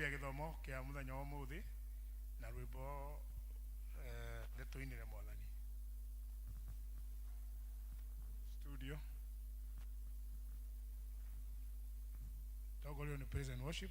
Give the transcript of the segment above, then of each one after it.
twambia githomo kia muthenya wa muthi na rwimbo nituinire mwathani studio togolio ni praise and worship.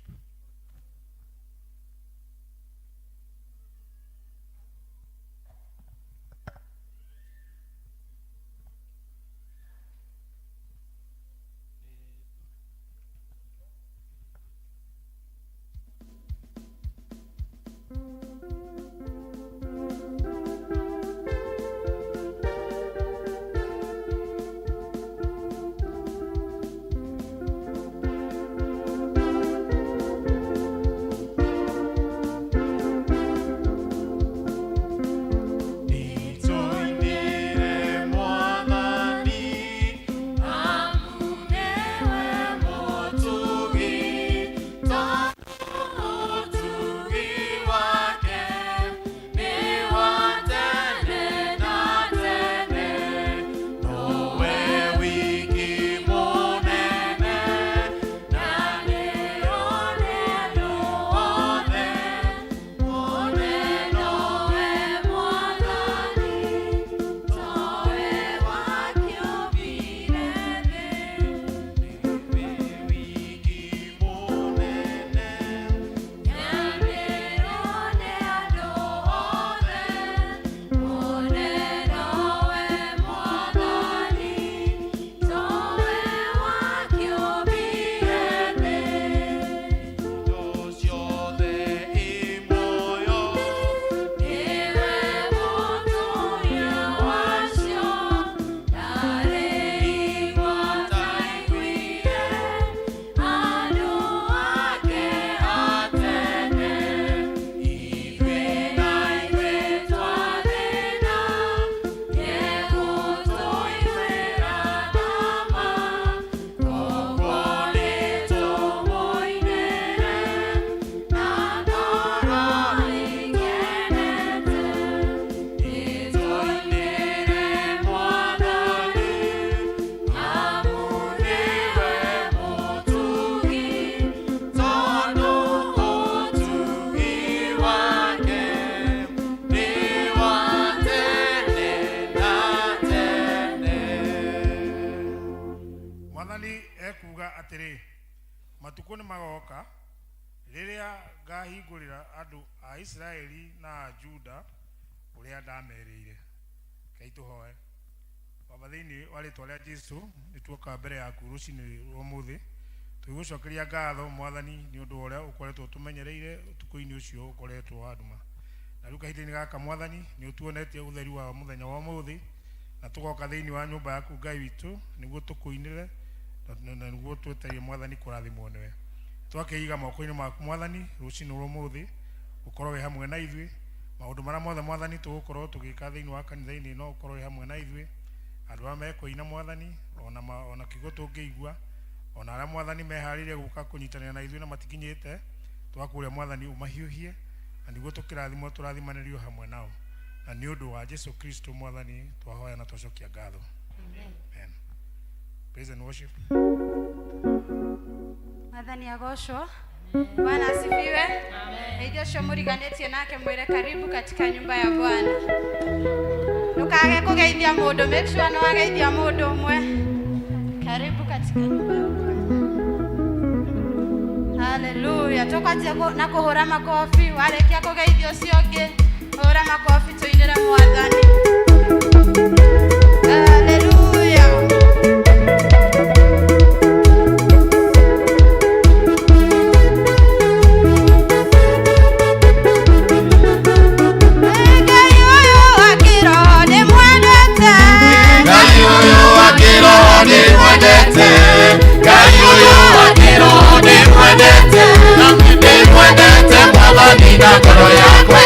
Matukuni magoka liria ngahingurira andu a Israeli na Juda uria ndamerire kai tuhoe wabathini wali twaria Jesu nituoka mbere yaku rucini rwa muthi tugucokeria ngatho mwathani ni undu uria ukoretwo tumenyereire tukuini ucio ukoretwo anduma na ruka hitini gaka mwathani ni utuonetie utheri wa muthenya wa muthi na tugoka thiini wa nyumba yaku Ngai witu niguo tukuinire na niguo tweterie mwathani kurathimwo niwe twakeiga moko-ini maku mwathani rucini rwa muthi ukorwo wi hamwe na ithui maundu maria mothe mwathani tugukorwo tugika thiini wa kanitha-ini no ukorwo wi hamwe na ithui andu aria mekoina mwathani ona kiugo tungiigua ona aria mwathani meharirie guka kunyitanira na ithui na matikinyite twakuria mwathani umahiuhie na niguo tukirathimwo turathimanĩrio hamwe nao na ni undu wa Jesu Kristo mwathani twahoya na twacokia ngatho. Amen. Praise and worship. Mwathani agocwo. Bwana asifiwe. Amen. Ndio shomuriganetie nake mwire karibu katika nyumba ya Bwana. Nukage kugeithia mundu, make sure no ageithia mundu umwe. Karibu katika nyumba ya Bwana. Hallelujah. Tukaje na kuhura makofi, warekia kugeithia ucio ungi. Hura makofi tuinire Mwathani. Hallelujah. Nina koro yakwe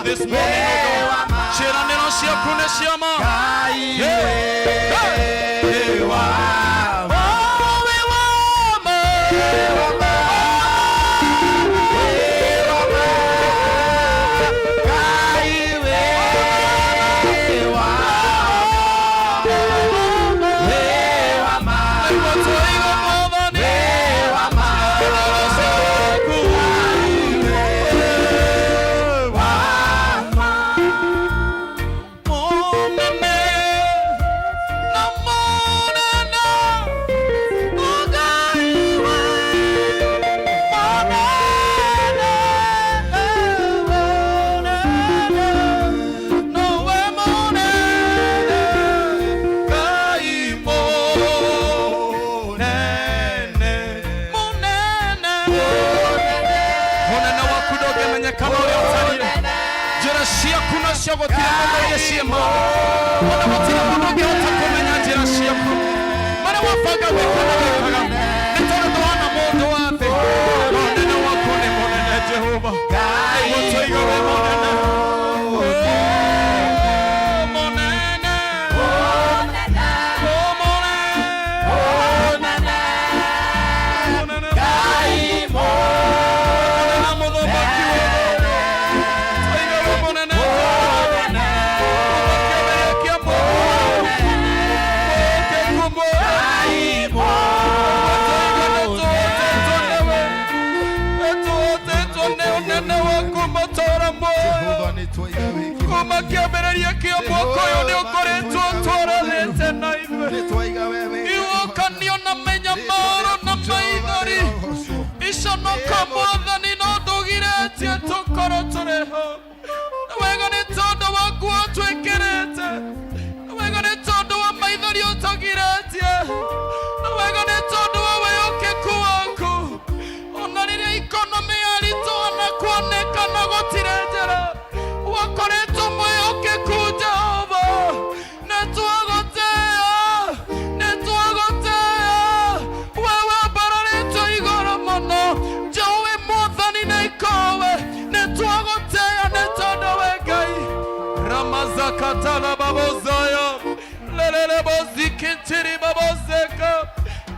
this morning, oh God. Chiraneno siakune siama. Katala babozaya, lelele bozikitiri babozeka,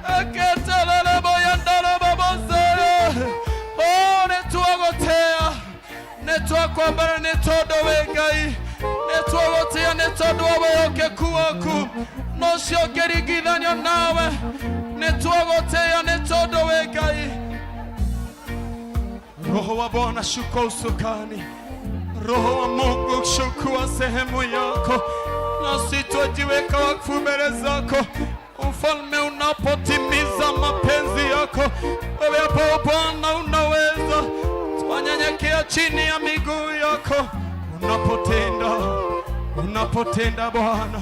akatala boyandala babozaya. Oh, netuagotea, netuakwambara netodowegai, netuagotea netodoweoke kuwaku, nosio gerigidanya nawe, netuagotea netodowegai. Roho wa Bwana shuka usukani. Roho wa Mungu chukua sehemu yako, nasi twajiweka wakfu mbele zako. Ufalme unapotimiza mapenzi yako, wewe hapo Bwana unaweza. Twanyenyekea chini ya miguu yako unapotenda Bwana.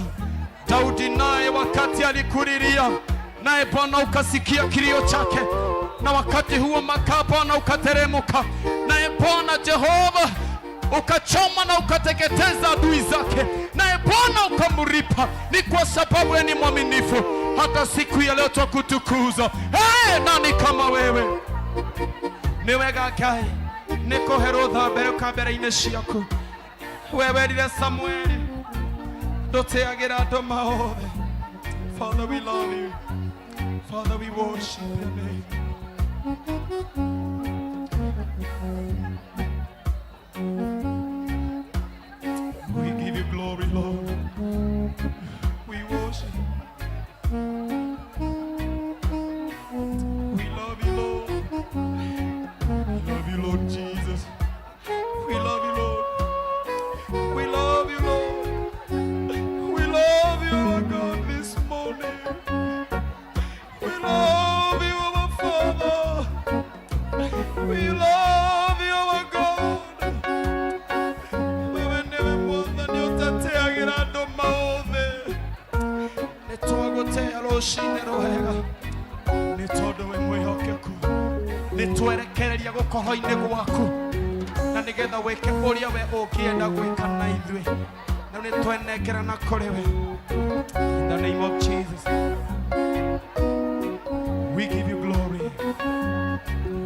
Daudi naye wakati alikulilia, naye Bwana ukasikia kilio chake, na wakati huo makaa Bwana ukateremuka, naye Bwana Jehova ukachoma na ukateketeza adui zake, naye Bwana ukamripa. Ni kwa sababu ni mwaminifu. Hata siku ya leo twakutukuza. Nani kama wewe? Niwega kai niko Herotha mbere kabere ine ciaku, wewe rire Samueli ndoteagira andu maothe. Father, we love you. Father, we worship your name. We give you glory, Lord. We worship. We love you, Lord. We love you, Lord Jesus. We love you, Lord. We love you, Lord. We love you, our God, this morning. We love you, our Father. We love you, our God. Wewe ndiwe Bwana niotateagira andu maothe. Nitwagotea rucine rwega ni tondu we mwihokeku. Nitwerekereria gukorwo-ini gwaku na nigetha wike uria we ukienda gwika na ithui, na nitwenekera na kuri we. In the name of Jesus, we give you glory.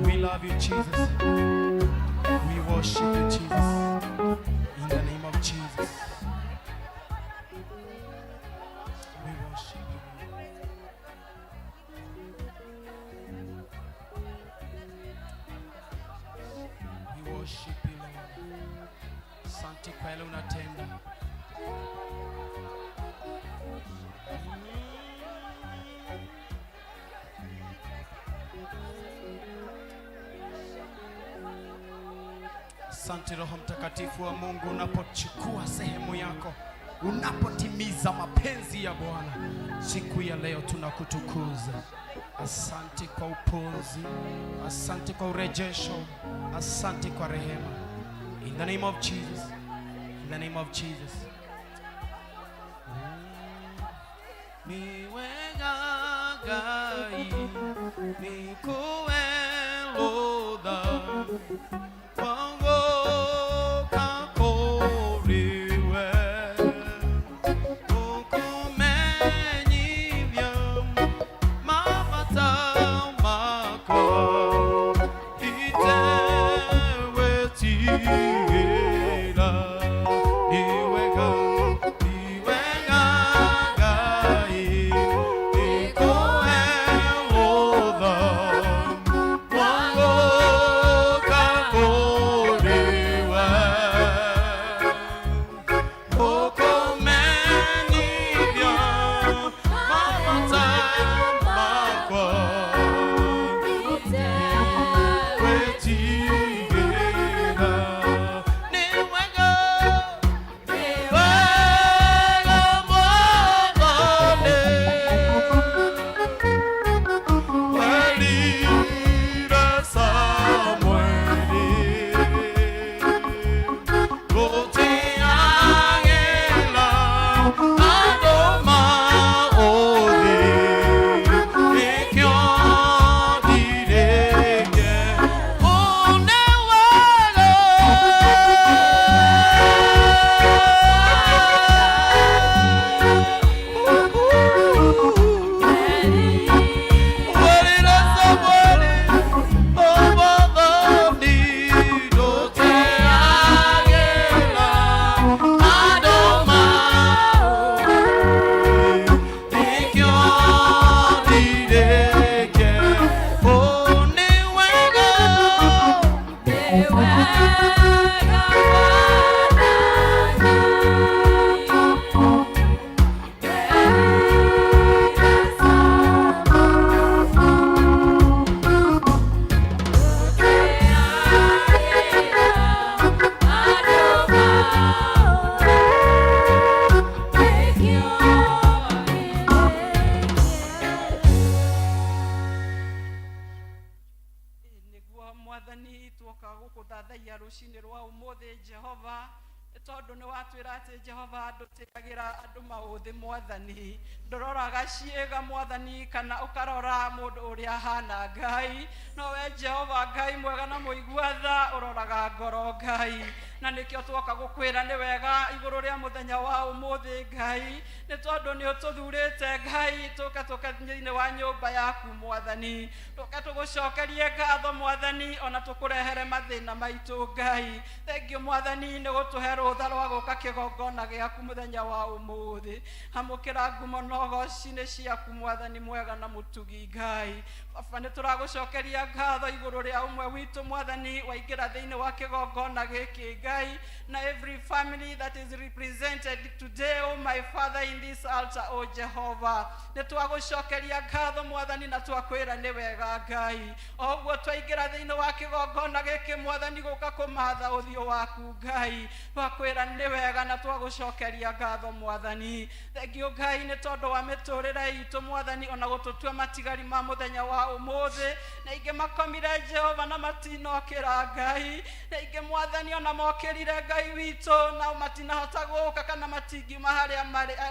We love you, Jesus. We worship you, Jesus. Jesus. We worship you. We worship you, Lord. Asante kwa yale unatenda. Asante Roho Mtakatifu wa Mungu, unapochukua sehemu yako, unapotimiza mapenzi ya Bwana. Siku ya leo tunakutukuza. Asante kwa uponzi, asante kwa urejesho, asante kwa rehema. In the name of Jesus. In the name of Jesus. Niwe gagai, nikuwe loda. tondu ni watwira ati Jehova ndutiagira andu mauthi mwathani ndororaga ciega mwathani kana ukarora mundu uria hana Ngai no we Jehova Ngai mwega na muigua tha uroraga ngoro Ngai na nikio twoka gukwira ni wega iguru ria muthenya wa umuthi Ngai ni tondu ni ututhurite Ngai tuka thiini wa nyumba yaku mwathani tuka tugucokerie ngatho mwathani ona tukurehere mathina maitu Ngai thengio mwathani ni gutuhe rutha rwa guka kigongona giaku muthenya wa umuthi amukira ngumo no gocine ciaku mwathani mwega na mutugi Ngai baba ni turagucokeria ngatho iguru ria umwe witu mwathani waingira thiini wa kigongona giki Ngai na every family that is represented today oh my Father in this altar oh Jehovah ni twagucokeria ngatho mwathani na twakwira ni wega Ngai ogwo twaingira thiini wa kigongona giki mwathani guka kumatha uthio waku Ngai twakwira ni wega na twagucokeria ngatho mwathani thengio Ngai ni tondu wa miturire itu mwathani ona gututua matigari ma muthenya wa umuthi na inge makomire Jehova na matinokira Ngai na inge mwathani ona mokirire Ngai witu na matinahota guka kana matingi maharia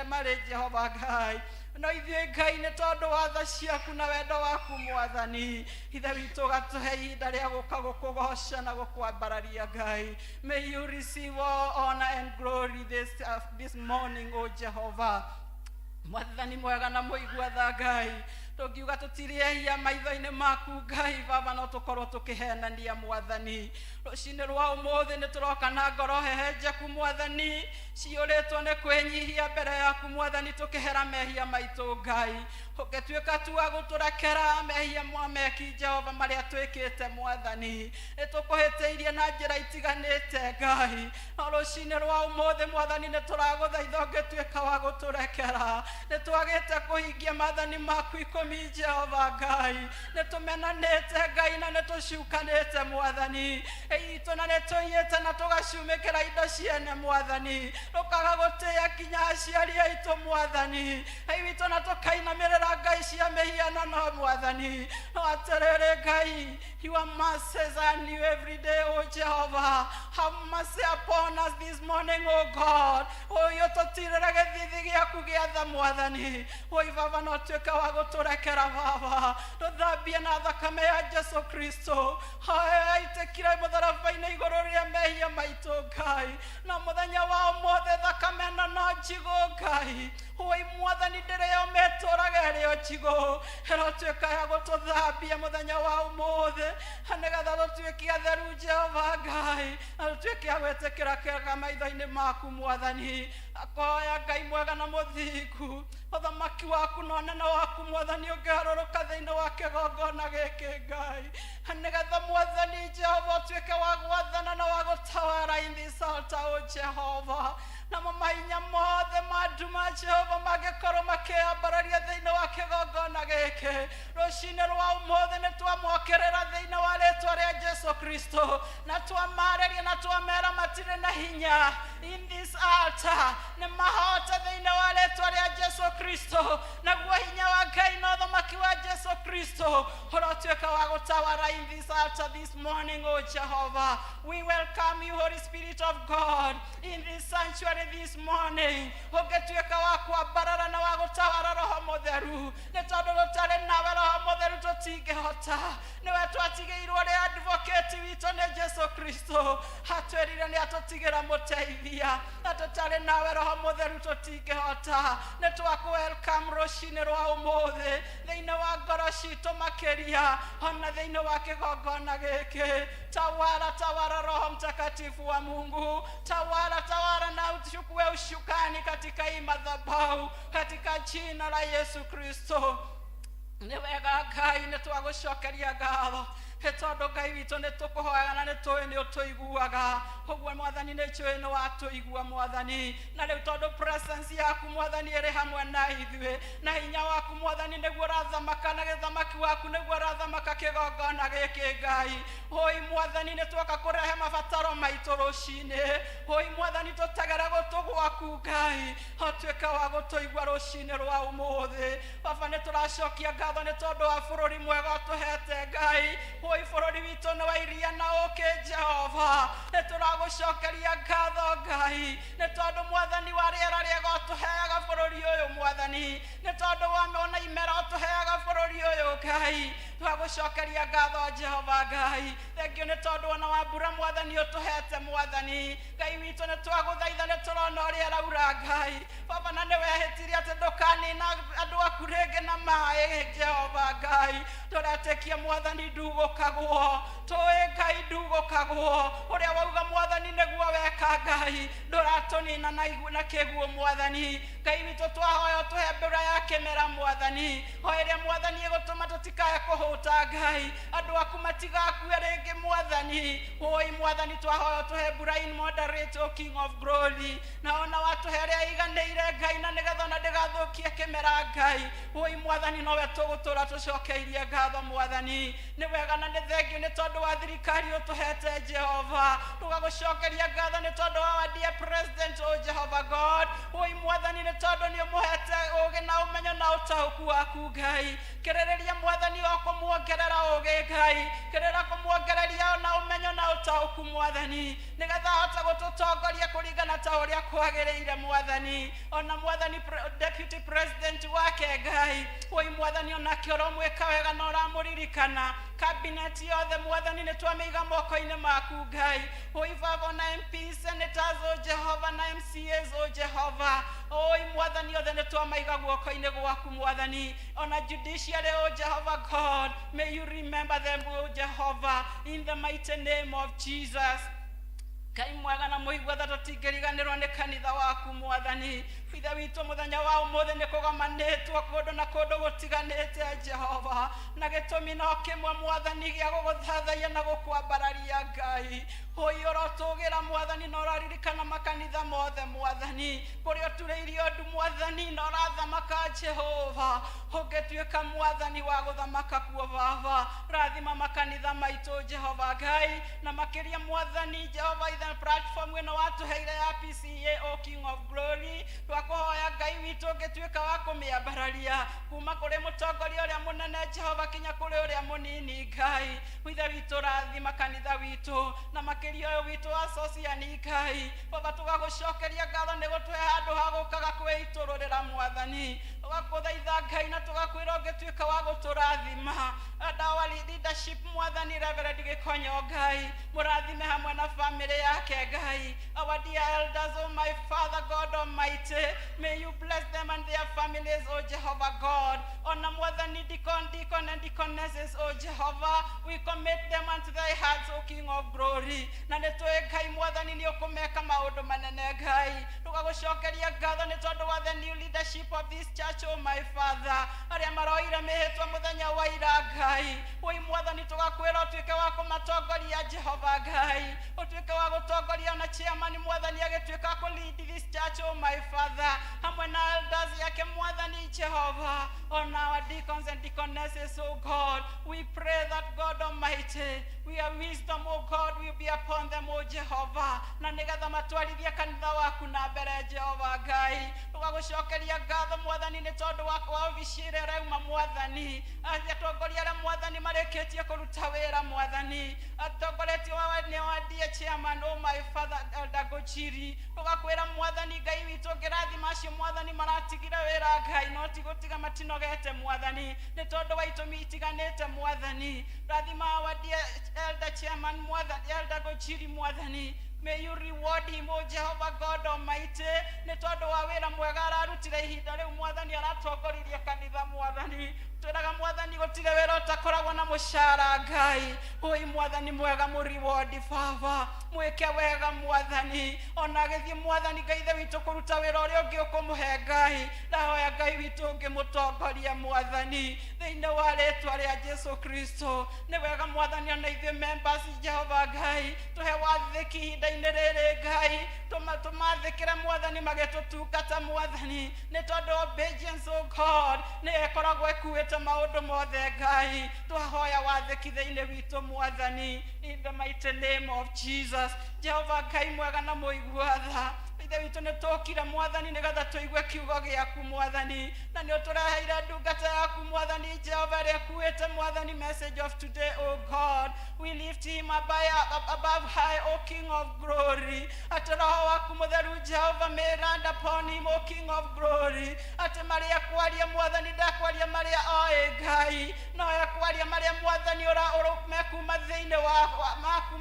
mari Jehova Ngai no ithuĩ Ngai nĩ tondũ wa tha ciaku na wendo waku mwathani ithe witũ gatuhe ihinda rĩa gũka gũkũgoca na gũkwambararia Ngai may you receive all honor and glory this morning O Jehovah mwathani mwega na muigua tha Ngai Tukiuga tutiriehia maitho-inĩ maku Ngai Baba no tukorwo tukihenania Mwathani rucini rwa umuthi ni turoka na ngoro hehenjeku Mwathani ciũrĩtwo nĩ kwĩnyihia mbere yaku Mwathani tukihera mehia maitũ Ngai ũgĩtuĩka tu wa gũtũrekera mehia mwameki Jehova marĩa twĩkĩte Mwathani nĩtũkũhĩtĩirie na njĩra itiganĩte Ngai no rucini rwa umuthi Mwathani nĩtũragũthaitha ũgĩtuĩka wa gũtũrekera nĩtwagĩte kũhingia maathani maku ikũmi Jehova Ngai nĩtũmenanĩte Ngai na nĩtũcukanĩte Mwathani itũ na nĩtũiyĩte na tũgacumĩkĩra indo ciene Mwathani tũkaga gũtĩĩa kinya aciari aitũ Mwathani itũ na tũkainamĩrĩra Ngai cia mĩhianano Mwathani no atĩrĩrĩ Ngai your mercies are new every day O Jehovah have mercy upon us this morning O God ũyũ tũtirĩra gĩthithi gĩaku gĩa tha Mwathani Baba no tuĩka wa gũtũrekera Baba tũthambie na thakame ya Jesu Kristo aitĩkire mũtharaba-inĩ igũrũ rĩa mehia maitũ Ngai na mũthenya wa ũmũthĩ thakame ĩno no njigũ Ngai Mwathani ndĩrĩo metũraga ĩrĩo njigũ ĩrotuĩka ya gũtũthambia mũthenya wa ũmũthĩ nĩgetha tũtuĩke atheru Jehova Ngai na tũtuĩke a gwĩtĩkĩra kĩega maitho-inĩ maku Mwathani akoya Ngai mwega na mũthingu ũthamaki waku na ũnene waku Mwathani ũngĩharũrũka thĩinĩ wa kĩgongona gĩkĩ Ngai nĩgetha Mwathani Jehova ũtuĩke wa gwathana na wa gũtawara in this altar O Jehova na mahinya mothe ma nduma Jehova mangĩkorwo makĩambararia thĩinĩ wa kĩgongona gĩkĩ rũcinĩ rwa ũmũthĩ nĩtwamokĩrĩra thĩinĩ wa rĩtwa rĩa Jesu Kristo na twamarĩria na twamera matirĩ na hinya in this altar nĩ mahote thĩinĩ wa rĩtwa rĩa Jesu Kristo naguo hinya wa Ngai na ũthamaki wa Jesu Kristo ũrotuĩka wa gũtawara in this altar this morning O Jehovah we welcome you Holy Spirit of God in this sanctuary this morning ũgĩtuĩka wa kwambarara na wa gũtawara Roho Mũtheru nĩ tondũ gũtarĩ nawe Roho Mũtheru tũtingĩhota nĩwe twatigĩirwo nĩ advocate witũ nĩ Jesu Kristo atwĩrire nĩ atũtigĩra mũteithia na tũtarĩ nawe Roho Mũtheru tũtingĩhota nĩ twakũ welcome rũcinĩ rwa ũmũthĩ thĩinĩ wa ngoro citũ makĩria ona thĩinĩ wa kĩgongona gĩkĩ tawara Roho Mtakatifu wa Mungu tawara na uchukue ushukani katika hii madhabahu katika jina la Yesu Kristo nĩ wega Ngai nĩtwagũcokeria ngatho tondũ Ngai witũ nĩtũkũhoyaga na nĩtũĩ nĩũtũiguaga ũguo Mwathani nĩnjũĩ nĩwatũigua Mwathani na rĩu tondũ presence yaku Mwathani ĩrĩ hamwe na ithuĩ na hinya waku Mwathani nĩguo ũrathamaka na gĩthamaki waku nĩguo ũrathamaka kĩgongona gĩkĩ Ngai Mwathani nĩtwoka kũrehe mabataro maitũ rũcinĩ Mwathani tũtegere gũtũ gwaku Ngai ũtuĩke wa gũtũigua rũcinĩ rwa ũmũthĩ Baba nĩtũracokia ngatho nĩ tondũ wa bũrũri mwega ũtũhete Ngai bũrũri witũ nĩ wa iria na ũkĩ Jehova nĩtũragũcokeria ngatho Ngai nĩ tondũ Mwathani wa rĩera rĩega ũtũheaga bũrũri ũyũ Mwathani nĩ tondũ wa imera ũtũheaga bũrũri ũyũ Ngai twagũcokeria ngatho Jehova Ngai thengio nĩ tondũ ona wa mbura Mwathani ũtũhete Mwathani Ngai witũ nĩtwagũthaitha nĩtũrona ũrĩa raura Ngai Baba na nĩwehĩtirie atĩ ndũkanina andũ aku rĩngĩ na maĩ Jehova Ngai tũretĩkia Mwathani ndugũkagwo tũĩ Ngai ndugũkagwo ũrĩa wauga Mwathani nĩguo weka Ngai ndũratũnina na kĩguũ Mwathani Ngai witũ twahoya ũtũhe mbura ya kĩmera Mwathani o ĩrĩa Mwathani ĩgũtũma tũtikae kũhũta Ngai andũ aku matigakue rĩngĩ Mwathani Mwathani twahoya ũtũhe mbura in moderate O King of Glory na ona watũhe ĩrĩa ĩiganĩire Ngai na nĩgetha ona ndĩgathũkie kĩmera Ngai Mwathani nowe tũgũtũra tũcokeirie ngatho Mwathani nĩ wega na nĩ thengio nĩ tondũ wa thirikari ũtũhete Jehova tũgagũcokeria ngatho nĩ tondũ wa dear president O Jehova God Mwathani nĩ tondũ nĩ ũmũhete ũũgĩ na ũmenyo na ũtaũku waku Ngai kĩrĩrĩria Mwathani o kũmuongerera ũũgĩ Ngai kĩrĩra kũmuongereria na ũmenyo na ũtaũku Mwathani nĩgetha ahote gũtũtongoria kũringana ta ũrĩa kwagĩrĩire Mwathani. Ona Mwathani Deputy President wake Ngai woi Mwathani onake ũromwĩka wega na ũramũririkana. Cabinet yothe Mwathani nĩtwamĩiga moko-inĩ maku Ngai. Woi Baba na MP, Senators o Jehova na MCAs o Jehova. Oi Mwathani othe nĩtwamaiga guoko-inĩ gwaku Mwathani. Ona judiciary o Jehovah God, may you remember them o Jehovah in the mighty name of Jesus. Kai mwega na muigua tha tutingiriganirwo ni kanitha waku Mwathani. Ithe witũ mũthenya wa ũmũthĩ nĩ kũgamanĩtwo kũndũ na kũndũ gũtiganĩte Jehova, na gĩtũmi no kĩmwe Mwathani gĩa gũgũthathaiya na gũkwambararia Ngai. Hoi ũrotũgĩra Mwathani na ũraririkana makanitha mothe Mwathani kũrĩa ũturĩirie ũndũ Mwathani na ũrathamaka Jehova. Ũngĩtuĩka Mwathani wa gũthamaka kuo Baba, rathima makanitha maitũ Jehova Ngai, na makĩria Mwathani Jehova ithe platform ĩno watũheire ya P.C.E.A, O King of Glory. Twakuhoya Ngai witũ ũngĩtuĩka wa kũmĩambararia kuma kũrĩ mũtongoria ũrĩa mũnene Jehova kinya kũrĩ ũrĩa mũnini Ngai. Ithe witũ rathima kanitha witũ na makĩria ũyũ witũ wa Sociani Ngai. Baba tũgagũcokeria ngatho nĩ gũtũhe handũ ha gũkaga kwĩitũrũrĩra Mwathani. Tũgakũthaitha Ngai na tũgakwĩra ũngĩtuĩka wa gũtũrathima. Our leadership Mwathani Reverend Gĩkonyo Ngai, mũrathime hamwe na family yake Ngai. Our dear elders, oh my Father God Almighty, may you bless them and their families, oh Jehovah God. Ona Mwathani deacon and deaconesses, oh Jehovah, we commit them unto thy hands, O King of Glory. Na nĩtũĩ Ngai Mwathani nĩ ũkũmeka maũndũ manene Ngai. Tũgagũcokeria ngatho nĩ tondũ wa the new leadership of this church, oh my Father, arĩa maroire mĩhĩtwa mũthenya wa ira Ngai. Woi Mwathani tũgakwĩra ũtuĩke wa kũmatongoria Jehova Ngai, ũtuĩke wa gũtongoria na chairman Mwathani agĩtuĩka kũ-lead this church, oh my Father, hamwe na elders yake Mwathani Jehova. On our deacons and deaconesses, oh God, we pray that God Almighty, your wisdom, oh God, will be upon them, oh Jehovah, na nĩgetha matwarithie kanitha waku na mbere Jehova Ngai. Tũgagũcokeria ngatho Mwathani nĩ tondũ wa obicire reuma Mwathani, atongoria arĩa Mwathani marĩkĩtie kũruta wĩra Mwathani, atongoretio wa dear chairman, oh my Father Elder Gochiri. Tũgakwĩra Mwathani Ngai witũ ngĩrathima acio Mwathani maratigire wĩra Ngai, no ti gũtiga matinogete Mwathani nĩ tondũ wa itũmi itiganĩte Mwathani. Rathima our dear elder chairman Mwathani Elder Gochiri Mwathani, may you reward him, O Jehovah God Almighty, nĩ tondũ wa wĩra mwega ararutire ihinda rĩu Mwathani aratongoririe kanitha Mwathani. Twĩraga Mwathani gũtirĩ wĩra ũtakoragwo na mũcara Ngai. Oi Mwathani mwega mũreward Baba, mwĩke wega Mwathani. Ona gĩthiĩ Mwathani Ngai ithe witũ kũruta wĩra ũrĩa ũngĩ ũkũmũhe Ngai, ndahoya Ngai witũ ũngĩmũtongoria Mwathani thĩinĩ wa rĩĩtwa rĩa Jesu Kristo. Nĩ wega Mwathani ona ithuĩ members Jehova Ngai tũhe wathĩki ihinda-inĩ rĩrĩ Ngai, tũmathĩkĩre Mwathani magĩtũtungata Mwathani nĩ tondũ obedience, oh God, nĩ ĩkoragwo ĩkuĩte maũndũ mothe Ngai. Twahoya wathĩki thĩinĩ witũ Mwathani in the mighty name of Jesus. Jehova Ngai mwega na mũigua tha, ithe witũ nĩ tũkire Mwathani nĩgetha tũigue kiugo gĩaku Mwathani, na nĩ ũtũreheire ndungata yaku Mwathani Jehova ĩrĩa ĩkuĩte Mwathani message of today, oh God. We lift him above high, O King of Glory. Atĩ roho waku mũtheru Jehova may land upon him, O King of Glory. Atĩ marĩa kwaria Mwathani ndakwaria marĩa oĩ Ngai, no ekwaria marĩa Mwathani mekuma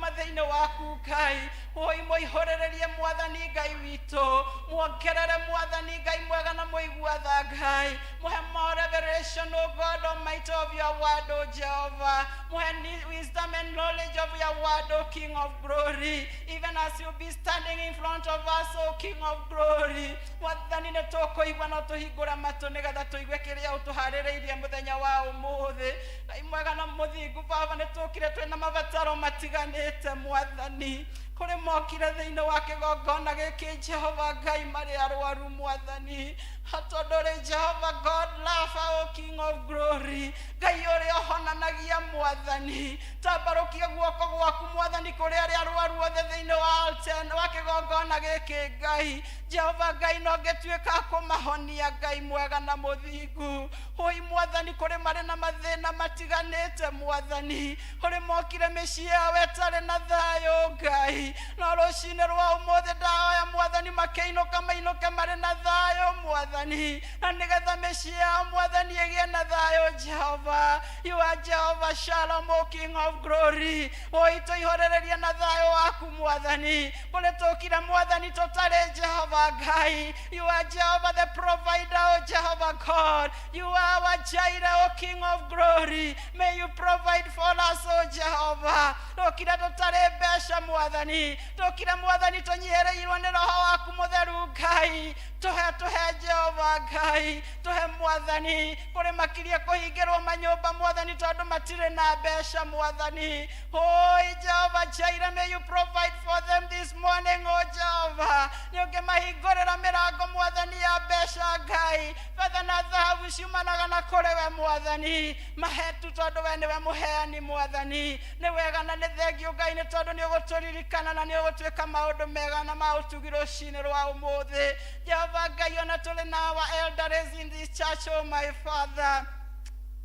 thĩinĩ waku Ngai. Oi mũihũrĩrĩrie Mwathani Ngai witũ, muongerere Mwathani Ngai mwega na mũigua tha Ngai. Mũhe more revelation, O God Almighty, of your word, O Jehovah. Mũhe wisdom and knowledge of your word, O King of Glory, even as you be standing in front of us, O King of Glory. Mwathani nĩ tũkũigua no tũhingũra matũ nĩgetha tũigue kĩrĩa ũtũharĩrĩirie mũthenya wa ũmũthĩ. Ngai mwega na mũthingu Baba, nĩ tũkire twĩna mabataro matiganĩte Mwathani, kũrĩ mokire thĩinĩ wa kĩgongona gĩkĩ Jehova Ngai marĩ arwaru Mwathani. Hatondũ rĩ Jehova God, laugh, O King of Glory, Ngai ũrĩa ũhonanagia Mwathani. mwathani tambarukia guoko gwaku mwathani kuri aria arwaru othe thiini wa altar wa kigongona giki Ngai Jehova Ngai no ngetuika kumahonia Ngai mwega na muthingu hoi mwathani kuri mari na mathina matiganite mwathani kuri mokire micii yao etare na thayo Ngai no rucine rwa umuthi ndahoya mwathani makeinuka mainuke mari na thayo mwathani na nigetha micii yao mwathani igie na thayo Jehova you are Jehovah Shalom O King of glory oito ihorereria na thayo waku mwathani kuri tukira mwathani tutare Jehova Ngai you are Jehovah the provider O Jehovah God you are our Jireh O King of glory may you provide for us O Jehovah tukira tutare besha mwathani tukira mwathani tunyihereirwo ni roho waku mutheru Ngai tuhe Jehova Ngai tuhe mwathani kuri makiria kuhingirwo manyumba mwathani tondu matire na besha mwathani oi Jehova Jireh may you provide for them this morning O Jehova nyoge mahingurira mirango mwathani ya besha Ngai fedha na thahabu ciumanaga na kuri we mwathani mahetu tondu we niwe muheani mwathani ni wega na ni thengio Ngai ni tondu ni uguturirikana na ni ugutwika maundu mega na mautugi rucini rwa umuthi Jehova Ngai ona tuli na our elders in this church oh my Father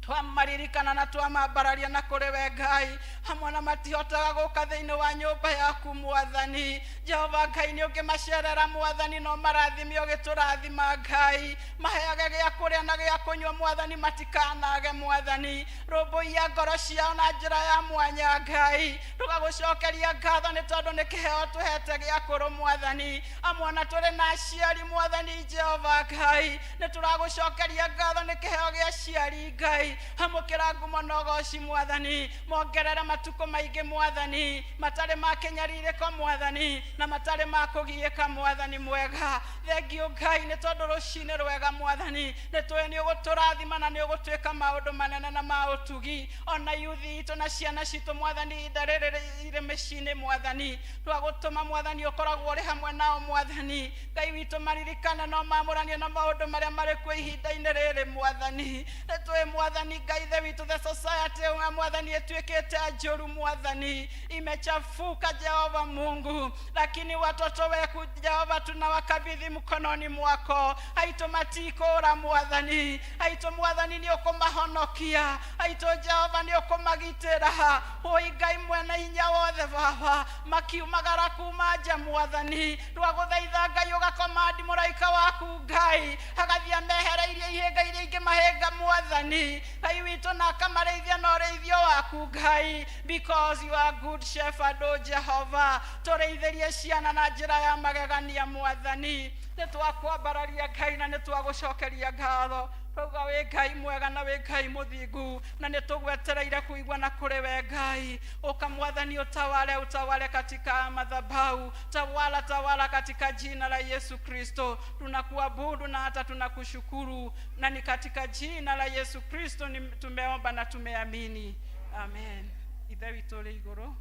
twamaririkana na twamabararia na kuri we Ngai hamwe na matihotaga guka thiini wa nyumba yaku mwathani Jehova Ngai ni ungimacerera mwathani no marathime ugiturathima Ngai maheage gia kuria na gia kunywa mwathani matikanage mwathani rumbuia ngoro ciao na njira ya mwanya Ngai tugagucokeria ngatho ni tondu ni kiheo tuhete gia kuru mwathani amwe na turi na aciari mwathani Jehova Ngai ni turagucokeria ngatho ni kiheo gia aciari Ngai hamukira ngumo nogoci mwathani mongerera matuko maingi mwathani matare makinyaririko mwathani na matare makugiika mwathani mwega thengio Ngai ni tondu rucine rwega mwathani ni twe ni uguturathima na ni ugutwika maundu manene na mautugi ona yuthi itu na ciana citu mwathani ndarerere micini mwathani twagutuma mwathani ukoragwo ri hamwe nao mwathani Ngai witu maririkana no mamurania na maundu maria mari ku ihinda-ini riri mwathani ni twe mwathani Ngai the witu the society wa mwathani etwikite njuru mwathani imechafuka Jehova Mungu lakini watoto weku Jehova tunawakabidhi mkononi mwako haito matikora mwathani haito mwathani ni ukumahonokia haito Jehova ni ukumagitira hoi Ngai mwena hinya wothe baba makiumagara kumaja mwathani twaguthaitha Ngai ugakomandi muraika waku Ngai agathia mehereirie ihenga iria ingi mahenga mwathani Ngai witu na kamareithia no reithio waku Ngai because you are good shepherd O Jehova tureithirie ciana na njira ya magegania mwathani ni twakwambararia Ngai na ni twagucokeria ngatho Tuga we Ngai mwega na we Ngai muthingu na ni tugwetereire kuigwa na kuri we Ngai ukamwathani utawale katika madhabahu tawala katika jina la Yesu Kristo tunakuabudu na hata tunakushukuru na ni katika jina la Yesu Kristo tumeomba na tumeamini amen ithe witũ ũrĩ igũrũ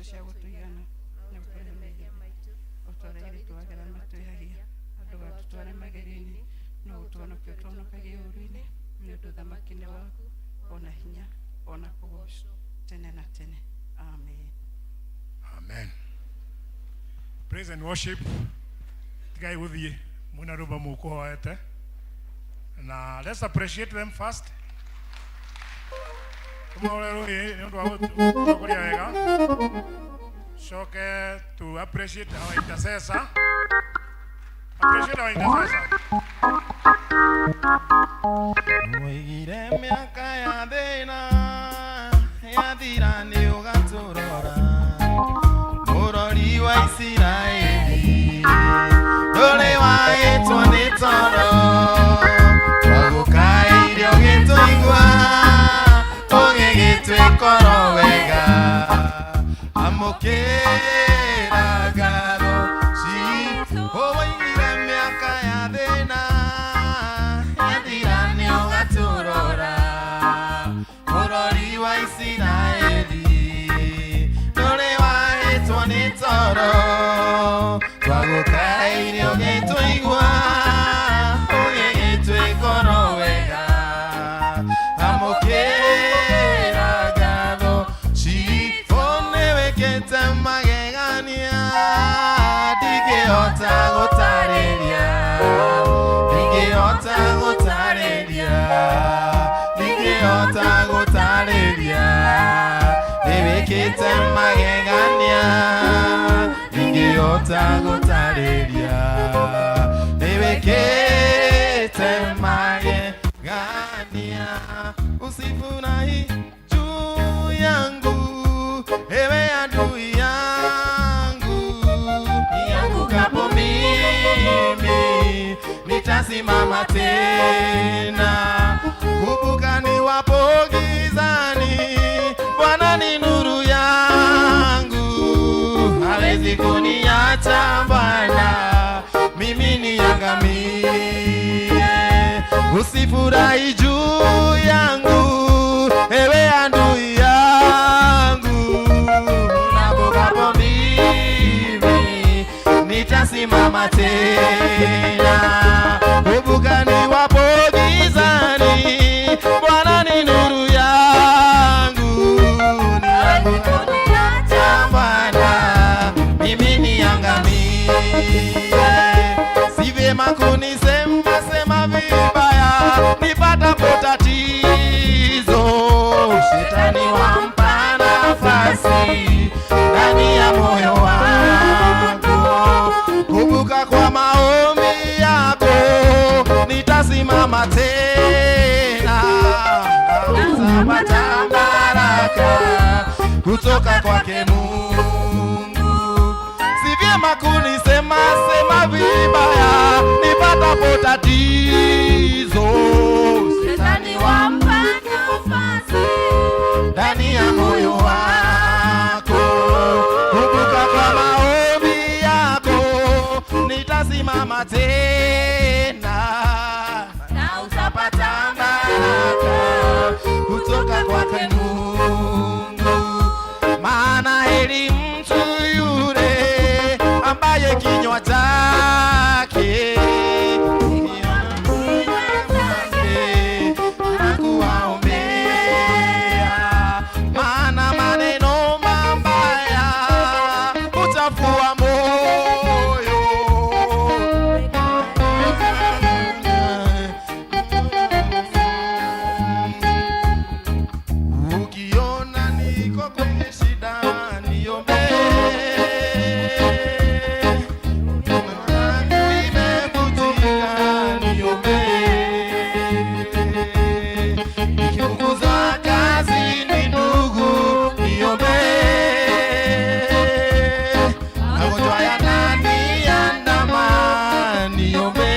cia gutuyana na kuremeria utorere twagera matuyagia andu gatutware magerini no utonoke utonokagie uruini ni undu thamakine waku ona hinya ona kugocwo tene na tene amen amen praise and worship tigai guthie muna ruba mukuhoete na let's appreciate them first Shoke to appreciate our intercessor. Appreciate our intercessor. Muigire miaka ya thina ya thira ni ugaturora murori wa Isiraeli ndore waitwo ni toro twagukairio gituigwa twikoro wega amukira ngatho owaigire miaka ya thina yathira ni ugaturora murori wa Isiraeli ndore wahitwo ni toro twagukaĩrio Ningeota gutareria, ningeota gutareria, ningeota gutareria, nibikite magegania, ningeota gutareria, nibikite magegania, usifurahi juu yangu, ewe adui yangu, niangukapo mimi nitasimama tena, kumbuka niwapo gizani, Bwana ni nuru yangu, hawezi kuniacha Bwana mimi niangamie. Usifurahi juu yangu, ewe adui yangu, napokapo mimi nitasimama tena, kumbuka niwapo gizani, Bwana ni nuru yangu, nianguniacha Bwana mimi niangamie. Si vyema kunisema sema vibaya nipatapo tatizo, shetani wampa nafasi ndani ya moyo wangu, kumbuka kwa maombi yako nitasimama tena, utapata baraka kutoka kwake Mungu. Si vyema kunisema sema vibaya nipatapo tatizo, shetani wampa nafasi ndani ya moyo wako, kumbuka kwa maombi yako nitasimama tena, na utapata baraka kutoka kwake Mungu. Maana heri mtu yule ambaye kinywa chake nakuwaombea, maana maneno mabaya huchafua moyo. Ukiona niko kwenye shida niombe, nimevutika niombe, nikifukuzwa kazi ni ndugu niombe, magonjwa yananiandama niombe,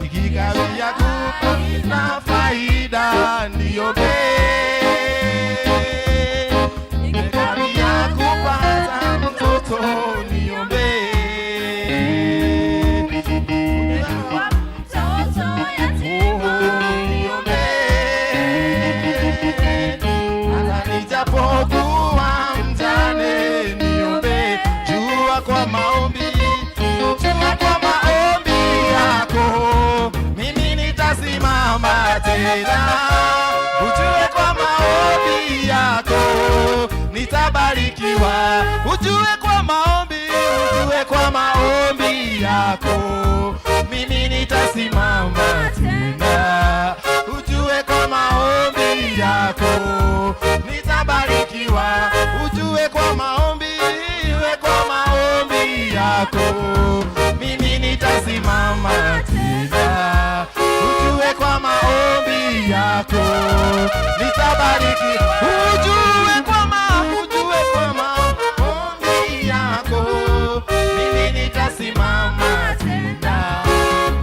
nikikawia kupata faida niombe, nikikawia kupata mtoto niombe, niombe, hata nijapokuwa mjane niombe, jua kwa maombi yako mimi nitasimama tena, ujue kwa maombi yako nitabarikiwa, ujue kwa maombi yako mimi nitasimama tena, ujue kwa maombi yako nitabarikiwa, ujue kwa maombi yako mimi nitasimama tena, ujue kwa maombi yako nitabarikiwa, ujue kwa maombi yako mimi nitasimama tena,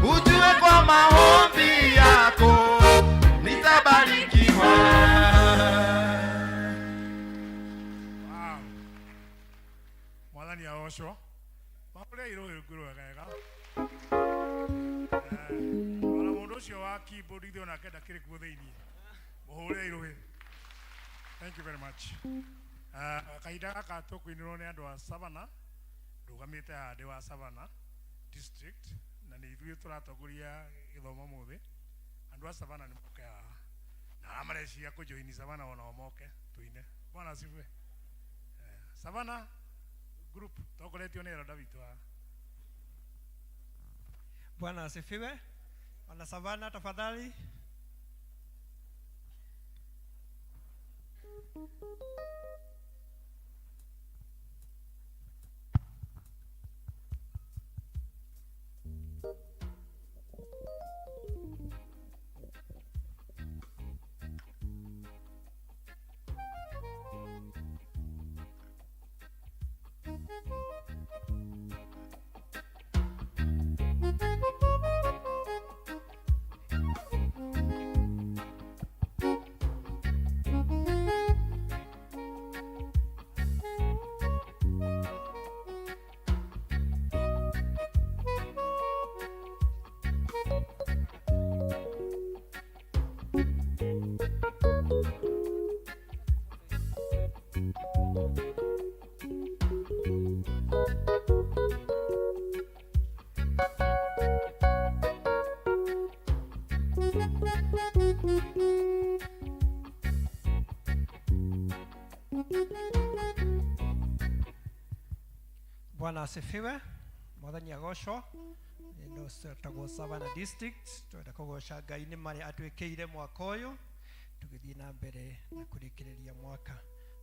ujue kwa maombi yako nitabarikiwa. Wow. Mwathani aoshwo maure irohirukuru wega ona mundu ucio wa keyboard ithe ona kenda kiri kuo thiini muhure irohi. Thank you very much. Kahinda gaka tukwinirwo ni andu a Savana rugamite hande wa Savana district na ni ithuĩ tũratongoria gĩthomo mũthĩ. Andũ a Savana nĩ moke haha na mareciria kũjoini Savana ona moke tuine. Bwana asifiwe. Savana group tutongoretio nä eroda witå haha. Bwana asifiwe. Wana Savana tafadhali. Bwana asifiwe. Mwathani agocwo. Ino tagwo Savana district. Twenda kugosha Ngai ni mari atwekeire mwaka uyu. Tugithie na mbere na kurikiriria mwaka.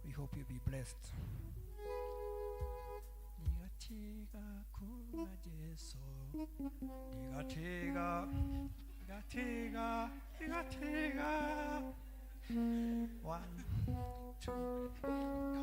We hope you be blessed. Nigatiga kuna Jesu. Nigatiga. One, two, come.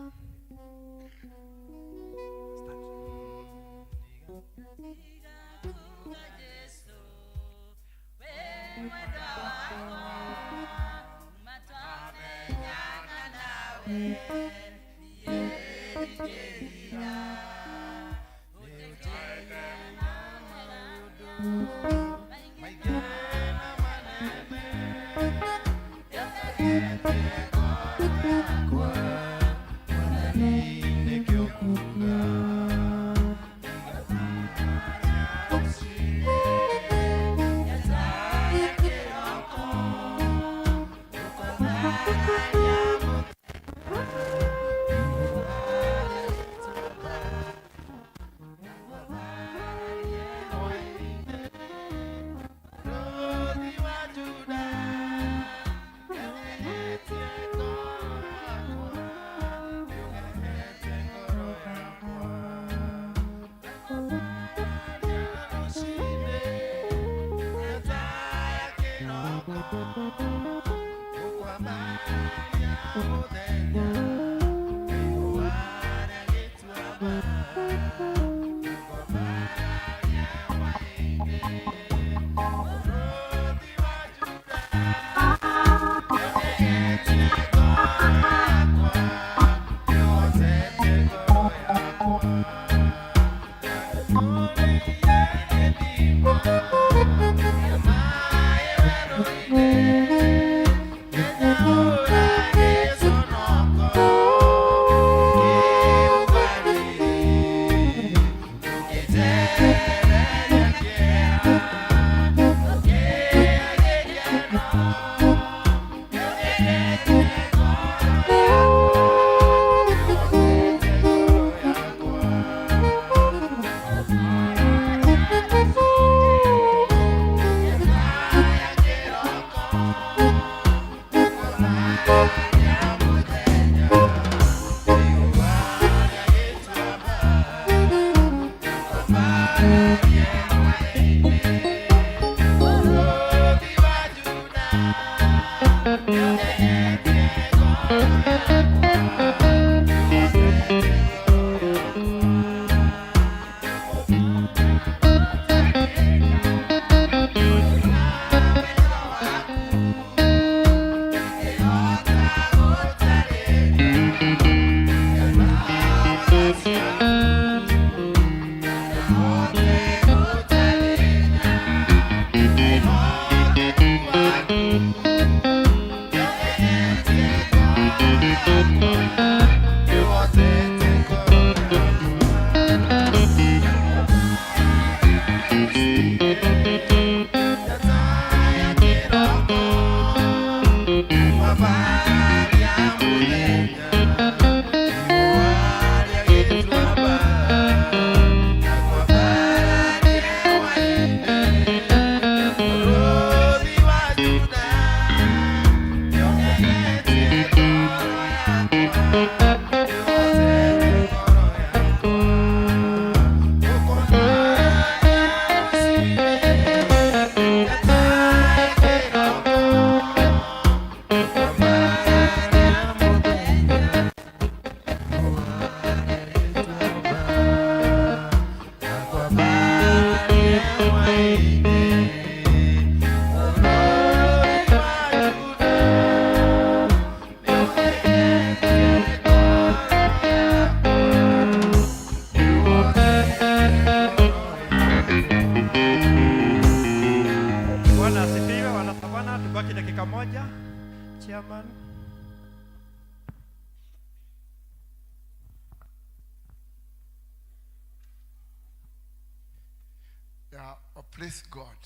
Praise God.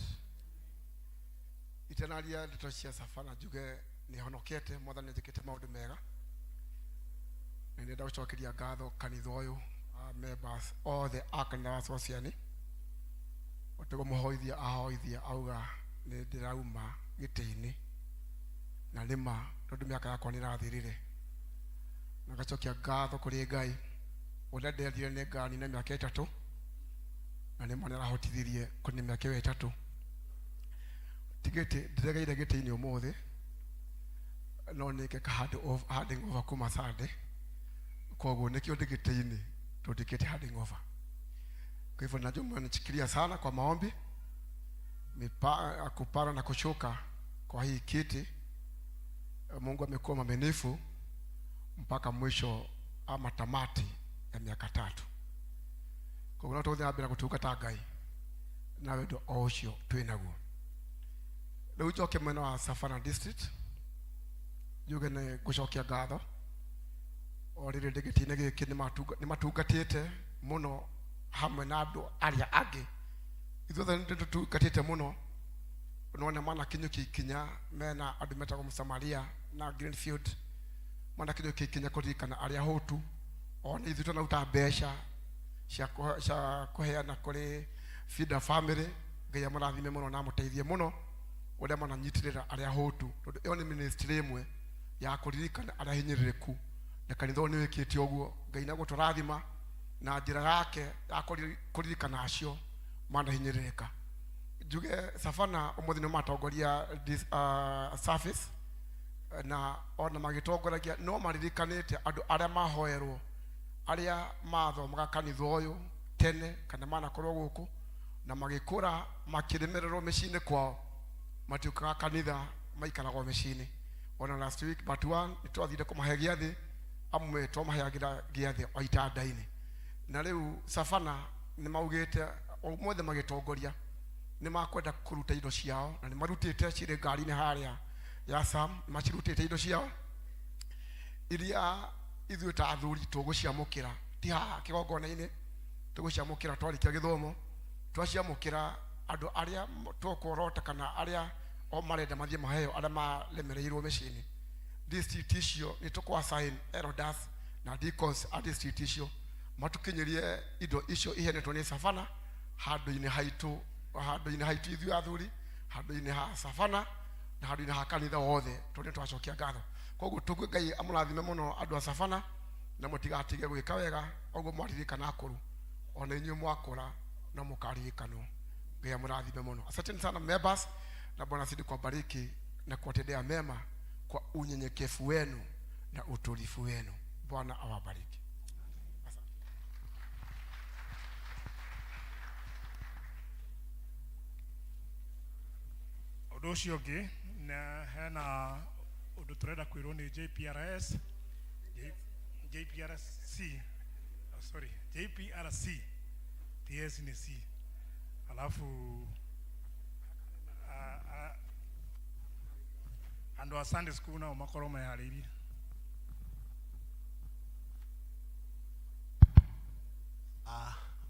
Itenaria nditocia Safana juge ni honokete mwathani njikite maundu mega. Na ndenda gucokeria ngatho kanitha uyu members all the arkanas wasiani. Otugo muhoithia ahoithia auga ni ndirauma gitiini. Na lima tondu miaka yakwa ni rathirire. Na gacokia ngatho kuri Ngai. Uria nderire ni ngani na miaka 3. Na nĩ mwana rahotithirie kuni miaka 3. Tigete ndiregeire gĩtĩ-inĩ ũmũthĩ no nĩke handing over kuma Sunday koguo nĩkĩo ndĩ gĩtĩ-inĩ tũndĩkĩte handing over. Kwa hivyo najua mnanishikilia sana kwa maombi kupanda na kushuka kwa hii kiti. Mungu amekuwa mwaminifu mpaka mwisho ama tamati ya miaka 3. Kwa hivyo natothe abira gũtungata Ngai na wendo o ũcio twĩnaguo. Rĩu njoke mwena wa Safana district njuge nĩ gũcokia ngatho o rĩrĩ ndĩgĩtĩ-inĩ gĩkĩ nĩ matungatĩte mũno hamwe na andũ arĩa angĩ. Ithuothe nĩ tũtungatĩte mũno nona mana kinyuki ikinya mena andũ metagwo Mũsamaria na Greenfield mana kinyuki ikinya kũririkana arĩa hũtu ona ithuĩ tũnaruta mbeca cia kũheana kũrĩ Feeder family. Ngai amũrathime mũno na amũteithie mũno uria mananyitirira aria hũtu tondu iyo ni ministry imwe ya kuririkana aria hinyirireku na kanitha ni wikite uguo. Ngai na gũtũrathima na njĩra yake ya kuririkana acio mana hinyiririka. Njuge Safana ũmũthĩ nĩ matongoria service na ona magĩtongoragia no maririkanĩte andũ arĩa mahoerwo arĩa mathomaga kanitha ũyũ tene kana manakorwo gũkũ na magĩkũra makĩremererwo mĩciĩ-inĩ kwao matiukaga kanitha maikaragwo mĩciĩ-inĩ. Ona last week batuan nĩtwathire kũmahe gĩathĩ amwe twamaheagĩra gĩathĩ o itanda-inĩ. Na rĩu Safana nĩ maugĩte ũmũthĩ magĩtongoria nĩ makwenda kũruta indo ciao na nĩ marutĩte cirĩ ngari-inĩ harĩa ya Sam macirutĩte indo ciao iria ithuĩ ta athuri tũgũciamũkĩra ti haha kĩgongona-inĩ tũgũciamũkĩra twarĩkia gĩthomo twaciamũkĩra andũ arĩa tũkũrota kana arĩa o marenda mathiĩ maheo arĩa malemereirwo mĩciĩ-inĩ. District icio nĩ tũkwa-assign elders na deacons a district icio matukinyirie indo icio ihenetwo nĩ Safana handũ-inĩ haitũ ithuĩ athuri handũ-inĩ ha Safana na handũ-inĩ ha kanitha wothe tondũ twacokia ngatho. Koguo tũkwĩ Ngai amũrathime mũno andũ a Safana na mũtigatige gwĩka wega ũguo mwaririkana akũrũ ona inyuĩ mwakũra na mũkaririkanwo. Ngai amũrathime mũno. Asanteni sana members na Bwana azidi kuwabariki na kuwatendea mema kwa unyenyekevu wenu na utulivu wenu. Bwana awabariki. Ũndũ ũcio ũngĩ na hena ũndũ tũrenda kwĩrwo nĩ JPRC TS ni C alafu andũ a Sunday school nao makorwo meharĩirie.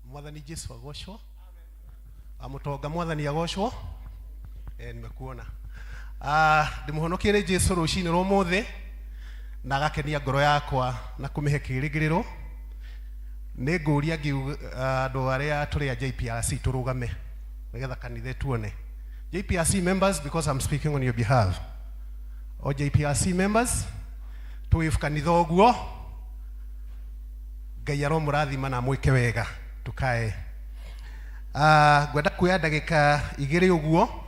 Mwathani Jesu agocwo. Amutonga mwathani agocwo. Nimekuona. Ndĩmũhonokie nĩ Jesu rũcinĩ rwa ũmũthĩ na agakenia ngoro yakwa na kũmĩhe kĩĩrĩgĩrĩro. Nĩ ngũria andũ arĩa tũrĩ a JPRC tũrũgame nĩgetha kanitha tuone. JPRC members, because I'm speaking on your behalf. O JPRC members, twĩf kanitha ũguo. Ngai aromũrathima na mwĩke wega tukae. Ngwenda kuoya ndagĩka 2 ũguo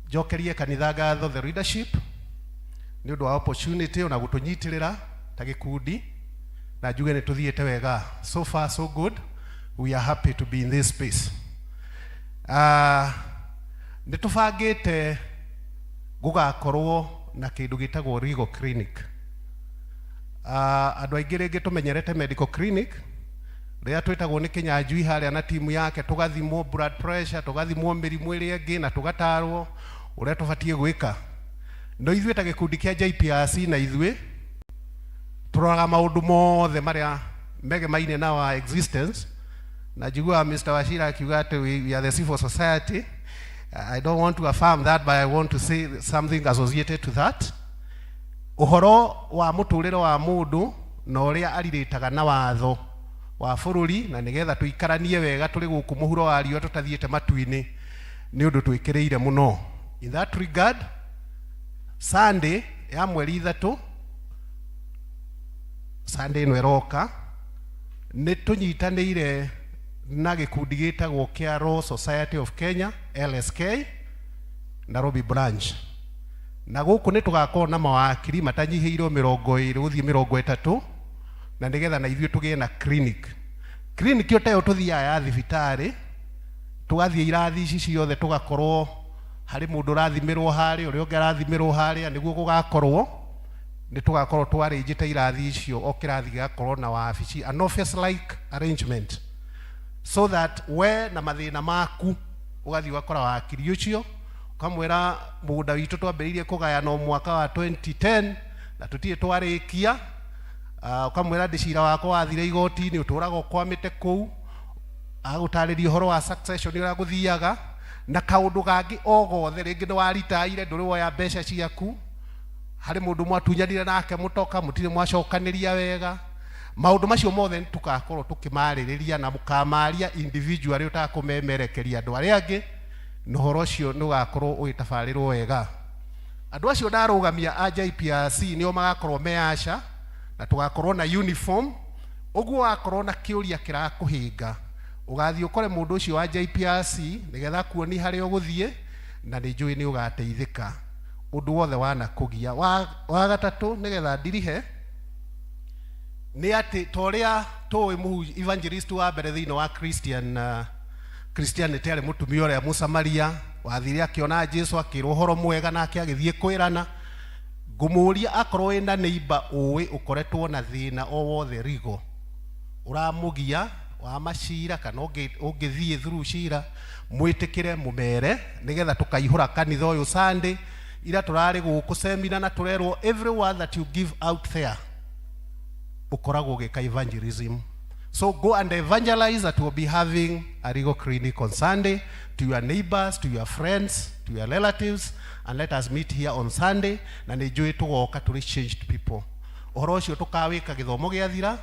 njokerie kanitha ngatho the leadership nĩ ũndũ wa opportunity ona gũtũnyitĩrĩra ta gĩkundi na njuge nĩ tũthiĩte wega. So far so good. We are happy to be in this space. Nĩ tũbangĩte gũgakorwo na kĩndũ gĩtagwo legal clinic. Andũ aingĩ rĩngĩ tũmenyerete medical clinic rĩrĩa twĩtagwo nĩ Kĩnyanjui harĩa na timu yake tũgathimwo blood pressure, tũgathimwo mĩrimũ ĩrĩa ĩngĩ na tũgatarwo ũrĩa tũbatiĩ gwĩka. No ithuĩ ta gĩkundi kĩa JPRC na ithuĩ tũroraga maũndũ mothe marĩa megemaine na our existence Najua Mr. Washira akiuga ati we are the civil society. I don't want to affirm that, but I want to say something associated to that. Uhoro wa muturiro wa mundu na uria ariritaga na watho wa bururi na nigetha tuikaranie wega turi guku muhuro wa rio tutathiete matuini ni undu twikireire muno. In that regard, Sunday ya mweri 3 Sunday no eroka ni tunyitanire na gikundi gitagwo kia Law Society of Kenya LSK Nairobi branch. Na guku ni tugakorwo na mawakiri matanyihirwo 20 guthii 30 na nigetha na ithuĩ tugie na clinic yo tayo tuthiaga ya thibitari tugathie irathi ici ciothe tugakorwo hari mundu rathimirwo hari uri ungi rathimirwo hari niguo gugakorwo ni tugakorwo twarinjite irathi icio o kirathi gakorwo na wabici an office like arrangement so that we na mathina maku ugathie ugakora wakiri ucio ukamwira mugunda witu twambiririe kugayana mwaka wa 2010 na tutie twarikia ukamwira ndicira wako wathire igoti-ini uturaga ukwamite kuu agutariria uhoro wa succession ira guthiaga na kaundu gangi ogothe ringi ni waritaire nduri woya mbeca ciaku hari mundu mwatunyanire nake mutoka mutire mwacokaniria wega maundu macio mothe tugakorwo tukimaririria na mukamaria individually utakumemerekeria andu aria angi no horo cio nugakorwo ugitabarirwo wega. Andu acio ndarugamia a JPRC nio magakorwo measha na tugakorwo na uniform uguo akorwo na kiuria kirakuhinga ugathie ukore mundu ucio wa JPRC nigetha kuoni hari uguthie na ni njui ni ugateithika undu wothe wana kugia wa gatatu nigetha ndirihe ni ati toria towe mu evangelist wa mbere thini wa Christianity ari mutumia uria Musamaria wathire akiona Jesu akirwo horo mwega nake agithie kwirana ngumuria akorwo ina neighbor uwe ukoretwo na thina o wothe rigo uramugia wa mashira kana ungithie through shira mwitikire mumere nigetha tukaihura kanitha uyu Sunday ira turari guku seminar na turerwo every word that you give out there ukoragwo gika evangelism. So go and evangelize that we'll be having a legal clinic on Sunday to your neighbors, to your friends, to your relatives, and let us meet here on Sunday na nijui tugoka to reach changed people. Ohoro cio tukawika githomo giathira.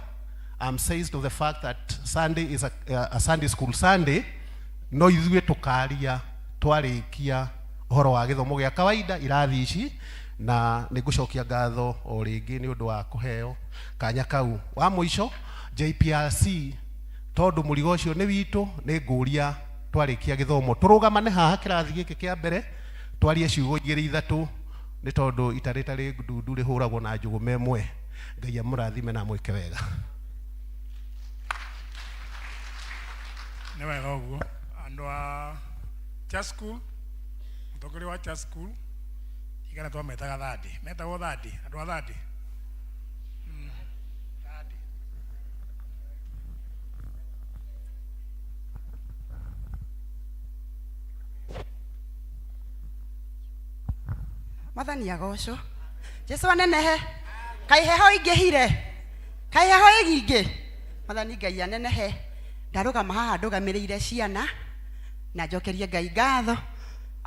I'm seized of the fact that Sunday is a Sunday school Sunday. No ithuĩ tukaria twarikia ohoro wa githomo gia kawaida irathi ici na nigucokia ngatho o ringi ni undu wa kuheo kanya kau. Wa muico JPRC tondu murigo ucio ni witu ni nguria twarikia githomo turugamane haha kirathi giki kia mbere twarie ciugo igiri ithatu ni tondu itaritari ndundu rihuragwo na njugu memwe. Ngai amurathime na mwike wega. Ni wega uguo andu a church school mutogori wa church school igana twametaga thadi metagwo thadi andu a thadi Mathani agocwo Jesu anenehe kai heho ingihire kai heho igingi mathani Ngai anenehe ndarugama haha ndugamirire ciana na njokerie Ngai ngatho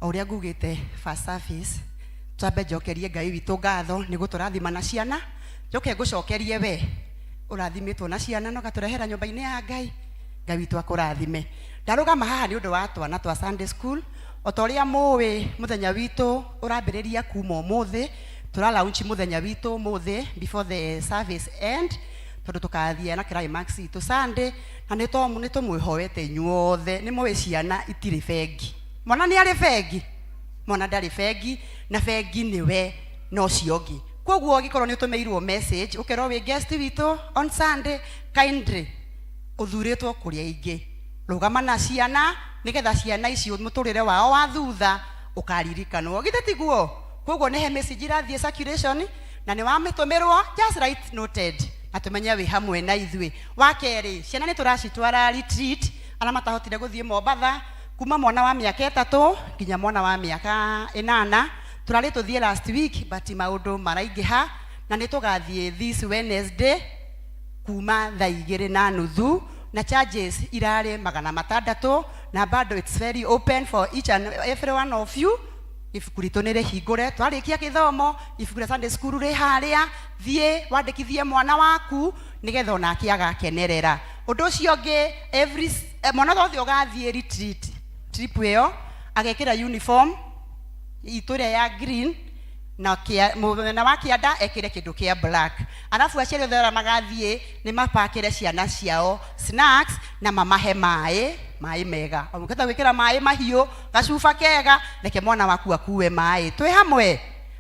uria ngugite first service twabe njokerie Ngai witu ngatho ni guturathima na ciana njoke ngucokerie we urathimitwo na ciana no gaturehera nyumba-ini ya Ngai Ngai witu akurathime ndarugama haha ni undu wa twana twa Sunday school otoria muwi muthenya witu urambiriria kuma umuthi tura launch muthenya witu muthi before the service end tondu tukathie na climax itu Sunday na ni tumwihoete nyuothe ni muwi ciana itiri fegi mwana ni ari fegi mwana ndari fegi na fegi niwe no ciongi koguo gikorwo ni utumeirwo message ukero wi guest witu on Sunday kindly uthuritwo kuria ingi rugama na ciana nigetha ciana icio muturire wao wa thutha ukaririkanwo githe tiguo koguo ni he message irathie circulation na ni wamitumirwo just right noted na tumenye wi hamwe na ithui wa keri ciana ni turacitwara retreat ala matahotire guthie Mombatha kuma mwana wa miaka 3 nginya mwana wa miaka 8 turari tuthie last week but maundu maraingiha na ni tugathie this Wednesday kuma thaa 2:30 na charges irare 600 na bado it's very open for each and every one of you. Ibuku ritũ nĩ rĩhingũre, twarĩkia gĩthomo, ibuku rĩa Sunday school rĩ harĩa, thiĩ wandĩkithie mwana waku nĩgetha onake agakenerera. Ũndũ ũcio ũngĩ, every mwana wothe ũgathiĩ retreat trip ĩyo agekĩra uniform itũ ĩrĩa ya green na mwena wa kĩanda ekĩre kĩndũ kĩa black. Arabu aciari othe arĩa magathiĩ nĩ mapakĩre ciana ciao snacks na mamahe maĩ mega. Ũngĩhota gwĩkĩra maĩ mahiũ, gacuba kega, reke mwana waku akue maĩ. Twĩ hamwe.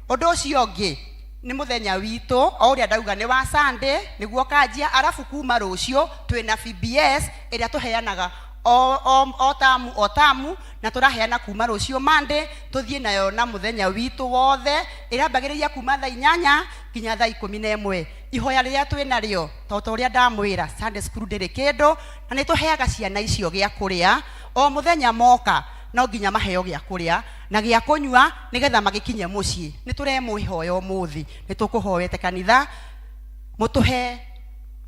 Ũndũ ũcio ũngĩ nĩ mũthenya witũ, o ũrĩa ndauga nĩ wa Sunday nĩguo kanjia. Arabu kuma rũciũ twĩna PBS ĩrĩa tũheanaga o tamu na tũraheana kuma rũciũ Monday, tũthiĩ nayo na mũthenya witũ wothe ĩrambagĩrĩria kuma thaa 8 nginya thaa 11. Ihoya rĩrĩa twĩ narĩo ta ũrĩa ndamwĩra, Sunday school ndĩrĩ kĩndũ na nĩ tũheaga ciana icio gĩa kũrĩa o mũthenya moka, no nginya maheo gĩa kũrĩa na gĩa kũnyua nĩgetha magĩkinye mũciĩ. Nĩ tũremũhoya ũmũthĩ, nĩ tũkũhoete kanitha mũtũhe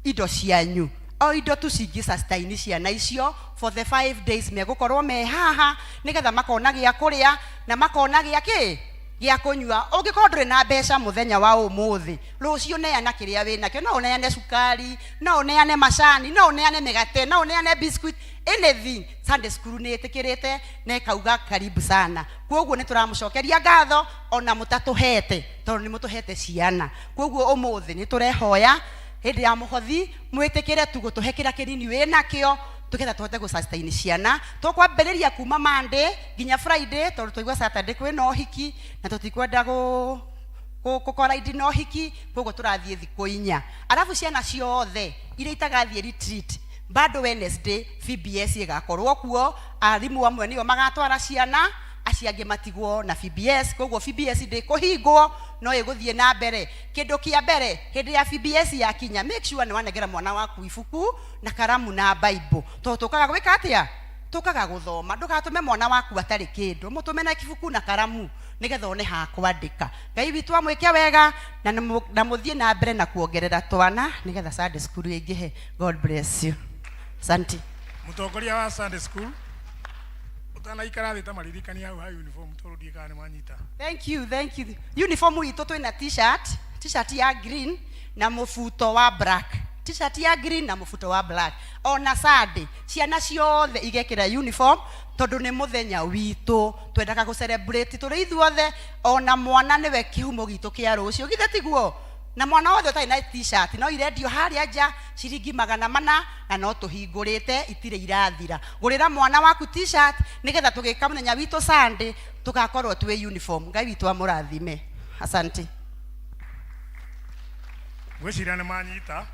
indo cianyu, o indo tucingi sustain ciana icio for the 5 days megũkorwo me haha nĩgetha makona gĩa kũrĩa na makona gĩa kũnyua. Ũngĩkorwo ndũrĩ na mbeca mũthenya wa ũmũthĩ, rũciũ neana kĩrĩa wĩnakĩo, no ũneane cukari, no ũneane macani, no ũneane mĩgate, no ũneane biscuit, anything. Sunday school nĩ ĩtĩkĩrĩte na ĩkauga karibu sana. Kwoguo nĩ tũramũcokeria ngatho ona mũtatũhete, tondũ nĩ mũtũhete ciana. Kwoguo ũmũthĩ nĩ tũrehoya hĩndĩ ya mũhothi mwĩtĩkĩre tu gũtũhe kĩrĩa kĩnini wĩnakĩo tũgetha tũhote gũsustain ciana. Tũkwambĩrĩria kuma Monday nginya Friday, tondũ tũigua Saturday kwĩna ũhiki na tũtikwenda gũkoraidi na ũhiki, kwoguo tũrathiĩ thikũ 4. Arabu ciana ciothe iria itagathiĩ retreat, bado Wednesday PBS ĩgakorwo kuo. Arimũ amwe nĩo magatwara ciana, acio angĩ matigwo na PBS. Kwoguo PBS ndĩkũhingwo, no ĩgũthiĩ na mbere. Kĩndũ kĩa mbere hĩndĩ ya PBS yakinya, make sure nĩ wanengera mwana waku ibuku na karamu na Bible, tondũ tũkaga gwĩka atĩa, tũkaga gũthoma. Ndũgatũme mwana waku atarĩ kĩndũ, mũtũme na ibuku na karamu nĩgetha one ha kwandĩka. Ngai witũ amwĩke wega na mũthiĩ na mbere na kuongerera twana nĩgetha Sunday school ĩingĩhe. God bless you. Asante. Mũtongoria wa Sunday school utanaikara thĩ ta maririkania hau ha uniform tũrũdie kana manyita. Thank you. Uniform itũ twĩna t-shirt ya green na mũbuto wa black. T-shirt ya green na mũbuto wa black. Ona Sunday ciana ciothe igekĩra uniform tondũ nĩ mũthenya witũ, twendaga gũ celebrate tũrĩ ithuothe. Ona mwana nĩwe kĩhumo gitũ kĩa rũciũ, githe tiguo? Na mwana wothe ũtarĩ na t-shirt no irendio harĩa nja ciringi 400 na no tũhingũrĩte itirĩ irathira. Gũrĩra mwana waku t-shirt nĩgetha tũgĩka mũthenya witũ Sunday tũgakorwo twĩ uniform. Ngai witũ amũrathime. Asante. Gwĩciria nĩ manyita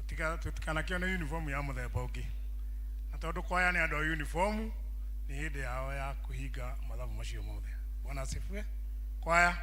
tũtikanakĩone uniform ya mũthemba ũngĩ, na tondũ kwaya nĩ andũ a uniform, nĩ hĩndĩ yao ya kũhinga mathabu macio mothe. Bwana asifiwe. Kwaya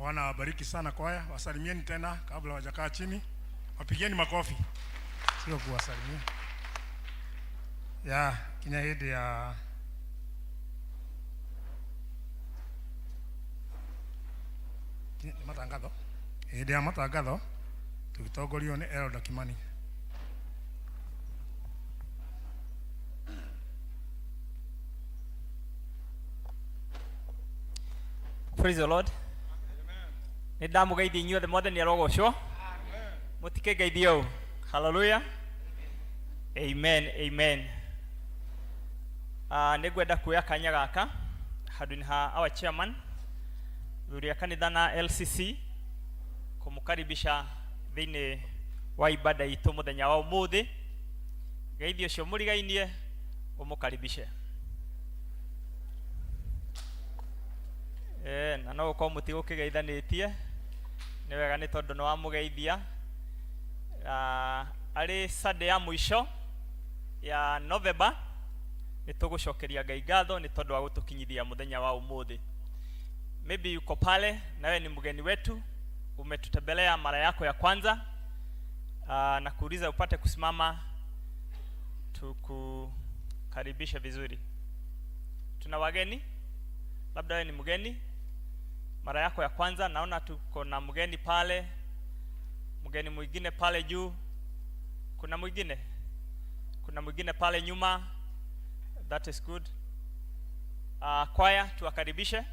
Bwana wabariki sana kwaya. Wasalimieni tena kabla hawajakaa chini. Wapigieni makofi. Sio kuwasalimia. Ya kinya hedi ya matangatho. Hedi ya matangatho tugitongorio ni Elder Kimani. Praise the Lord. Ni damu gaidi inyuothe mothe ni arogocwo. Mutike gaidio. Hallelujah. Amen. Amen. Nigwenda kuya kanya gaka handũ-inĩ ha our chairman thuri kanitha na LCC kumukaribisha thĩinĩ wa ibada itũ mũthenya wa ũmũthĩ. Gaithi ũcio mũrigainie ũmũkaribishe. Na no ũkorwo mũtigũkĩgeithanĩtie nĩ wega nĩ tondũ nĩ wamũgeithia. Arĩ Sunday ya mũico ya November nĩ tũgũcokeria Ngai ngatho nĩ tondũ wa gũtũkinyithia mũthenya wa ũmũthĩ. Maybe yuko pale na wewe ni mgeni wetu, umetutembelea mara yako ya kwanza, na kuuliza upate kusimama tukukaribishe vizuri. Tuna wageni, labda wewe ni mgeni mara yako ya kwanza. Naona tuko na mgeni pale, mgeni mwingine pale juu, kuna mwingine pale nyuma. That is good. Choir tuwakaribishe.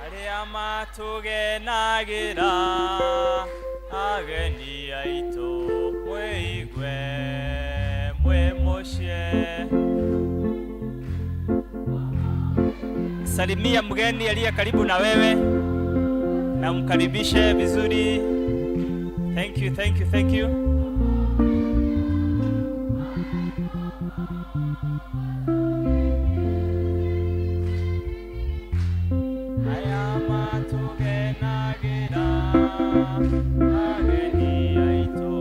Aria matugenagira ageni aitu mwiigwe mwimucie. Salimia mgeni aliye karibu na wewe na mkaribishe vizuri. Thank you, thank you, thank you. Aya matugenagira ageni aitu.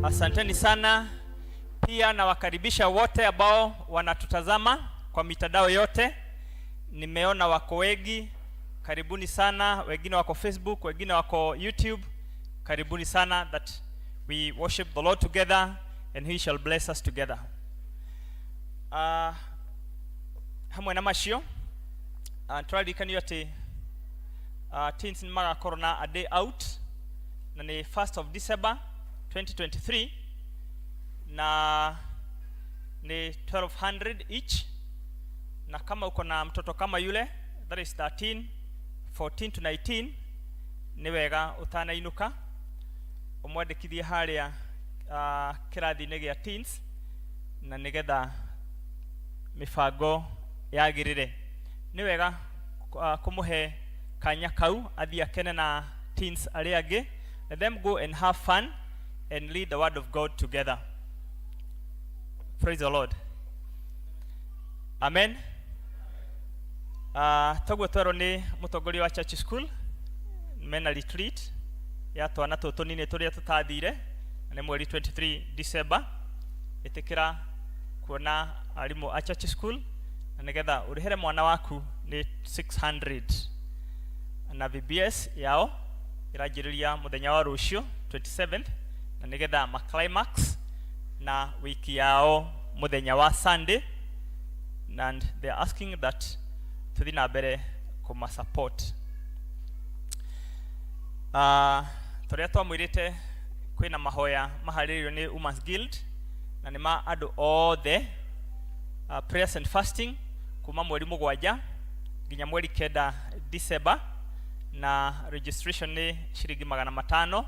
Asanteni sana. Pia nawakaribisha wote ambao wanatutazama kwa mitandao yote. Nimeona wako wengi, karibuni sana. Wengine wako Facebook, wengine wako YouTube. Karibuni sana, that we worship the Lord together and he shall bless us together. Hamwe na macio tũrarikanio atĩ teens nĩ magakorwo na a day out, na nĩ 1st of December 2023, na ni 1200 each. Na kama uko na mtoto kama yule, that is 13, 14 to 19, ni wega utanainuka umwandĩkithie harĩa kĩrathi-inĩ gĩa teens, na nigetha mifango yagĩrĩre. Ni wega kumuhe kanya kau athie akene na teens arĩa angĩ. Let them go and have fun and read the word of God together. Praise the Lord. Amen. Togwo twero ni mutongoria wa church school mena retreat ya twana tũtũ nini tũrĩa tũtathire, na mweri 23 December. Itikira kuona arimu a church school, na nigetha ũrĩhere mwana waku ni 600, na VBS yao iranjĩrĩria mũthenya wa rũciũ 27th, na nigetha climax na wiki yao muthenya wa Sunday, and they are asking that tuthi na mbere kuma support. Turia twamwirite kwina mahoya maharĩrĩirio ni Women's Guild, na nĩ ma andũ othe. Prayers and fasting kuma mweri 7 nginya mweri 9 December, na registration ni shiringi 500,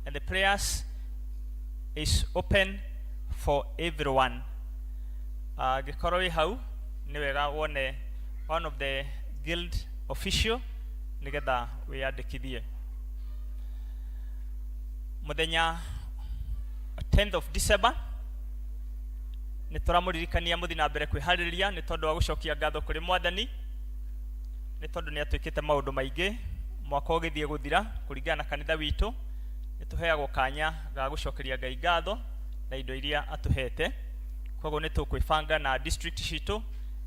and the prayers is open for everyone. Gikorwo hau ni wega wone one of the guild official nigetha wiyandĩkithie. Muthenya 10th of December ni tũramũririkania mũthi na mbere kwĩharĩrĩria ni tondũ wa gũcokia ngatho kũrĩ Mwathani nĩ tondũ nĩ atwĩkĩte maũndũ maingĩ mwaka ũgĩthiĩ gũthira kũringana na kanitha witũ nĩ tũheagwo kanya ga gũcokeria Ngai ngatho na indo iria atũhete. Koguo nĩ tũkwĩbanga na district citũ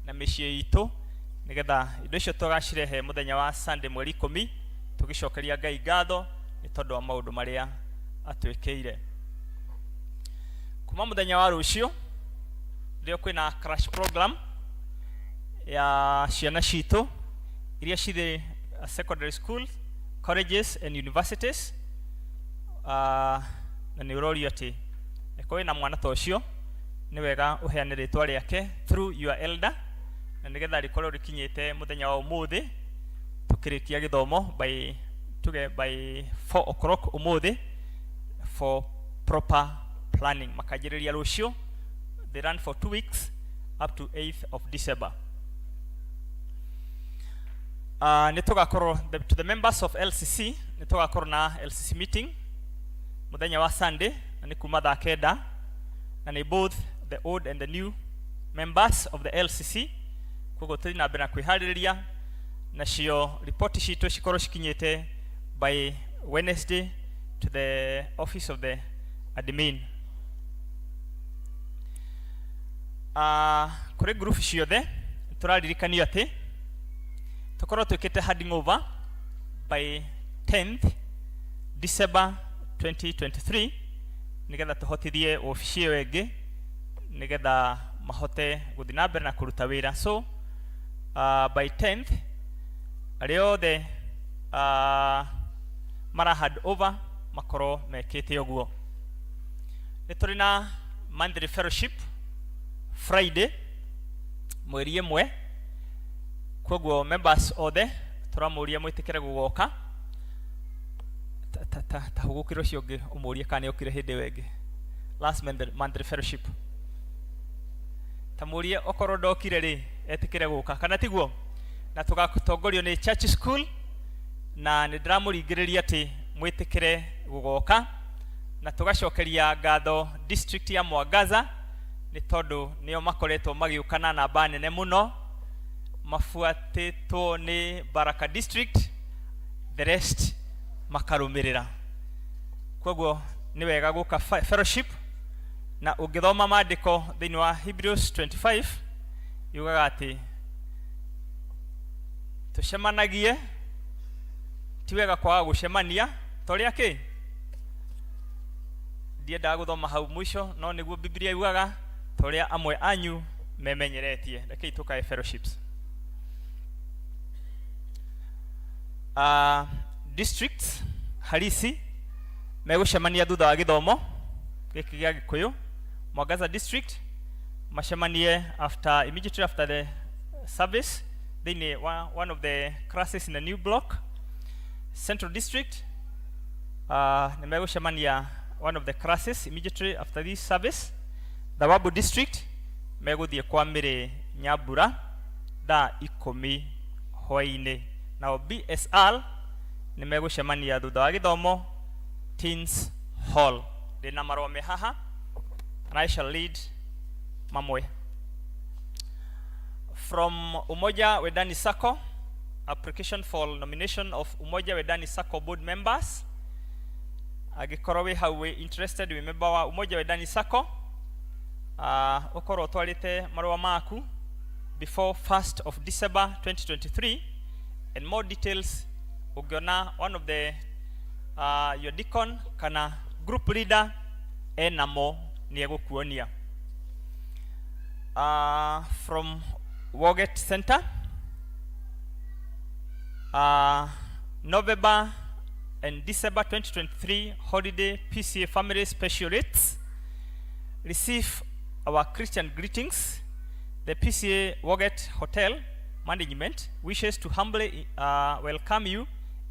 na mĩciĩ itũ nigetha indo icio tũgacirehe mũthenya wa Sunday mweri 10 tũgĩcokeria Ngai ngatho nĩ tondũ wa maũndũ marĩa atwĩkĩire. Kuma mũthenya wa rũciũ rĩo kwĩna crash program ya ciana citũ iria cirĩ secondary school, colleges and universities. Na nĩ ũrorio atĩ nĩ kũrĩ na mwana ta ũcio nĩ wega ũheane rĩtwa rĩake through your elder na nĩgetha rĩkorwo rĩkinyĩte mũthenya wa ũmũthĩ tũkĩrĩkia gĩthomo by 4 o'clock ũmũthĩ for proper planning. Makanjĩrĩria rũciũ. They run for 2 weeks up to 8th of December. Nĩ tũgakorwo to the members of LCC nĩ tũgakorwo na LCC meeting mũthenya wa Sunday na nĩ kuma thaa 9 na nĩ both the old and the new members of the LCC. Koguo tũrĩ na mbere na kwĩharĩrĩria nacio report citũ cikorwo cikinyĩte by Wednesday to the office of the admin. Kũrĩ group ciothe tũraririkanio atĩ tũkorwo twĩkĩte handing over by 10th December 2023 nigetha tũhotithie ofici ĩyo ĩngĩ nigetha mahote gũthiĩ na mbere na kũruta wĩra. So by 10th arĩa othe mara hand over makorwo mekĩte ũguo. Nĩ tũrĩ na monthly fellowship Friday mweri 1. Koguo members othe tũramũria mwĩtĩkĩre gũgoka ta hũgũkĩra ũcio ũngĩ ũmũrie kana nĩokire hĩndĩ ĩyo ĩngĩ last monthly fellowship. Tamũrie okorwo ndokire rĩ etĩkĩre gũka kana tiguo, na tũgatongorio nĩ church school na nĩ ndĩramũringĩrĩria atĩ mwĩtĩkĩre gũgoka na tũgacokeria ngatho district ya Mwangaza nĩ tondũ nĩo makoretwo magĩũka na namba nene mũno mafuatĩtwo nĩ Baraka district, the rest makarũmĩrĩra. Koguo nĩ wega gũka fellowship na ũngĩthoma maandĩko thĩinĩ wa Hebrews 25 yugaga atĩ tũcemanagie ti wega kwaga gũcemania tũrĩa kĩ ndiendaga gũthoma hau mũico no nĩguo Biblia yugaga tũrĩa amwe anyu memenyeretie. Rekei tũkae fellowships. Districts halisi megũcemania thutha wa gĩthomo gĩkĩ gĩa Gĩkũyũ. Mwangaza district macemanie immediately after the service thĩinĩ wa one of the classes in the new block. Central district nĩ megũcemania one of the classes immediately after this service. The Wabu district megũthiĩ kwa Mĩrĩ Nyambura thaa 10 hwaĩ-inĩ. Now BSR nĩ megũcemania thutha wa gĩthomo Teens Hall. Ndĩna marũa me haha and I shall lead mamwe. From Umoja Wedani Sacco, application for nomination of Umoja Wedani Sacco board members. Agĩkorwo wĩ hau wĩ interested wĩ member wa Umoja Wedani Sacco ũkorwo twarĩte marũa maku before 1st of December 2023 and more details ũngĩona one of the your deacon kana group leader enamo nĩ egũkuonia. From Woget Center, November and December 2023 holiday P.C.E.A family special rates. Receive our Christian greetings. The P.C.E.A Woget Hotel management wishes to humbly welcome you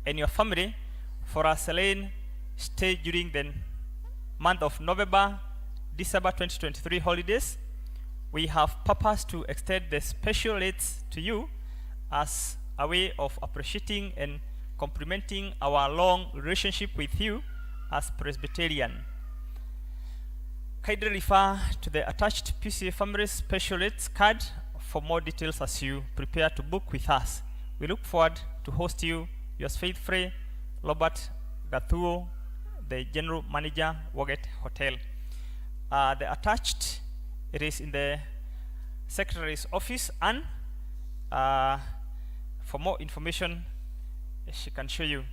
and your family for a serene stay during the month of November, December 2023 holidays. We have purpose to extend the special rates to you as a way of appreciating and complimenting our long relationship with you as Presbyterian. Kindly refer to the attached P.C.E family special rates card for more details as you prepare to book with us. We look forward to host you, yours faithfully, Robert Gathuo, the General Manager, Woget Hotel. The attached, it is in the Secretary's office, and for more information, she can show you.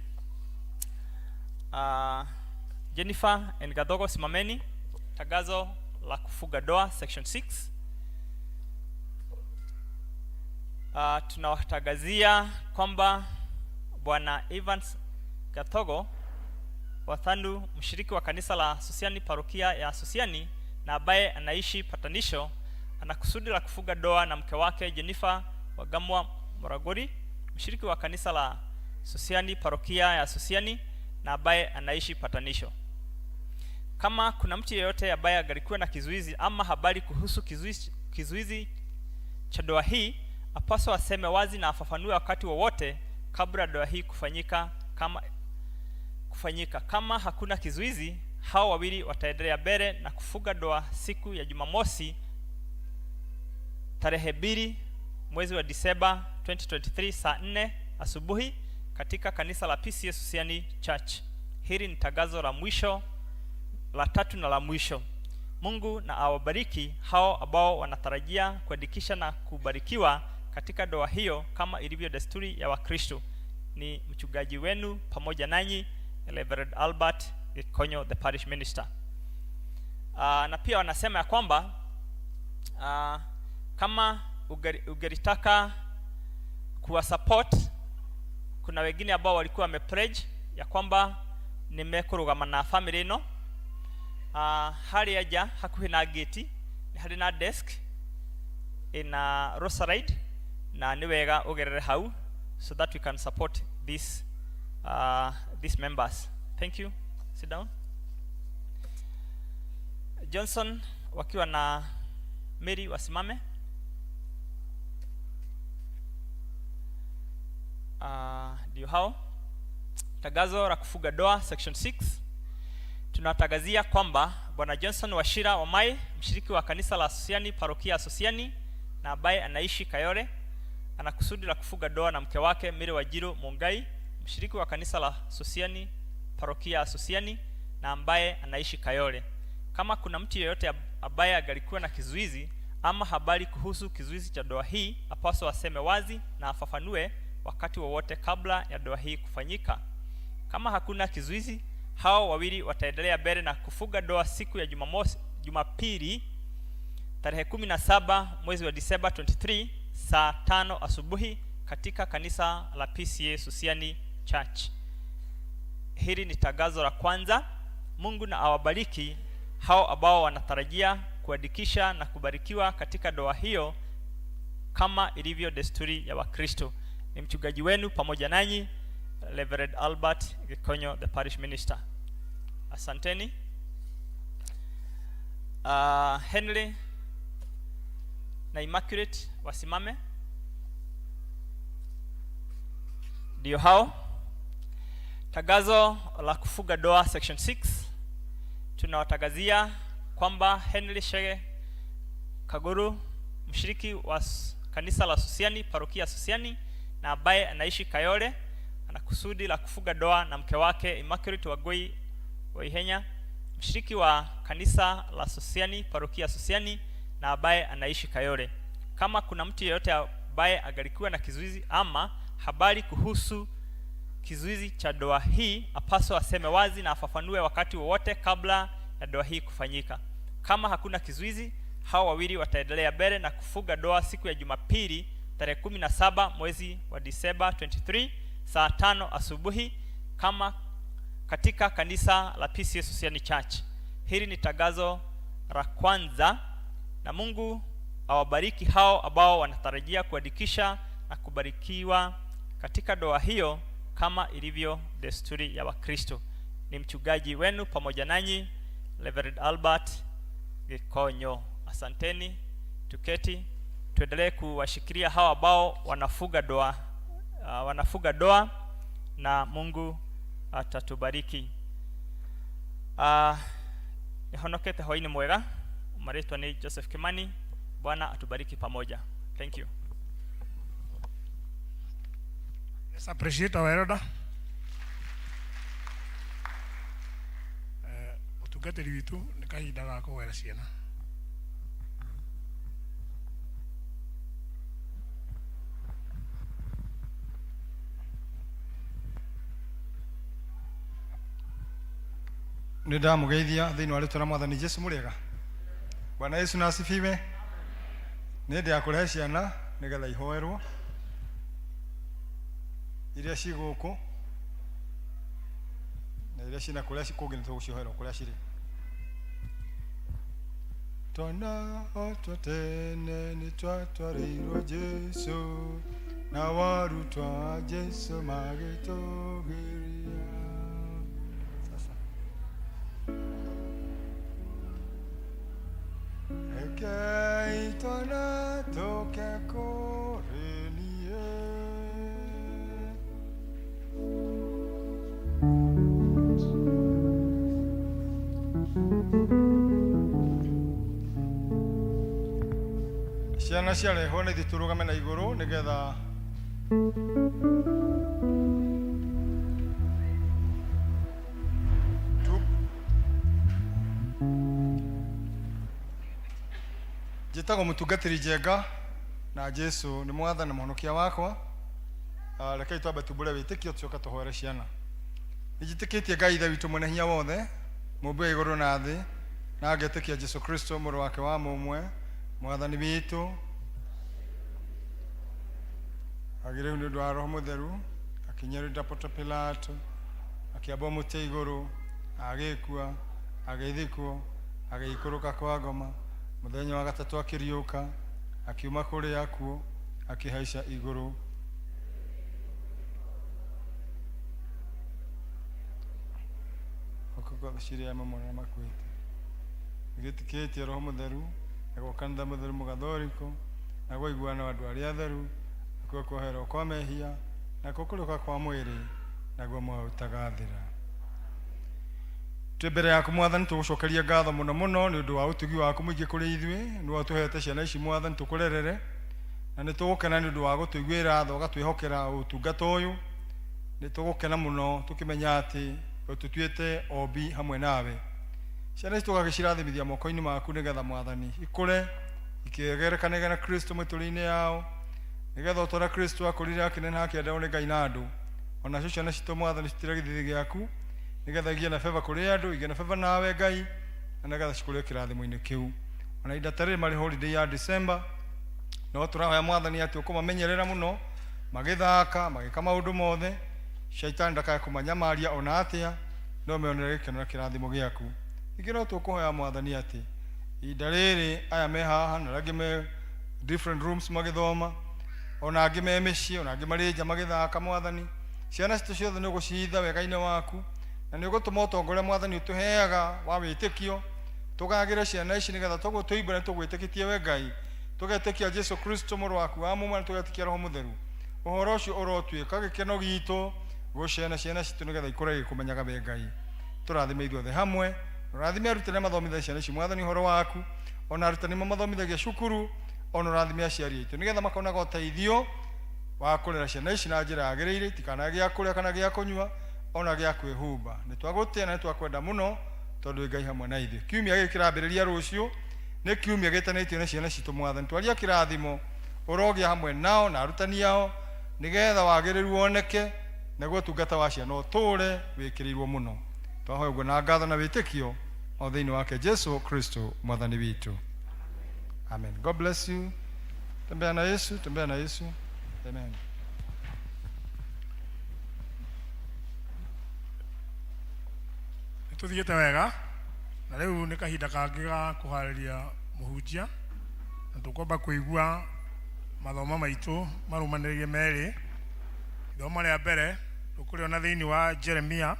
Jennifer and Gadogo, simameni. Tagazo la kufuga doa, section 6. Tunawatangazia kwamba Bwana Evans Gatogo Wathandu, mshiriki wa kanisa la Susiani, parokia ya Susiani, na ambaye anaishi patanisho, ana kusudi la kufuga doa na mke wake Jennifer Wagamwa Moragori, mshiriki wa kanisa la Susiani, parokia ya Susiani, na ambaye anaishi patanisho. Kama kuna mtu yeyote ambaye agalikuwa na kizuizi ama habari kuhusu kizuizi cha doa hii, apaswa aseme wazi na afafanue wakati wowote kabla doa hii kufanyika. Kama hakuna kizuizi, hao wawili wataendelea mbele na kufuga doa siku ya Jumamosi tarehe 2 mwezi wa Disemba 2023 saa 4 asubuhi katika kanisa la P.C.E.A Susiani Church. Hili ni tangazo la mwisho, la tatu na la mwisho. Mungu na awabariki hao ambao wanatarajia kuandikisha na kubarikiwa katika doa hiyo kama ilivyo desturi ya Wakristo. Ni mchungaji wenu pamoja nanyi, Reverend Albert Gikonyo, the parish minister. Na pia wanasema ya kwamba kama ugeritaka kuwa support, kuna wengine ambao walikuwa wamepledge ya kwamba nimekurugama na family ino. Hali aja hakuhi na gate, hali na desk ina Rosaride, na niwega ugerere hau so that we can support these members. Thank you. Sit down. Johnson wakiwa na Mary wasimame. Ndio hao. Tagazo la kufuga doa, section 6. Tunatangazia kwamba Bwana Johnson Washira Wamai, mshiriki wa kanisa la Susiani, parokia Susiani, na ambaye anaishi Kayore, ana kusudi la kufuga doa na mke wake Mary Wajiro Mungai, mshiriki wa kanisa la Susiani, parokia Susiani, na ambaye anaishi Kayore. Kama kuna mtu yeyote ambaye agalikuwa na kizuizi ama habari kuhusu kizuizi cha doa hii, apaswa aseme wazi na afafanue wakati wowote kabla ya doa hii kufanyika. Kama hakuna kizuizi, hao wawili wataendelea mbele na kufuga doa siku ya Jumapili tarehe 17 mwezi wa Disemba 23 saa 5 asubuhi katika kanisa la P.C.E.A Susiani Church. Hili ni tangazo la kwanza. Mungu na awabariki hao ambao wanatarajia kuandikisha na kubarikiwa katika doa hiyo kama ilivyo desturi ya Wakristo. Ni mchungaji wenu pamoja nanyi, Reverend Albert Gikonyo, the parish minister. Asanteni. Henry na Immaculate wasimame. Ndio hao. Tagazo la kufuga doa, section 6. Tunawatangazia kwamba Henry Shege Kaguru, mshiriki wa kanisa la Susiani, parokia Susiani, na ambaye anaishi Kayole, ana kusudi la kufuga doa na mke wake Immaculate Wagoi Waihenya, mshiriki wa kanisa la Susiani, parokia Susiani, na ambaye anaishi Kayole. Kama kuna mtu yeyote ambaye agalikuwa na kizuizi ama habari kuhusu kizuizi cha doa hii, apaswa aseme wazi na afafanue wakati wowote kabla ya doa hii kufanyika. Kama hakuna kizuizi, hao wawili wataendelea mbele na kufuga doa siku ya Jumapili tarehe 17 mwezi wa Disemba 23 saa 5 asubuhi kama katika kanisa la P.C.E.A Susiani Church. Hili ni tangazo la kwanza, na Mungu awabariki hao ambao wanatarajia kuandikisha na kubarikiwa katika doa hiyo kama ilivyo desturi ya Wakristo. Ni mchungaji wenu pamoja nanyi, Reverend Albert Gikonyo. Asanteni. Tuketi tuendelee kuwashikilia hao ambao wanafuga doa na Mungu atatubariki. Nihonokete hoini mwega. Maritwa ni Joseph Kimani. Bwana atubariki pamoja. Thank you. Let's appreciate our elder. Utugatiri witu nĩ kahinda ga kũgwera ciana. Nĩ ndamũgeithia thĩinĩ wa rĩĩtwa rĩa Mwathani Jesũ. Mũrĩega? Bwana Yesu na asifiwe. Nĩ ndĩ ya kũrehe ciana nĩgetha ihoerwo iria ci gũkũ na iria ciĩna kũrĩa kũngĩ nĩ tũgũcioherwo kũrĩa cirĩ. Twana otwo tene nĩ twatwarĩirwo Jesũ na warutwa Jesũ magĩtũgĩria. Ekei twana tũke kũrĩ niĩ. Ciana ciarehwo nĩ ithuĩ tũrũgame na igũrũ nĩgetha njĩtagwo mũtungatĩri Njenga na Jesũ nĩ Mwathani na Mũhonokia wakwa. Rekei twambe tumbũre wĩtĩkio tũcoka tũhoere ciana. Nĩnjĩtĩkĩtie Ngai Ithe witũ mwene hinya wothe, mũmbi wa igũrũ na thĩ, na ngetĩkia Jesũ Kristo mũrũ wake wa mũmwe, Mwathani witũ, agĩrĩirwo nĩ ũndũ wa Roho Mũtheru, akinyĩrĩra Ponto Pilato, akĩambwo mũtĩ igũrũ, agĩkua, agĩthikwo, agĩikũrũka kwa ngoma, mũthenya wa gatatũ akĩriũka, akiuma kũrĩ akuũ, akĩhaica igũrũ. Okoko ciria mamwe na makwĩte. Nĩgĩtĩkĩtie Roho Mũtheru, na gwa kanitha mũtheru mũgathoriko, na gwa iguana wa andũ arĩa atheru, na kuoherwo kwa mehia, na kũkũrũka kwa mwĩrĩ, na gwa maũtagathĩra. Twĩ mbere yaku Mwathani tũgũcokeria ngatho mũno mũno nĩ ũndũ wa ũtugi waku mũingĩ kũrĩ ithuĩ, nĩ watũhete ciana ici Mwathani tũkũrerere, na nĩ tũgũkena nĩ ũndũ wa gũtũiguĩra tha ũgatwĩhokera ũtungata ũyũ. Nĩ tũgũkena mũno tũkĩmenya atĩ ũtũtuĩte ombi hamwe nawe. Ciana ici tũgagĩcirathimithia moko-inĩ maku nĩgetha Mwathani ikũre ikĩgerekanaga na Kristo mĩtũrĩ-inĩ yao, nĩgetha ũtũũra Kristo akũrire akĩneneha akĩendewo nĩ Ngai na andũ. Onacio ciana citũ Mwathani citire gĩthithi gĩaku, nĩgetha igĩe na favor kũrĩ andũ, igĩe na favor nawe Ngai, na nĩgetha cikũrĩe kĩrathimo-inĩ kĩu. Ona ihinda ta rĩrĩ marĩ holiday ya December, no tũrahoya Mwathani atĩ ũkũmamenyerera mũno magĩthaka magĩka maũndũ mothe, Shaitani ndakae kũmanyamaria ona atĩa, no meonere gĩkeno na kĩrathimo gĩaku. Ningĩ no tũkũhoya Mwathani atĩ ihinda rĩrĩ aya me haha na arĩa angĩ me different rooms magĩthoma, ona angĩ me mĩciĩ, ona angĩ marĩ nja magĩthaka Mwathani, ciana citũ ciothe nĩ ũgũcihitha wega-inĩ waku, na nĩ ũgũtũma ũtongoria Mwathani ũtũheaga wa wĩtĩkio, tũgagĩre ciana ici nĩgetha tũguo tũimbũre tũgwĩtĩkĩtie we Ngai, tũgetĩkia Jesũ Kristo mũrũ waku wa mũmwe, na tũgetĩkia Roho Mũtheru. Ũhoro ũcio ũrotuĩka gĩkeno gitũ gũciana ciana citũ nĩgetha ikũre gĩkũmenyaga we Ngai. Tũrathime ithuothe hamwe, ũrathime arutani mathomithagia ciana ici Mwathani ũhoro waku, ona arutani mathomithagia cukuru, ona ũrathime aciari aitũ nĩgetha makonaga ũteithio wa kũrera ciana ici na njĩra yagĩrĩire, itikanae gĩa kũrĩa kana gĩa kũnyua, ona gĩa kwĩhumba. Nĩ twagũtĩa na nĩ twakwenda mũno tondũ Ngai hamwe na ithuĩ. Kiumia gĩkĩ kĩrambĩrĩria rũciũ nĩ kiumia gĩtanĩtio nĩ ciana citũ Mwathani, twaria kĩrathimo ũrogĩa hamwe nao na arutani ao, nĩgetha wagĩrĩru woneke, naguo ũtungata wa ciana ũtũũre wĩkĩrĩirwo mũno. Twahoya ũguo na ngatho na wĩtĩkio o thĩinĩ wake Jesũ Kristo Mwathani witũ. Amen. God bless you. Tembea na Yesu, tembea na Yesu. Amen. Nĩtũthiĩte wega, na rĩu nĩ kahinda kangĩ ga kũharĩria mũhunjia, na tũkwamba kũigua mathomo maitũ marũmanĩrĩire merĩ. Ithomo rĩa mbere tũkũrĩona thĩinĩ wa Jeremia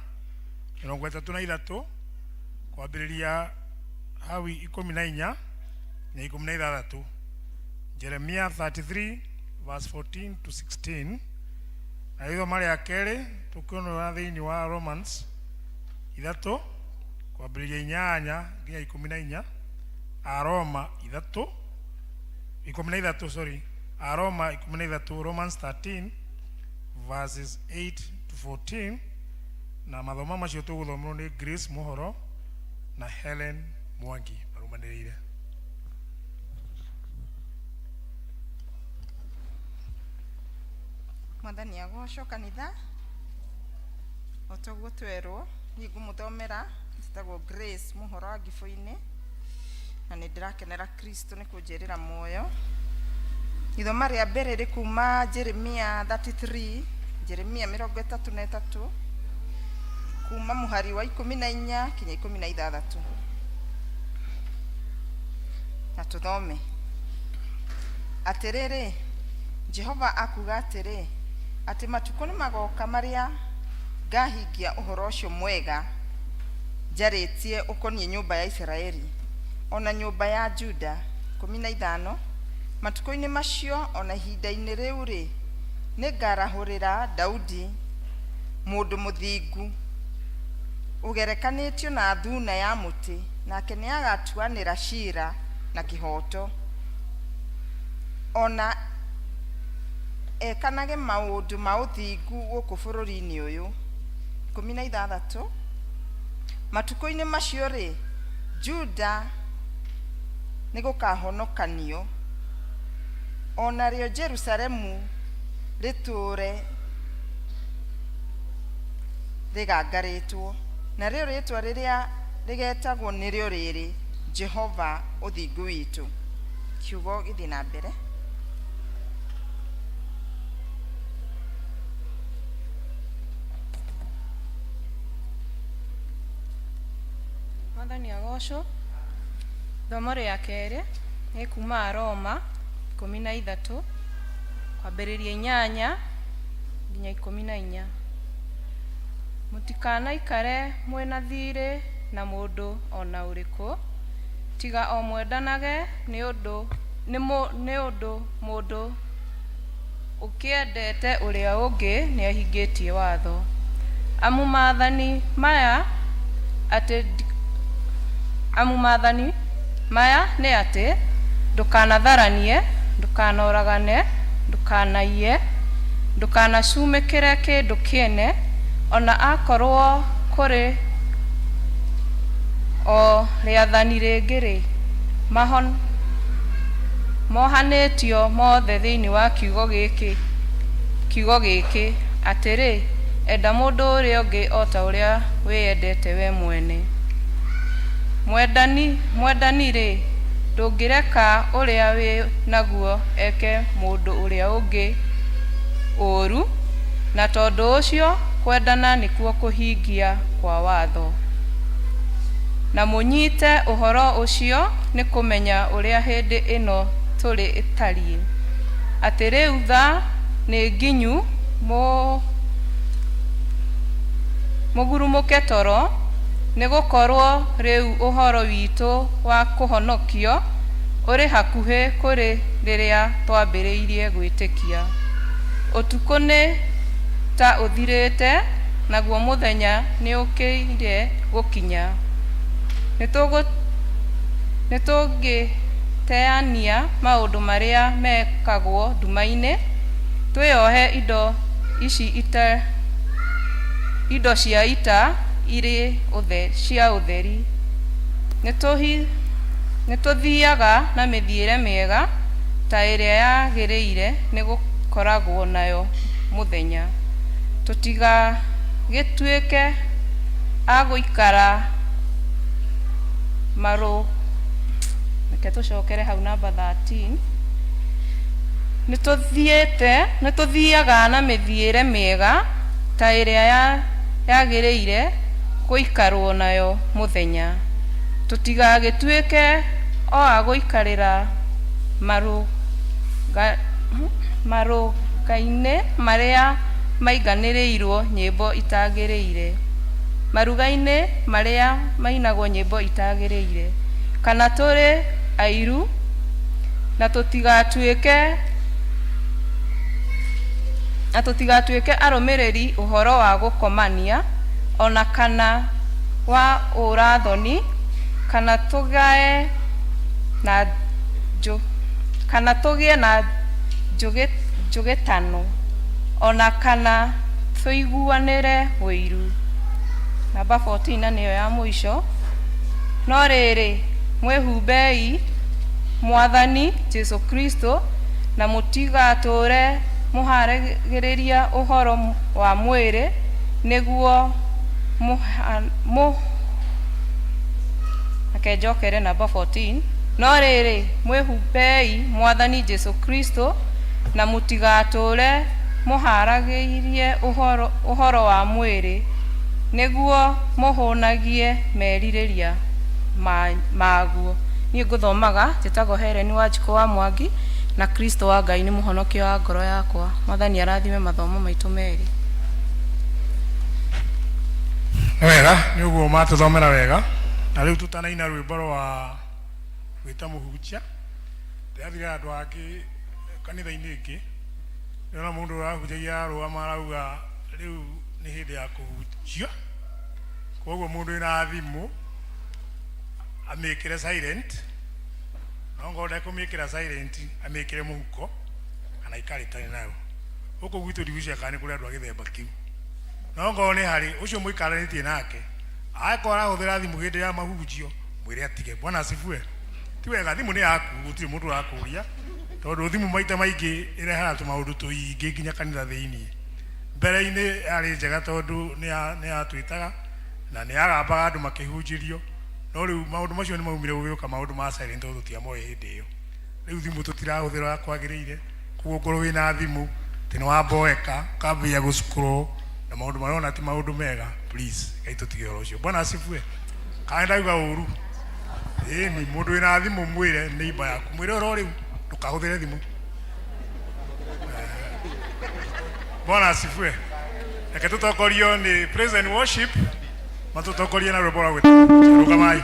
33 kwambĩrĩria hau 14 na 16. Jeremia 33 verse 14 to 16. Na ithomo rĩa kerĩ tũkũrĩona thĩinĩ wa Romans 3 kwambĩrĩria 8 nginya 14. Aroma 13 Aroma 13, Romans 13 verses 8 to 14 na mathoma macio tũgũthomwo nĩ Grace Mohoro na Helen Mwangi marumanĩrĩire. Mwathani agocwo kanitha otoguo twerwo ni ngũmũthomera njĩtagwo Grace Mohoro wa Gĩbũi-inĩ na nĩ ndĩrakenera Kristo nĩ kũnjĩrĩra muoyo. Ithoma rĩa mbere rĩ kuma Jeremia 33 Jeremia 33 kuma mũhari wa 14 kinya 16 na tũthome. Atĩrĩrĩ, Jehova akuga atĩrĩ, atĩ matukũ nĩ magoka marĩa ngahingia ũhoro ũcio mwega njarĩtie ũkoniĩ nyũmba ya Isiraeli ona nyũmba ya Juda. 15 Matukũ-inĩ macio ona ihinda-inĩ rĩu rĩ, nĩ ngarahũrĩra Daudi mũndũ mũthingu ũgerekanĩtio na thuna ya mũtĩ, nake nĩ agatuanĩra ciira na kĩhoto, ona ekanage maũndũ ma ũthingu gũkũ bũrũri-inĩ ũyũ. 16 Matukũ-inĩ macio rĩ, Juda nĩ gũkahonokanio, ona rĩo Jerusalemu rĩtũre rĩgangarĩtwo, na rĩo rĩtwa rĩrĩa rĩgetagwo nĩrĩo rĩrĩ Jehova ũthingu witũ. Kiugo gĩthiĩ na mbere. Mwathani agocwo. Thomo rĩa kerĩ nĩ kuma Roma 13 kwambĩrĩria 8 nginya 14. Mũtikanaikare mwĩna thirĩ na mũndũ ona ũrĩkũ, tiga o mwendanage nĩ ũndũ mũndũ ũkĩendete ũrĩa ũngĩ nĩ ahingĩtie watho. Amu maathani maya nĩ atĩ ndũkanatharanie, ndũkanoragane, ndũkanaiye, ndũkanacumĩkĩre kĩndũ kĩene, ona akorwo kũrĩ o rĩathani rĩngĩ rĩ, mohanĩtio mothe thĩinĩ wa kiugo gĩkĩ atĩrĩ, enda mũndũ ũrĩa ũngĩ o ta ũrĩa wĩyendete we mwene. Mwendani rĩ, ndũngĩreka ũrĩa wĩ naguo eke mũndũ ũrĩa ũngĩ ũũru, na tondũ ũcio kwendana nĩkuo kũhingia kwa watho. Na mũnyite ũhoro ũcio nĩ kũmenya ũrĩa hĩndĩ ĩno tũrĩ ĩtariĩ, atĩ rĩu tha nĩ nginyu mũgurumũke toro, nĩ gũkorwo rĩu ũhoro witũ wa kũhonokio ũrĩ hakuhĩ kũrĩ rĩrĩa twambĩrĩirie gwĩtĩkia. Ũtukũ nĩ ta ũthirĩte, naguo mũthenya nĩ ũkĩire gũkinya. Nĩ tũngĩteania maũndũ marĩa mekagwo nduma-inĩ, twĩohe indo cia ita irĩ cia ũtheri. Nĩ tũthiaga na mĩthiĩre mĩega ta ĩrĩa yagĩrĩire nĩ gũkoragwo nayo mũthenya. Tũtigagĩtuĩke a gũikara reke tũcokere hau namba 13. Nĩ tũthiaga na mĩthiĩre mĩega ta ĩrĩa yagĩrĩire gũikarwo nayo mũthenya. Tũtigagĩtuĩke o a gũikarĩra marũga-inĩ marĩa mainganĩrĩirwo nyĩmbo itagĩrĩire, maruga-inĩ marĩa mainagwo nyĩmbo itagĩrĩire, kana tũrĩ airu, na tũtigatuĩke arũmĩrĩri ũhoro wa gũkomania, ona kana wa ũrathoni, kana tũgĩe na njũgĩtano, ona kana tuiguanire wiru. Namba 14 niyo ya mwisho. No riri mwehumbei Mwathani Jesu Kristo na mutigature muharagiriria uhoro wa mwiri niguo akejokere namba 14. No riri mwehumbei Mwathani Jesu Kristo na mutigature muharagiririe uhoro wa mwiri niguo muhunagie meririria maguo. Niĩ ngũthomaga njĩtagwo Helen Wanjikũ wa Mwangi na Kristo wa Ngai nĩ mũhonokia wa ngoro yakwa. Mwathani arathime mathomo maitũ merĩ. Wega nĩ ũguo matũthomera wega, na rĩu tũtanaina rwĩmbo rwa gwĩta mũhunjia. Ndĩrathire andũ angĩ kanitha-inĩ ĩngĩ nĩona mũndũ ũrahunjagia arũgama arauga rĩu nĩ hĩndĩ ya kũhunjia, koguo mũndũ wĩna thimũ amĩkĩre silent, no ngorwo ndekũmĩkĩra silent amĩkĩre mũhuko kana ikarĩtane nayo. Gũkũ gwitũ ndigwĩciria kana nĩ kũrĩ andũ a gĩthemba kĩu, no ngorwo nĩ harĩ ũcio mũikaranĩtie nake akorwo arahũthĩra thimũ hĩndĩ ya mahunjio mwĩre atige. Bwana asifiwe. Ti wega, thimũ nĩ yaku, gũtirĩ mũndũ ũrakũria, tondũ thimũ maita maingĩ ĩrehaga tũmaũndũ tũingĩ nginya kanitha thĩinĩ. Mbere-inĩ yarĩ njega tondũ nĩ yatwĩtaga na nĩ yagambaga andũ makĩhunjĩrio, no rĩu maũndũ macio nĩ maumire gũgĩũka maũndũ ma silent tondũ tũtiamoĩ hĩndĩ ĩyo. Rĩu thimũ tũtirahũthĩra kwagĩrĩire, koguo ngorwo wĩna thimũ tĩ nĩ wamboeka ũkambia gũcukũrwo na maũndũ marĩa ona ti maũndũ mega, please Ngai tũtige ũhoro ũcio. Bwana asifiwe. Kana ndauga ũru, ĩni mũndũ wĩna thimũ mwĩre neighbor yaku, mwĩre ũhoro rĩu ndũkahũthĩre thimũ. Bwana asifiwe. Reke tũtongorio nĩ praise and worship, matũtongorie na rwĩmbo rwa gwĩta. Rũgamai.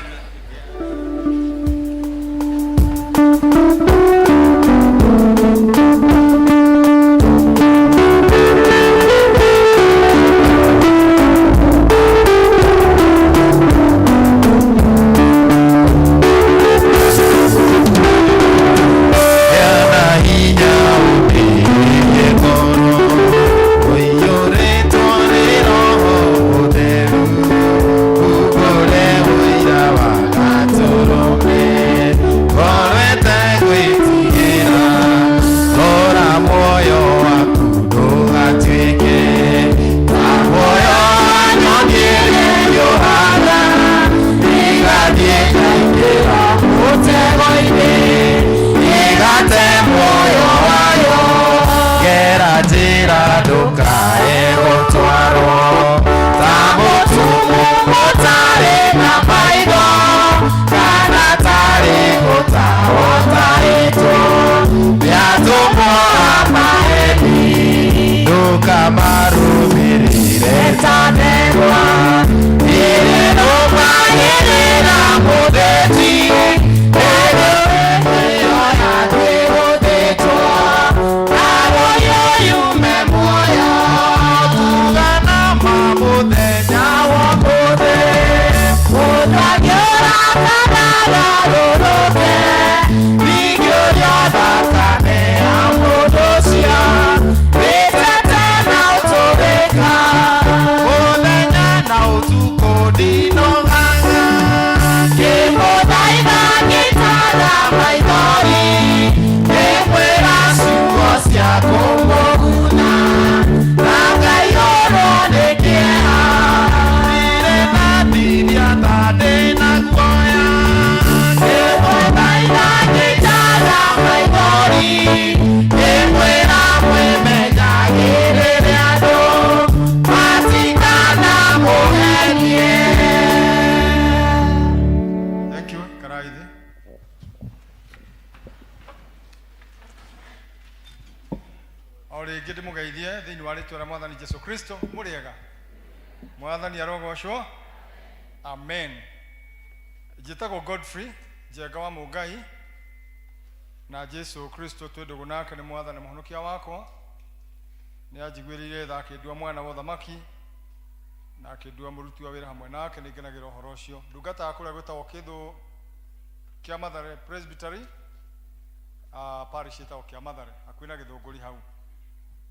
Jesu Kristo muriega Mwathani arogocwo. Amen. Njĩtagwo Godfrey Njenga wa Mũngai, na Jesu Kristo twendagwo nake nĩ Mwathani mũhonokia wakwa. Nĩ anjiguĩrĩire tha akĩndua mwana wa ũthamaki na akĩndua mũruti wa wĩra hamwe nake. Nĩ ngenagĩra ũhoro ũcio. Ndungata kũrĩa gwĩtagwo Kĩthũ kĩa Mathare Presbytery parish ĩtagwo kĩa Mathare hakuhĩ na Gĩthũngũri hau.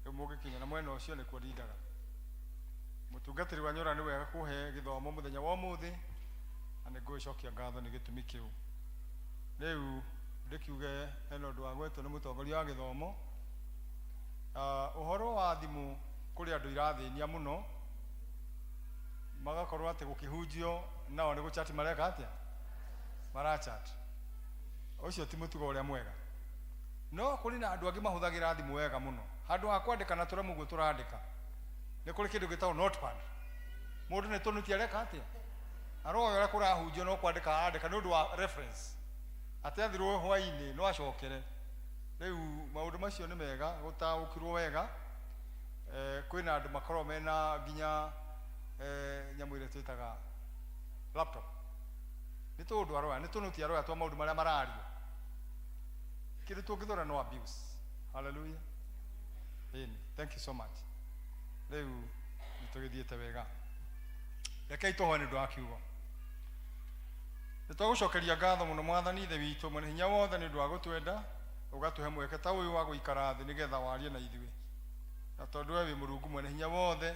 mugikinya na mwena ucio ni kuo ndindaga mutungatiri wa nyora ni wega kuhe githomo muthenya wa umuthi na ni ngwicokia ngatho ni gitumi kiu riu ndikiuge eno ndu wa gwetwo ni mutongoria wa githomo uhoro wa thimu kuri andu irathinia muno magakorwo ati gukihunjio nao ni guchati mareka atia marachat ucio ti mutugo uria mwega no kuri na andu angi mahuthagira thimu wega muno handu ha kwandika na turemu gwe turandika ni kuri kindu gitao notepad mundu ni tunuti areka atia aroyo ora kurahunjio no kwandika andika nundu wa reference ati athirwo hwaini no acokere riu maundu macio ni mega gutaukirwo wega kwina andu makorwo mena nginya nyamu ile twitaga laptop ni tundu aroya ni tunuti aroya twa maundu maria marario kindu tungithora no abuse hallelujah thank you so much riu nitugithiete wega rekei tuhoe ndu akiugo nitwagucokeria ngatho muno mwathani ithe witu mwene hinya wothe ni ndu wa gutwenda ugatuhe mweke ta uyu wa guikara thi nigetha warie na ithuĩ na tondu we wi Mũrungu mwene hinya wothe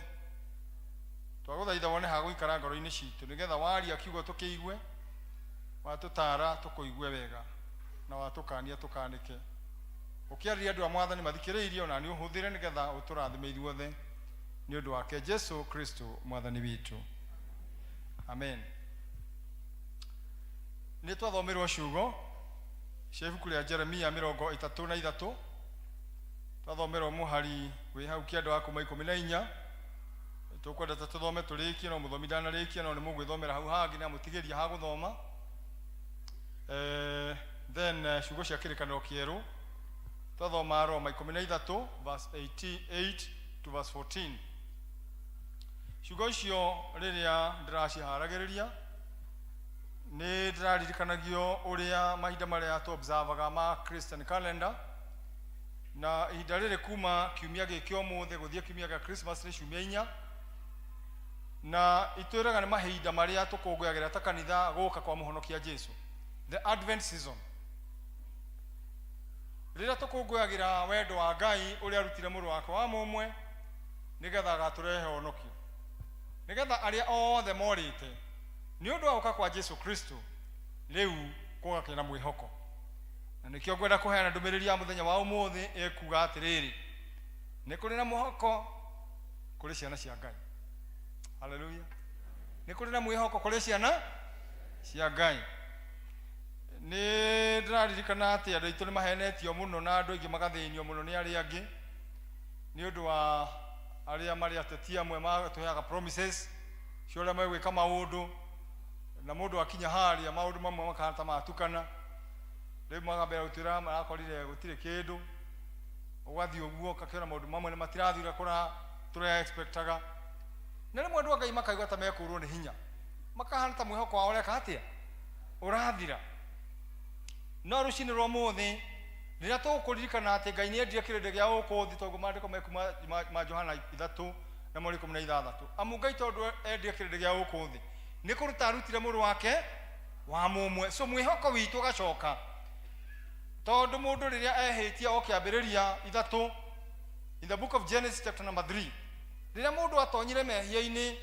twaguthaitha wone ha guikara ngoro-inĩ citũ nigetha waria kiugo tukiigue watutara tukuigue wega na watukania tukanike ukiarĩria andũ a mwathani mathikĩrĩirie ona ni ũhũthĩre nigetha ũtũrathime ithuothe ni ũndũ wake Jesu Kristo mwathani witũ amen. Ni twathomerwo ciugo cia ibuku rĩa Jeremia 33 twathomerwo mũhari wĩ hau kĩanda wa kuma 14 tukwenda tuthome tũrĩkie no mũthomi ndanarĩkia no nĩ mũgwĩthomera hau hangĩ na mũtigĩria ha gũthoma then ciugo cia kĩrĩkanĩro kĩerũ twathoma Roma 13 verse 88 to verse 14 ciugo icio rĩrĩa ndĩraciharagĩrĩria nĩ ndĩraririkanagia ũrĩa mahinda marĩa tũobservaga ma Christian calendar na ihinda rĩrĩ kuma kiumia gĩkĩ ũmũthĩ gũthiĩ kiumia gĩa Christmas nĩ ciumia 4 na itwĩraga nĩ mahinda marĩa tũkũngũyagĩra ta kanitha gũka kwa mũhonokia Jesu the Advent season rĩrĩa tũkũngũyagĩra wendo wa Ngai ũrĩa arutire mũrũ wake wa mũmwe nigetha agatũrehe ũhonokio nigetha arĩa othe morĩte ni ũndũ wa gũka kwa Jesu Kristo rĩu kũgakĩra na mwĩhoko na nĩkĩo ngwenda kũheana ndũmĩrĩri ya mũthenya wa ũmũthĩ ekuga atĩrĩrĩ nĩ kũrĩ na mwĩhoko kũrĩ ciana cia Ngai haleluya nĩ kũrĩ na mwĩhoko kũrĩ ciana cia Ngai nĩ ndĩraririkana atĩ andũ aitũ nĩ mahenetio mũno na andũ aingĩ magathĩnio mũno nĩ arĩa angĩ nĩ ũndũ wa arĩa marĩ ateti amwe matũheaga promises cia ũrĩa megwĩka maũndũ na mũndũ akinya harĩa maũndũ mamwe makahana ta matukana rĩu magambĩra gũtwĩra marakorire gũtirĩ kĩndũ ũgathiĩ ũguo ũkakĩona maũndũ mamwe nĩ matirathira kũrĩa tũre-expectaga na rĩmwe andũ a Ngai makaigua ta mekũrwo nĩ hinya makahana ta mwĩhoko wao ũreka atĩa ũrathira no rũcinĩ rwa ũmũthĩ rĩrĩa tũkũririkana atĩ Ngai nĩendire kĩrĩndĩ gĩa gũkũ thĩ tondũ maandĩko mekuma ma Johana 3 na 16 amu Ngai tondũ endire kĩrĩndĩ gĩa gũkũ thĩ nĩ kũruta arutire mũrũ wake wa mũmwe so mwĩhoko witũ ũgacoka tondũ mũndũ rĩrĩa ehĩtia o kĩambĩrĩria 3 in the book of Genesis chapter number 3 rĩrĩa mũndũ atonyire mehia-inĩ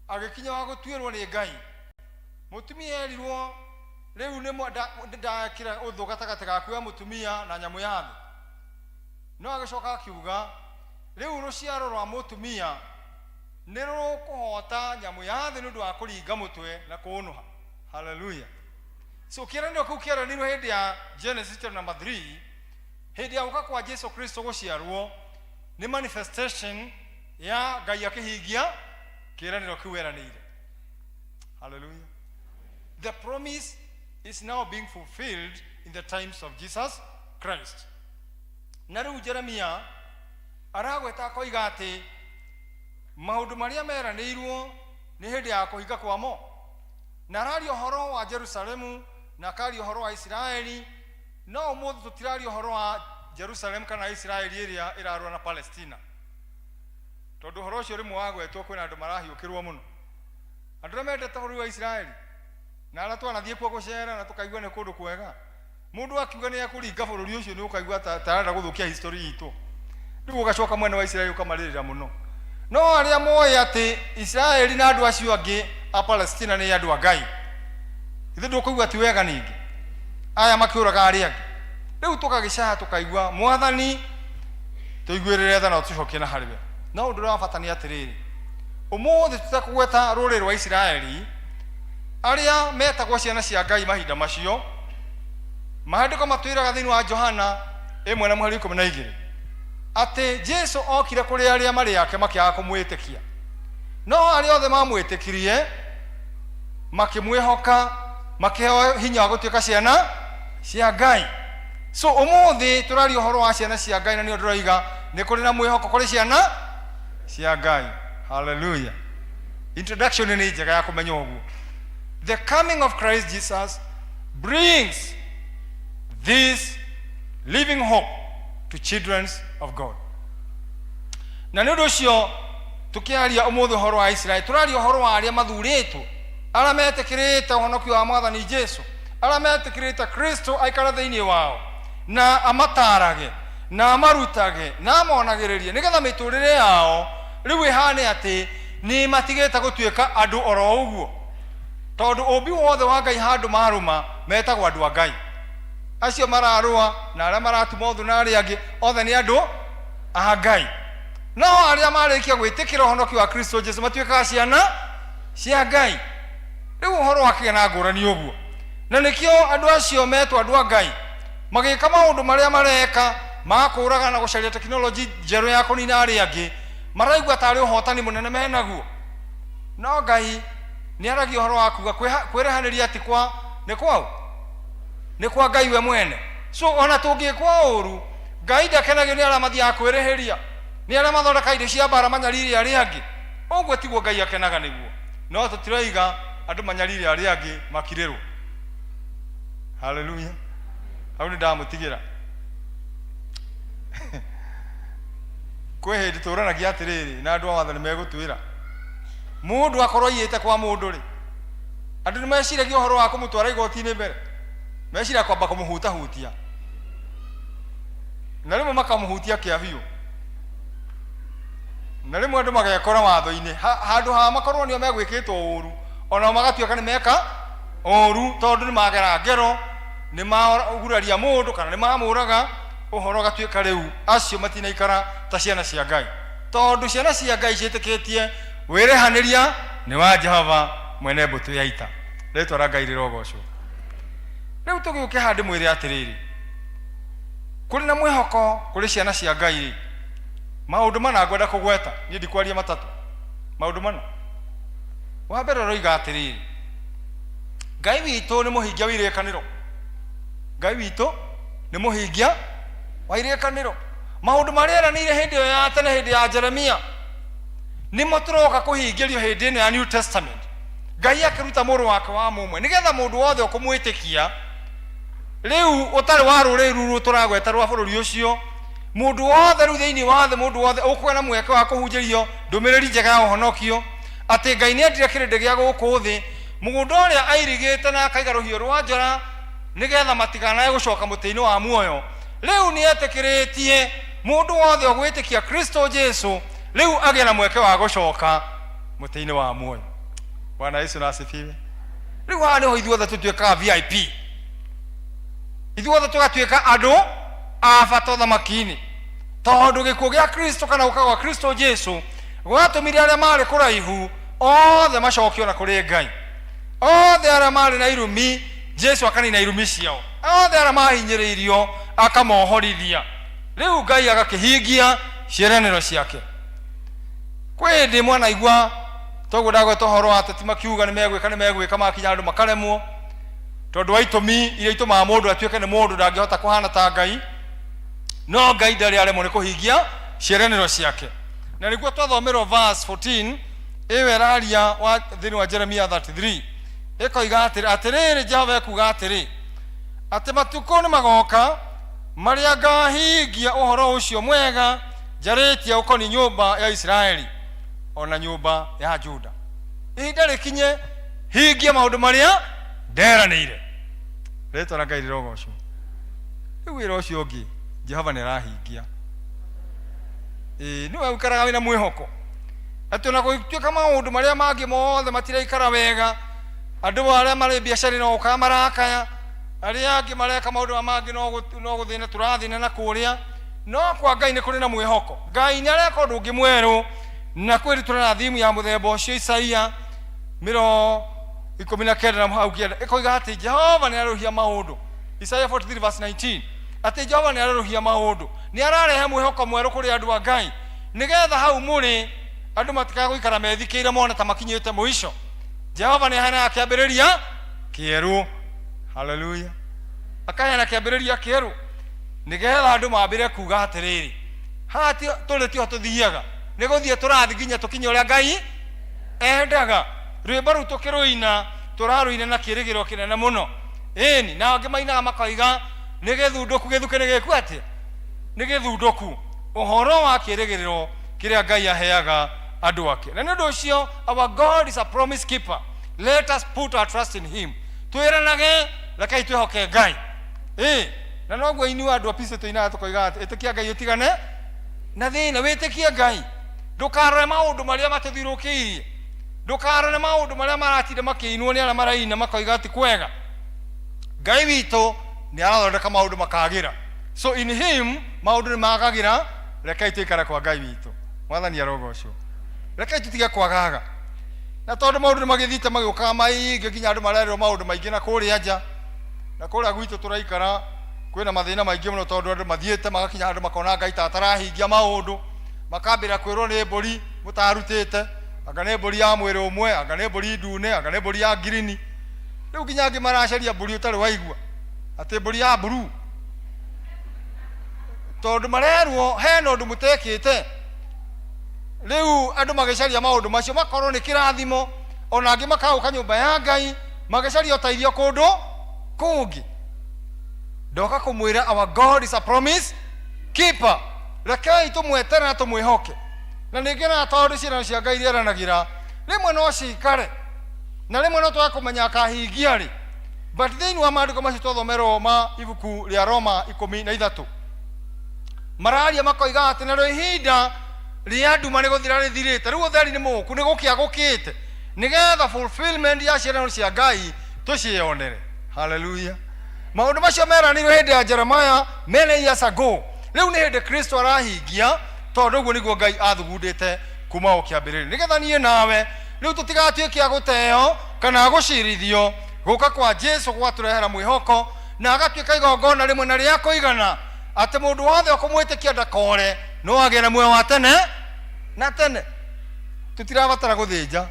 agĩkinya wa gũtuĩrwo nĩ Ngai mũtumia erirwo rĩu nĩ ndakĩra ũthũ gatagatĩ gaku ya mũtumia na nyamũ ya thĩ no agĩcoka akiuga rĩu rũciaro rwa mũtumia nĩ rũkũhota nyamũ ya thĩ nĩ ũndũ wa kũringa mũtwe na kũũnũha haleluya so kĩeranĩro kĩu kĩeranĩirwo hĩndĩ ya Genesis chapter number 3 hĩndĩ ya gũka kwa Jesu Kristo gũciarwo nĩ manifestation ya Ngai akĩhingia kĩeranĩro kĩu eranĩire haleluya the promise is now being fulfilled in the times of Jesus Christ na rĩu Jeremia aragweta akoiga atĩ maũndũ marĩa meranĩirwo nĩ hĩndĩ ya kũhinga kwamo na araria ũhoro wa Jerusalemu na akaria ũhoro wa Isiraeli no ũmũthĩ tũtiraria ũhoro wa Jerusalem kana Isiraeli ĩrĩa ĩrarũa na Palestina tondũ ũhoro ũcio rĩmwe wagwetwo kwĩna andũ marahiũkĩrwo mũno andũ arĩa mendete bũrũri wa Isiraeli na arĩa twanathiĩ kuo gũcera na tũkaigua nĩ kũndũ kwega mũndũ akiuga nĩ ekũringa bũrũri ũcio nĩ ũkaigua ta arenda gũthũkia history itũ riu ugacoka mwena wa Isiraeli ukamarĩrĩra mũno. No arĩa moĩ atĩ Isiraeli na andũ acio angĩ a Palestina nĩ andũ a Ngai, ithe ndũkũigua ti wega ningĩ aya makĩũraga arĩa angĩ. Rĩu tũkagĩcaha tũkaigua Mwathani tũiguĩrĩre tha na tũcokie na harĩwe. No ũndũ ũrĩa wa bata nĩ atĩrĩrĩ, ũmũthĩ tũtekũgweta rũrĩrĩ rwa Isiraeli arĩa metagwo ciana cia Ngai mahinda macio, maandĩko matwĩraga thĩinĩ wa Johana 1:12 atĩ Jesũ okire kũrĩ arĩa marĩ ake makĩaga kũmwĩtĩkia, no arĩa othe mamwĩtĩkirie makĩmwĩhoka makĩheo hinya wa gũtuĩka ciana cia Ngai. So ũmũthĩ tũraria ũhoro wa ciana cia Ngai, na nĩ ndĩroiga nĩ kũrĩ na mwĩhoko kũrĩ ciana cia Ngai. Hallelujah. Introduction nĩ njega ya kũmenya ũguo. The coming of Christ Jesus brings this living hope to children of God. Na nĩ ũndũ ũcio tũkĩaria ũmũthĩ ũhoro wa Israeli, tũraria ũhoro wa arĩa mathurĩtwo, arĩa metĩkĩrĩte ũhonokio wa Mwathani Jesũ, arĩa metĩkĩrĩte Kristo aikara thĩinĩ wao na amatarage na amarutage na amonagĩrĩrie nĩgetha mĩtũrĩre yao rĩu ĩhane atĩ nĩ matigĩte gũtuĩka andũ oro ũguo, tondũ ũmbi wothe wa Ngai handũ marũma metagwo andũ a Ngai. Acio mararũa na arĩa maratuma ũthũ na arĩa angĩ othe nĩ andũ a Ngai. No arĩa marĩkia gwĩtĩkĩra ũhonokio wa Kristo Jesũ matuĩkaga ciana cia Ngai. Rĩu ũhoro wakĩgĩa na ngũrani ũguo, na nĩkĩo andũ acio metwo andũ a Ngai magĩka maũndũ marĩa mareka ma kũũraga na gũcaria tekinoronjĩ njerũ ya kũnina arĩa angĩ, maraigua tarĩ ũhotani mũnene menaguo. No Ngai nĩ aragia ũhoro wa kuga kwĩrehanĩria ati kwa nĩ kwao nĩ kwa Ngai we mwene. So ona tũngĩkwa ũru, Ngai ndakenagio nĩ arĩa mathiaga kwĩrĩhĩria, nĩ arĩa mathondeka indo cia mbara manyarire arĩa angĩ. Ũguo tiguo Ngai akenaga nĩguo. No tũtiroiga andũ manyarire arĩa angĩ makirĩrwo. Hallelujah. Hau nĩ ndamũtigĩra. Kwĩ hĩndĩ tũranagia atĩrĩrĩ na andũ a wathani megũtwĩra mũndũ akorwo iyĩte kwa mũndũ rĩ, andũ nĩ meciragia ũhoro wa kũmũtwara igoti-inĩ mbere, meciria kwamba kũmũhutahutia, na rĩmwe makamũhutia kĩa biũ, na rĩmwe andũ magekora watho-inĩ handũ ha makorwo nĩo megwĩkĩtwo ũru, ona magatuĩka nĩ meka ũru tondũ nĩ magera ngero, nĩ maguraria mũndũ kana nĩ mamũraga. Ũhoro gatuĩka rĩu acio matinaikara ta ciana cia Ngai, tondũ ciana cia Ngai ciĩtĩkĩtie wĩrehanĩria nĩ wa Jehova mwene mbũtũ ya ita. Rĩtwa rĩa Ngai rĩrogocwo. Rĩu tũgĩũke handĩ mwĩre atĩrĩrĩ, kũrĩ na mwĩhoko kũrĩ ciana cia Ngai. Maũndũ mana ngwenda kũgweta, niĩ ndikwaria matatũ. Maũndũ mana, wa mbere ũroiga atĩrĩrĩ, Ngai witũ nĩ mũhingia wa irekanĩro. Ngai witũ nĩ mũhingia wa irekanĩro. Maũndũ marĩa eranĩire hĩndĩ ĩyo ya tene, hĩndĩ ya Jeremia, nĩmo tũroka kũhingĩrio hĩndĩ ĩno ya New Testament. Ngai akĩruta mũrũ wake wa mũmwe nĩgetha mũndũ wothe ũkũmwĩtĩkia, rĩu ũtarĩ wa rũrĩrĩ rũrũ tũragweta rwa bũrũri ũcio, mũndũ wothe rĩu thĩinĩ wa thĩ, mũndũ wothe ũkũgĩa na mweke wa kũhunjĩrio ndũmĩrĩri njega ya ũhonokio atĩ Ngai nĩ endire kĩrĩndĩ gĩa gũkũ thĩ, mũgũnda ũrĩa airigĩte na akaiga rũhiũ rwa njora nĩgetha matiganae gũcoka mũtĩ-inĩ wa muoyo. Rĩu nĩ etĩkĩrĩtie mũndũ wothe ũgwĩtĩkia Kristo Jesũ rĩu agĩa na mweke wa gũcoka mũtĩ-inĩ wa muoyo. Bwana Yesu na asifiwe. Rĩu haha nĩho ithuothe tũtuĩkaga VIP, ithuothe tũgatuĩka andũ a bata ũthamaki-inĩ, tondũ gĩkuũ gĩa Kristo kana gũka gwa Kristo Jesũ gwatũmire arĩa marĩ kũraihu othe macokio na kũrĩ Ngai. Othe arĩa marĩ na irumi Jesũ akanina irumi ciao, othe arĩa mahinyĩrĩirio akamohorithia. Rĩu Ngai agakĩhingia ciĩranĩro ciake. Kwĩ hĩndĩ mwana igua toguo ndagweta ũhoro wa ateti makiuga nĩ megwĩka makinya andũ makaremwo, tondũ wa itũmi iria itũmaga mũndũ atuĩke nĩ mũndũ ndangĩhota kũhana ta Ngai. No Ngai ndarĩ aremwo nĩ kũhingia ciĩranĩro ciake. Na nĩguo twathomerwo verse 14 ĩyo ĩraria thĩinĩ wa Jeremia 33 ĩkoiga atĩrĩrĩ, Jehova ekuga atĩrĩ, atĩ matukũ nĩ magoka marĩa ngahingia ũhoro ũcio mwega njarĩtie ũkoniĩ nyũmba ya Isiraeli ona nyũmba ya Juda. Ihinda rĩkinye hingie maũndũ marĩa nderanĩire. Rĩtwa rĩa Ngai rĩrogocwo. Rĩu wĩra ũcio ũngĩ Jehova nĩ arahingia. niwe ukaraga wina mwihoko ati ona gutuika maundu maria mangi mothe matiraikara wega andu aria mari biacara no kamarakaya aria angi mareka maundu mangi no guthina turathina na kuria no kwa Ngai ni kuri na mwihoko. Ngai ni areka undu ungi mweru na kwiri turana thimu ya muthemba ucio Isaia 19 na hau kienda ikoiga ati Jehova ni aruhia maundu. Isaia 43 verse 19 ati Jehova ni aruhia maundu, ni ararehe mwihoko mweru kuri andu a Ngai nigetha hau muri andu matikaga guikara methikire mona ta makinyite muisho. Jehova ni hana akiambiriria kieru. Hallelujah. Akahana kiambiriria kieru nigetha andu mambire kuga atiriri hati tuli tio tuthiaga ni guthie turathi nginya tukinye uria Ngai endaga. Rwimbo ru tukiruina turaruina na kirigiro kinene muno eni na angi mainaga makoiga ni githunduku githuke ni giku ati ni githunduku uhoro wa kirigiro kiria Ngai aheaga andu ake. Na ndu ucio our God is a promise keeper. Let us put our trust in him. Twiranage rekai twihoke Ngai na noguo inu andu a P.C.E.A tuinaga tukoiga ati itikia Ngai utigane na thina witikia Ngai ndukarore maundu maria matuthirukiirie ndukarore maundu maria maratinde makiinwo ni aria maraina makoiga ati kwega. Ngai witu ni arathondeka maundu makagira. So in him maundu ni magagira. Rekai tuikare kwa Ngai witu. Mwathani arogocwo. Rekai tutige kwagaga na tondu maundu ni magithite magiokaga maingi nginya andu marerwo maundu maingi na kuria nja na kuria gwitu turaikara kwina mathina maingi muno tondu andu mathiete magakinya andu makona Ngai ta atarahingia maundu makambira kwirwo ni mburi mutarutite anga ni mburi ya mwiri umwe anga ni mburi ndune anga ni mburi ya girini riu nginya angi maracaria mburi utari waigua ati mburi ya blue tondu marerwo hena undu mutekite. Riu andu magicaria maundu macio makorwo ni kirathimo ona angi makauka nyumba ya Ngai magicaria uteithio kundu kungi. Ndoka kumwira our God is a promise keeper. Rekai tumwetera tumwihoke na ningina tondu ciana cia Ngai iranagira rimwe no cikare na rimwe no twakumenya akahingia ri but thiini wa maandiko macio twathomero ma ibuku ria Roma 13 mararia makoiga ati na ihinda ria nduma ni guthira rithirite riu utheri ni muku ni gukia gukite nigetha fulfillment ya ciana cia Ngai tucionere. Hallelujah. Maundu macio meranirwo hindi ya Jeremiah many years ago. Riu ni hindi Kristo arahingia tondu guo niguo Ngai athugundite kuma o kiambiriri nigetha nie nawe riu tutigatuike a guteo kana gucirithio guka kwa Jesu gwaturehera mwihoko na agatuika igongona rimwe na ria kuigana ati mundu wothe ukumwitikia ndakore no agire muoyo wa tene na tene. Tutirabatara guthinja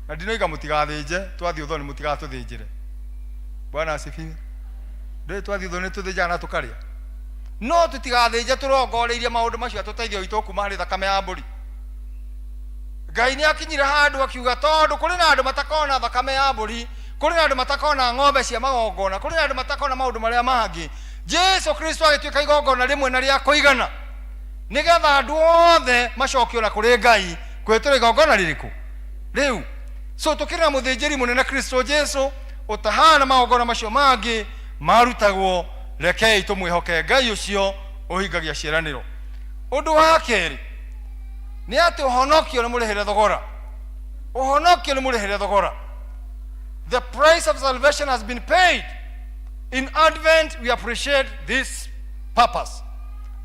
na ndinoiga mutigathinje twathi uthoni mutigatuthinjire. Bwana asifiwe. Ndio twathi uthoni tuthinja na tukaria no tutigathinje turongoreirie maundu macio tuteithio itu kuma hari thakame ya mburi. Ngai ni akinyire handu akiuga tondu kuri na andu matakona thakame ya mburi kuri na andu matakona ng'ombe cia magongona kuri na andu matakona maundu maria mangi Jesu Kristo agituika igongona rimwe na ria kuigana nigetha andu othe macokio na kuri Ngai kwetura igongona ririku riu. So tukirira muthinjiri munene Kristo Jesu utahana magongona macio mangi marutagwo. Rekei tumwihoke Ngai ucio uhingagia ciiraniro. Undu wa keri ni ati uhonokio ni murihire thogora. Uhonokio ni murihire thogora. The price of salvation has been paid. In Advent we appreciate this purpose.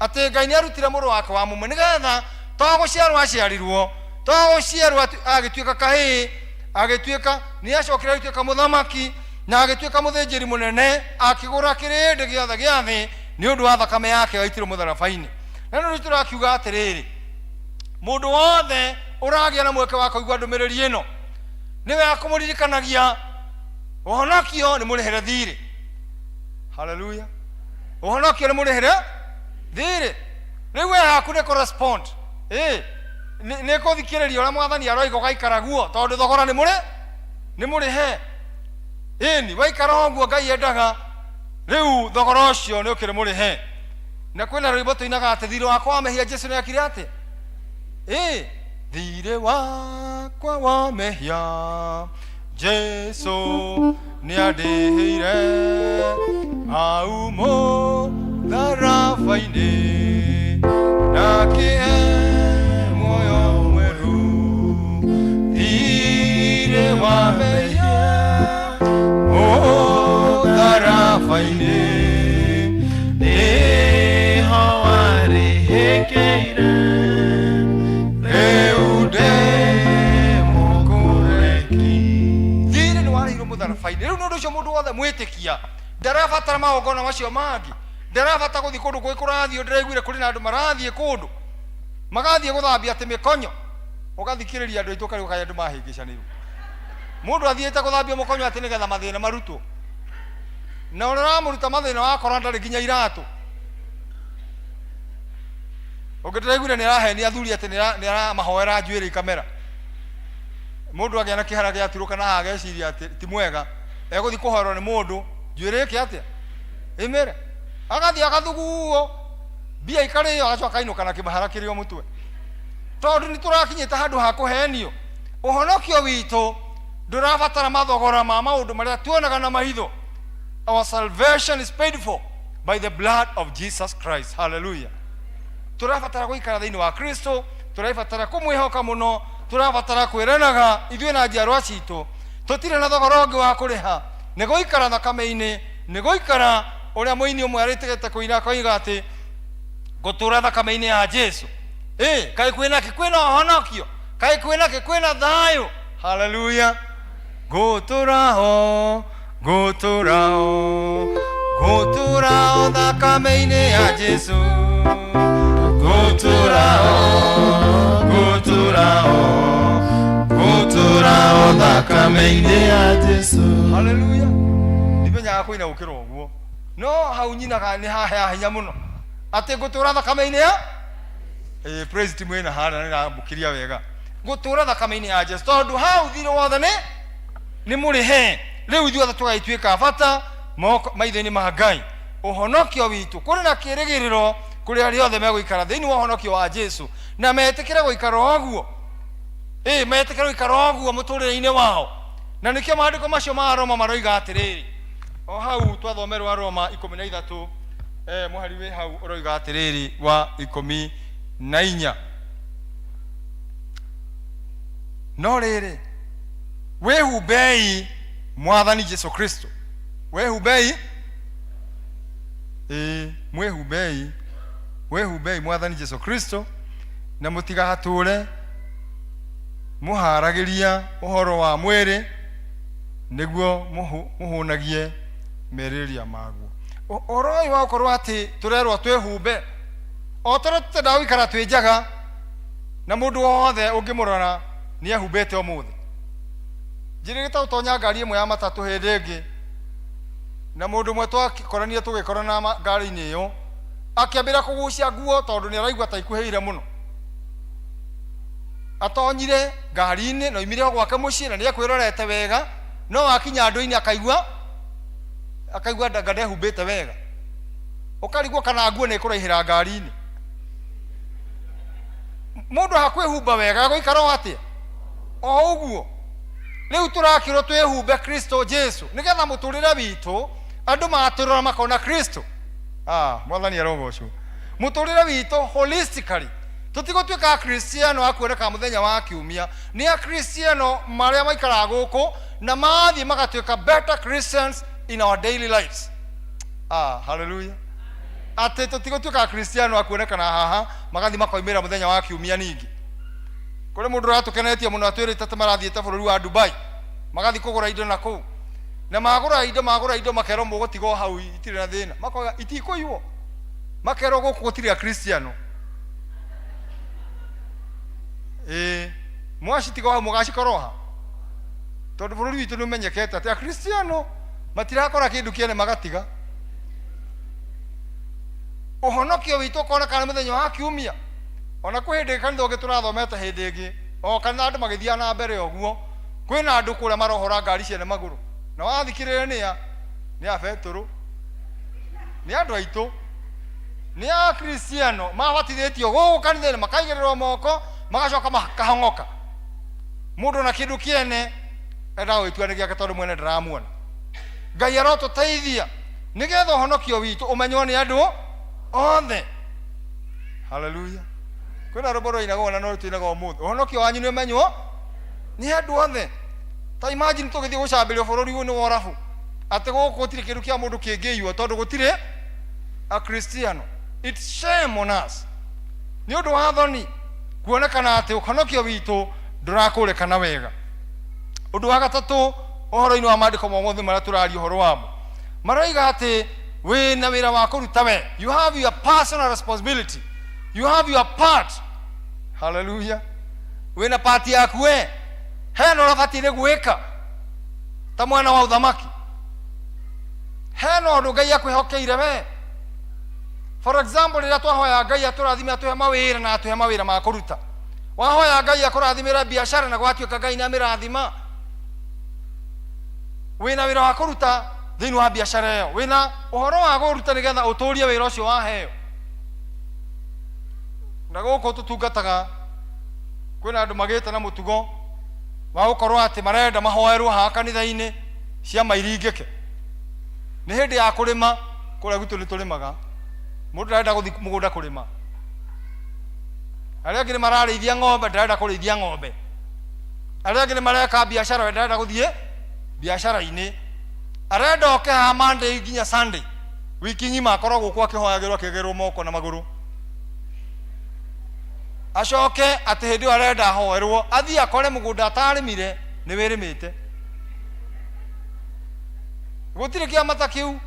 Ati Ngai ni arutire muru wake wa mume nigetha twaguciarwo aciarirwo twaguciarwo agituika kahii agituika ni acokire agituika muthamaki na agituika muthinjiri munene akigura kirindi giothe giathi ni undu wa thakame yake waitirwo mutharabaini. Na ndu turakiuga atiriri mundu wothe uragia na mweke wa kuigua ndumiriri ino niwe akumuririkanagia uhonokio ni murihire thiri. Hallelujah. Uhonokio ni murihire thiri. Riu we haku ni correspond ni kuthikiriria uria mwathani aroiga gaikara guo tondu thogora ni murihe ni waikara guo Ngai endaga. Riu thogora ucio ni ukire murihe na kwina rwimbo tuinaga ati thiri wakwa wa mehia Jesu ni akire ati thiri wakwa wa mehia Jesu ni adihire aumo tharabaini na kie mũtharaba-inĩ nĩho warĩhĩkĩire rĩu ndĩ mũkũreki. Thirĩ nĩ warĩirwo mũtharaba-inĩ. Rĩu nĩ ũndũ ũcio mũndũ wothe mwĩtĩkia ndarabatara magongona macio mangĩ, ndarabatara gũthiĩ kũndũ gwĩ kũrathiĩ. Ndĩraiguire kũrĩ na andũ marathiĩ kũndũ magathiĩ gũthambia atĩ mĩkonyo, ũgathikĩrĩria andũ aitũ karĩ ũkaya andũ mahĩngĩcanĩrwo. Mũndũ athiĩte gũthambia mũkonyo atĩ nĩgetha mathĩna marutwo, na ũrĩa ũramũruta mathĩna wakora ndarĩ nginya iratũ. Ũngĩ ndĩraiguire nĩ arahenia athuri atĩ nĩ aramahoera njuĩrĩ ikamera. Mũndũ agĩa na kĩhara gĩaturũka na ageciria atĩ ti mwega, egũthiĩ kũhoerwo nĩ mũndũ njuĩrĩ ĩke atĩa ĩmere, agathiĩ agathuguo mbia ikarĩo, agacoka akainũka na kĩmahara kĩrĩo mũtwe. Tondũ nĩ tũrakinyĩte handũ ha kũhenio. Ũhonokio witũ ndũrabatara mathogora ma maũndũ marĩa tuonaga na mahitho. Our salvation is paid for by the blood of Jesus Christ. Hallelujah. Tũrabatara gũikara thĩinĩ wa Kristo, tũrabatara kũmwĩhoka mũno, tũrabatara kwĩranaga ithuĩ na njiarwa citũ. Tũtirĩ na thogora ũngĩ wa kũrĩha, nĩ gũikara thakame-inĩ, nĩ gũikara ũrĩa mũini ũmwe arĩtegete kũina akoiga atĩ gũtũra thakame-inĩ ya Jesu. Kaĩ kwĩna ũhonokio, kaĩ kwĩna thayũ. Hallelujah. Gũtũra thakame-inĩ ya Jesu, gũtũra thakame-inĩ ya Jesu. Hallelujah. Ndimenyaga kũina gũkĩra ũguo, no hau nyinaga nĩ hahea hinya mũno atĩ gũtũra thakame-inĩ ya praise team ĩna hana nĩ rambũkĩria wega. Gũtũra thakame-inĩ ya Jesu, tondũ hau thirĩ wothe nĩ mũrĩhe. Rĩu ithuothe tũgagĩtuĩka bata maitho-inĩ ma Ngai. Ũhonokio witũ, kũrĩ na kĩĩrĩgĩrĩro kũrĩ arĩa othe megũikara thĩinĩ wa ũhonokio wa Jesu na metĩkĩre gũikara ũguo. Metĩkĩre gũikara ũguo mũtũrĩre-inĩ wao. Na nĩkĩo maandĩko macio ma Roma maroiga atĩrĩrĩ, o hau twathomerwo Roma 13 mũhari wĩ hau ũroiga atĩrĩrĩ wa 14. No rĩrĩ, wĩhumbei Mwathani Jesu Kristo. Wĩhumbei Mwathani Jesu Kristo, na mũtigatũre mũharagĩria ũhoro wa mwĩrĩ nĩguo mũhũnagie merirĩria maguo. Ũhoro ũyũ wa gũkorwo atĩ tũrerwo twĩhumbe, o tũrĩa tũtendaga gũikara twĩ njaga na mũndũ wothe ũngĩmũrora nĩ ehumbĩte ũmũthĩ. Njĩrĩgĩ ta ũtonya ngari ĩmwe ya matatũ hĩndĩ ĩngĩ, na mũndũ ũmwe twakorania tũgĩkorana ngari-inĩ ĩyo akĩambĩra kũgucia nguo tondũ nĩ araigua ta ikuhĩire mũno. Atonyire ngari-inĩ na oimire gwake mũciĩ na nĩ ekwĩrorete wega, no akinya andũ-inĩ akaigua ndanga ndehumbĩte wega. Ũkarigwo kana nguo nĩ ĩkũraihĩra ngari-inĩ. Mũndũ hakwĩhumba wega gũikara atĩa o ũguo. Rĩu tũrakĩrwo twĩhumbe Kristo Jesu nĩgetha mũtũrĩre witũ andũ matũrora makona Kristo. Mwathani arogocwo. Mũtũrĩre witũ holistically, tũtigũtuĩka akristiano akuoneka mũthenya wa kiumia, nĩ akristiano marĩa maikaraga gũkũ na mathiĩ magatuĩka better Christians in our daily lives. Hallelujah. Atĩ tũtigũtuĩka akristiano akuonekana haha magathiĩ makoimĩra mũthenya wa kiumia ningĩ. Kũrĩ mũndũ ũratũkenetie mũno atwĩrĩte atĩ marathiĩte bũrũri wa Dubai magathiĩ kũgũra indo na kũu, na magũra indo makerwo mũgũtigwo hau itirĩ na thĩna, makoiga itikũiywo, makerwo gũkũ gũtirĩ akristiano. Mwacitiga hau mũgacikoroha, tondũ bũrũri witũ nĩ ũmenyekete atĩ akristiano matirakora kĩndũ kĩene magatiga. Ũhonokio witũ ũkonekana mũthenya wa kiumia, ona kwĩ hĩndĩ kanitha ũngĩ tũrathomete hĩndĩ ĩngĩ, o kana andũ magĩthiaga na mbere ũguo, kwĩna andũ kũrĩa marohora ngari ciene magũrũ, na wathikĩrĩria nĩ a betũrũ, nĩ andũ aitũ, nĩ akristiano mabatithĩtio gũkũ kanitha-inĩ makaigĩrĩrwo moko magacoka makahong'oka. Mũndũ na kĩndũ kĩene endaga gwĩtua nĩ gĩake tondũ mwene ndaramuona. Ngai arotũteithia nĩgetha ũhonokio witũ ũmenywo nĩ andũ othe. Hallelujah. Kwĩna rũmbo rũinagwo na no rũtuinaga ũmũthĩ, ũhonokio wanyu nĩ ũmenywo nĩ andũ othe. Ta imagine tũgĩthiĩ gũcambĩrio bũrũri ũyũ nĩ wa Arabu, ate gũkũ gũtirĩ kĩndũ kĩa mũndũ kĩngĩiywo tondũ gũtirĩ a Christian. It's shame on us. Nĩ ũndũ wa thoni kuonekana atĩ ũhonokio witũ ndũrakũrĩkana wega. Ũndũ wa gatatũ ũhoro-inĩ wa maandĩko mothe marĩa tũraria ũhoro wamo, maroiga atĩ wĩna wĩra wa kũruta we. You have your personal responsibility. You have your part. Hallelujah. Wĩna part yaku we. Hena ũrabatiĩ nĩ gwĩka ta mwana wa ũthamaki. Hena ũndũ Ngai akwĩhokeire we. For example, rĩrĩa twahoya Ngai atũrathime atũhe mawĩra na atũhe mawĩra ma kũruta. Wahoya Ngai akũrathimĩra biacara na gwatuĩka Ngai nĩ amĩrathima. Wĩna wĩra wa kũruta thĩinĩ wa biacara ĩyo. Wĩna ũhoro wa kũruta nĩgetha ũtũũrie wĩra ũcio waheo. Na gũkũ tũtungataga kwĩna andũ magĩte na mũtugo wa gũkorwo atĩ marenda mahoerwo haha kanitha-inĩ ciama iringĩke. Nĩ hĩndĩ ya kũrĩma kũrĩa gwitũ nĩ tũrĩmaga. Mũndũ ndarenda gũthiĩ mũgũnda kũrĩma. Arĩa angĩ nĩ mararĩithia ng'ombe, ndarenda kũrĩithia ng'ombe. Arĩa angĩ nĩ mareka biacara, we ndarenda gũthiĩ biacara-inĩ. Arenda oke haha Monday nginya Sunday, wiki ng'ima akorwo gũkũ akĩhoyagĩrwo akĩgerwo moko na magũrũ. Acoke atĩ hĩndĩ ĩyo arenda ahoerwo, athiĩ akore mũgũnda atarĩmire nĩ wĩrĩmĩte. Gũtirĩ kĩamata kĩu.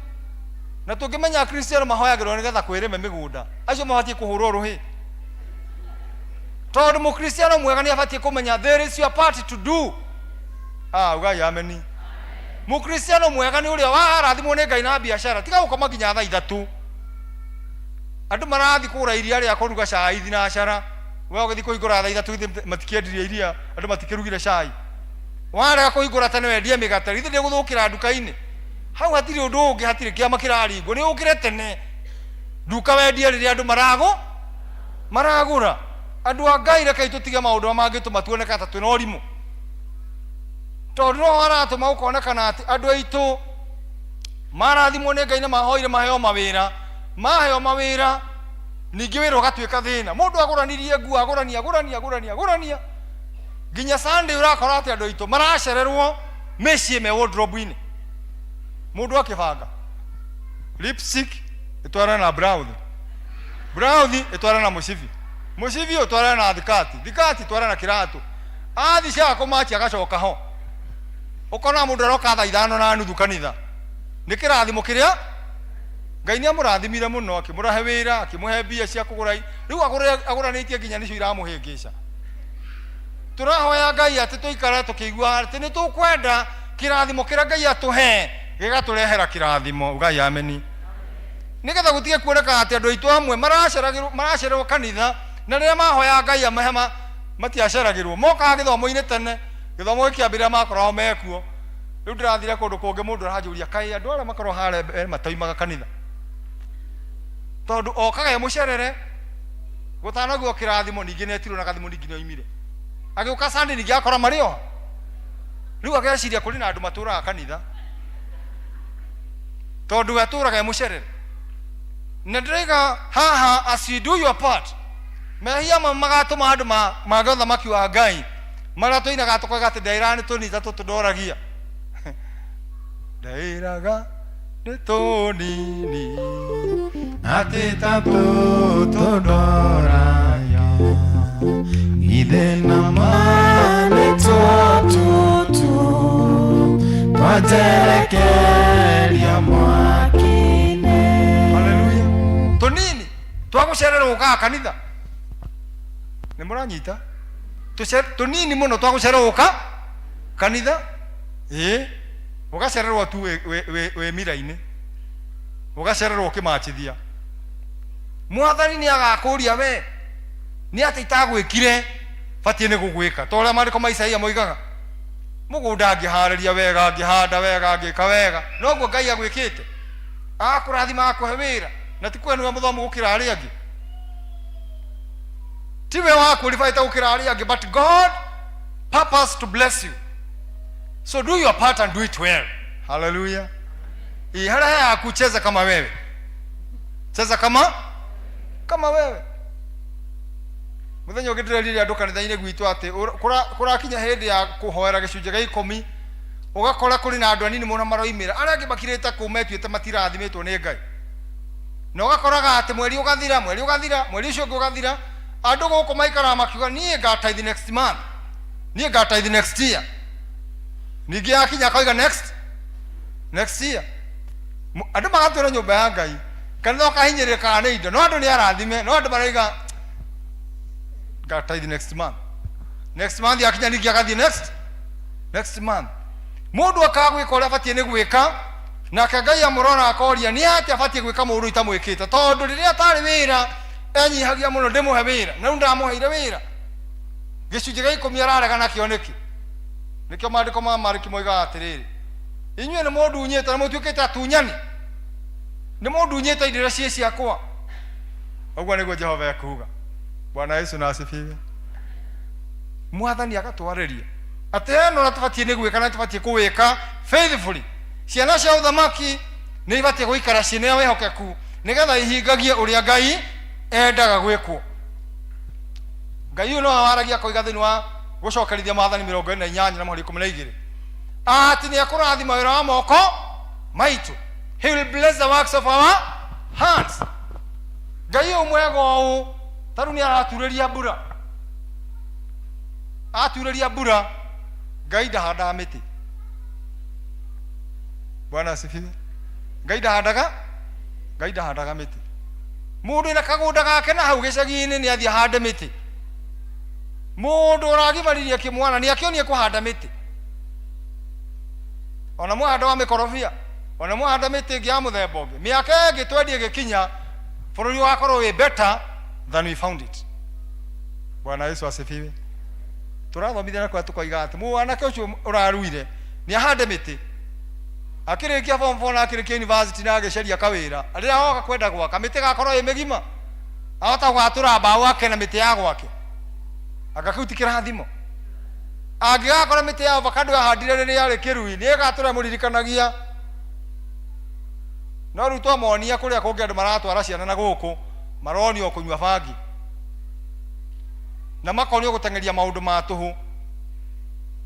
Na tũngĩmenya Kristiano mahoyagĩrwo nĩgetha kwĩrĩme mĩgũnda, acio mabatiĩ kũhũrwo rũhĩ. Tondũ mũkristiano mwega nĩ abatiĩ kũmenya there is your part to do. Ugai ameni. Mũkristiano mwega nĩ ũrĩa warathimwo nĩ Ngai na biacara, tiga gũkoma nginya thaa 3. Andũ marathiĩ kũgũra iria rĩa kũruga cai thinacara. We ũgĩthiĩ kũhingũra thaa 3 matikĩendirie iria, andũ matikĩrugire cai. Warega kũhingũra tene wendie mĩgate, githĩ ndĩgũthũkĩra nduka-inĩ. Hau hatirĩ ũndũ ũngĩ, hatirĩ kĩama kĩraringwo, nĩ ũkĩre tene nduka wendie rĩrĩa andũ maragũra. Andũ a Ngai rekei tũtige maũndũ mangĩtũma tuoneka ta twĩna ũrimũ. Tondũ no aratũma gũkonekana atĩ andũ aitũ marathimwo nĩ Ngai na mahoire maheo mawĩra. Maheo mawĩra ningĩ wĩra ũgatuĩka thĩna. Mũndũ agũranirie nguo agũrania nginya Sunday ũrakora atĩ andũ aitũ maracererwo mĩciĩ me wardrobe-inĩ. Mũndũ akĩbanga lipstick ĩtwarana na blouse ĩtwarana na mũcibi ĩtwarana na thikati ĩtwarana na kĩratũ. Athi cia kũmachi agacoka ho. Ũkona mũndũ aroka thaa 5:30 kanitha. Nĩ kĩrathimo kĩrĩa Ngai nĩ amũrathimire mũno, akĩmũrahe wĩra, akĩmũhe mbia cia kũgũra. Rĩu agũranĩtie nginya nĩcio iramũhĩngĩca. Tũrahoya Ngai atĩ tũikare tũkĩigua atĩ nĩ tũkwenda kĩrathimo kĩrĩa Ngai atũhe gĩgatũrehera kĩrathimo. Ugai ameni. Nĩgetha gũtige kuoneka atĩ andũ aitũ amwe maracererwo kanitha, na rĩrĩa mahoya Ngai amahema matiaceragĩrwo. Mokaga gĩthomo-inĩ tene, gĩthomo gĩkĩambĩrĩria makoragwo mekuo. Rĩu ndĩrathire kũndũ kũngĩ mũndũ aranjũria kaĩ andũ arĩa makorwo harĩa mataumaga kanitha. Tondũ okaga e mũcerere gũtanaguo kĩrathimo, ningĩ netirwo na gathimo ningĩ nĩoimire. Agĩũka Sunday ningĩ akora marĩ o. Rĩu ageciria kũrĩ na andũ matũũraga kanitha. Tondũ we atũũraga e mũcerere. Na ndĩraiga haha, as you do your part, mehia magatũma andũ mage ũthamaki wa Ngai marĩa tũinaga tũkoiga atĩ ndaĩraga nĩ tũnini tũtũ ndoragia. Ndaĩraga nĩ tũnini atĩ ta tũtũ ndoragia, ithe na mane tũtũ twaterekeria mwaki-inĩ. Haleluya. Tũnini twagũcererwo gũkaga kanitha. Nĩ mũranyita? Tũnini mũno twagũcererwo gũka kanitha. Ũgacererwo tu wĩ mira-inĩ, ũgacererwo ũkĩmachithia. Mwathani nĩ agakũria we nĩ atĩ itagwĩkire batiĩ nĩ gũgwĩka. Ta ũrĩa maandĩko ma Isaia moigaga, mũgũnda angĩharĩria wega, angĩhanda wega, angĩka wega, noguo Ngai agwĩkĩte. Agakũrathima, agakũhe wĩra, na ti kwenu mũthomu gũkĩra arĩa angĩ. Tiwe wa qualify ta gũkĩra arĩa angĩ, but God purpose to bless you. So do your part and do it well. Hallelujah. Harĩa yaku cheza kama wewe. Cheza kama wewe. Mũthenya ũngĩ ndĩreririe andũ kanitha-inĩ gwitũ atĩ kũrakinya hĩndĩ ya kũhoera gĩcunjĩ gĩa 10, ugakora kuri na andu anini mona maroimira aria angi makirite ku metuite matirathimitwo ni Ngai na ugakoraga ati mweri ugathira mweri ucio ugathira andu guku maikara makiuga nie ngataithie next month nie ngataithie next year ningi akinya koiga next year andu magatura nyumba ya Ngai kanitha kahinyirika ni indo no andu ni arathime no andu maraiga ngataithie next month akinya ningi agathie next month mundu akagwika uria abatie ni gwika nake Ngai amurora akoria ni ati abatie gwika mundu itamwikite tondu riria atari wira enyihagia muno ndimuhe wira na ndamuheire wira gicunje gia 10 ararega nakio nikio maandiko ma Mariki moiga atiriri inyue ni mundu unyite na mutuikite atunyani ni mundu unyite indira cie ciakwa ogwa niguo Jehova akuga Bwana Yesu na asifiwe mwathani agatwariria ateno na tubatie ni gwika na tubatie kuwika faithfully ciana cia uthamaki ni ibatie guikara ciene wehokeku nigetha ihingagie uria Ngai endaga gwikwo Ngai no awaragia koiga thini wa gucokerithia maathani 48 na mweri 12 ati ni akurathima wira wa moko maitu he will bless the works of our hands Ngai umwega u taru ni aratureria mbura Ngai ndahanda miti Bwana asifiwe Ngai ndahandaga miti mundu ina kagunda gake na hau gicagi-ini ni athie hande miti mundu uragimariria kimwana ni akionie kuhanda miti ona mwahanda wa mikorofia ona mwahanda miti ingi ya muthemba ungi miaka ingi twendie gikinya bururi wakorwo wi better than we found it Bwana Yesu asifiwe turathomithia na kwa tukoiga ati mwanake ucio uraruire ni ahande miti akirikia form 4 na akirikia university na agiceria kawira rira hoka kwenda gwaka miti gakorwo i migima ahota gwatura mbaũ wake na miti ya gwake agakuti kirathimo angigakora miti ya avocado yahandire riria ari kirui ni igatura muririkanagia no riu twamonia kuria kungi andu maratwara ciana na guku maronio kunyua bangi na makonio gutengeria maundu ma tuhu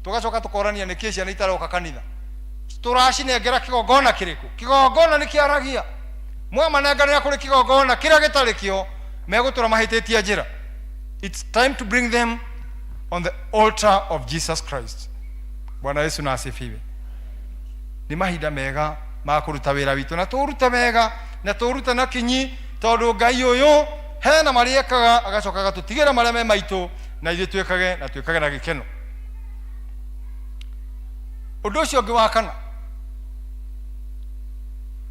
tugacoka tukorania ni kisia ni itaroka kanitha turachinengera kigongona kiriku kigongona ni kiaragia mwamanenganira kuri kigongona kiria gitari kio megutura mahititie njira it's time to bring them on the altar of Jesus Christ Bwana Yesu na asifiwe ni mahinda mega ma kuruta wira witu na turuta mega na turuta na kinyi tondu Ngai uyu hena mariekaga agacoka gatutigira maria me maitu na ithuĩ twikage na gikeno undu ucio ungi wa kana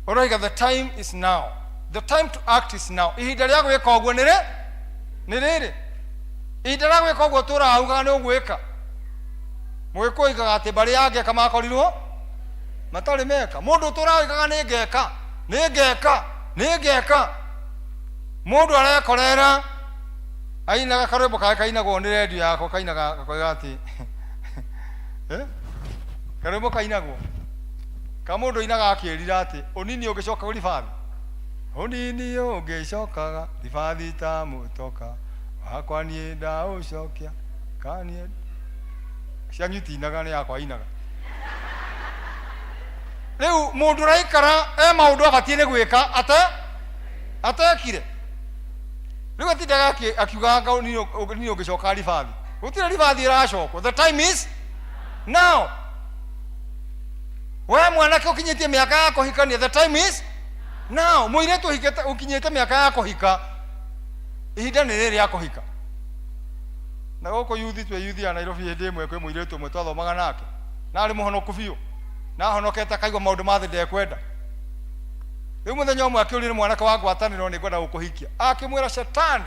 oraiga the time is now the time to act is now ihinda ria gwika uguo ni riri ihinda ria gwika uguo turaugaga ni ugwika mwikuigaga ati bari yange kama korirwo matari meka mundu turaugaga ni ngeka mundu arekorera ainaga karwimbo kake kainagwo ni radio yako kainaga gakoiga ati karwimbo kainagwo kamundu inaga akirira ati unini ugicoka guribathi unini ugicokaga ribathi ta mutoka wakwa nie ndaucokia kanie cianyitinaga ni yakwa inaga riu mundu raikara maundu abatie ni gwika atekire riu atindaga akiugaga unini ugicoka ribathi gutire ribathi iracokwo the time is now we mwanake ukinyitie miaka ya kuhikania the time is now muiretu ukinyite miaka ya kuhika ihinda ni riri ya kuhika na goko youth ya Nairobi hindi imwe kwi muiretu umwe twathomaga nake na ari muhonoku biu na honokete akaigwa maundu mathe ndekwenda riu muthenya umwe akiurire mwanake wa ngwataniro ni ngwenda gukuhikia akimwira shetani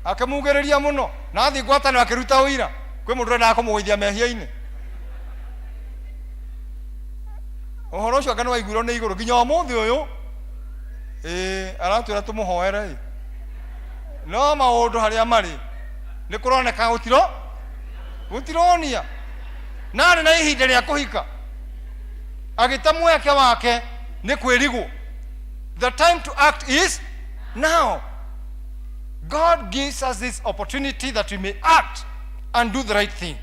akimugiriria muno na athi ngwataniro akiruta uira kwi mundu renda kumugwithia mehia-ini uhoro ucio ngano waiguirwo ni iguru nginya umuthi uyu aratwira tumuhoere no maundu haria mari ni kuroneka gutironia nari na ihinda ria kuhika agita mweke wake ni kwirigwo the time to act is now God gives us this opportunity that we may act and do the right thing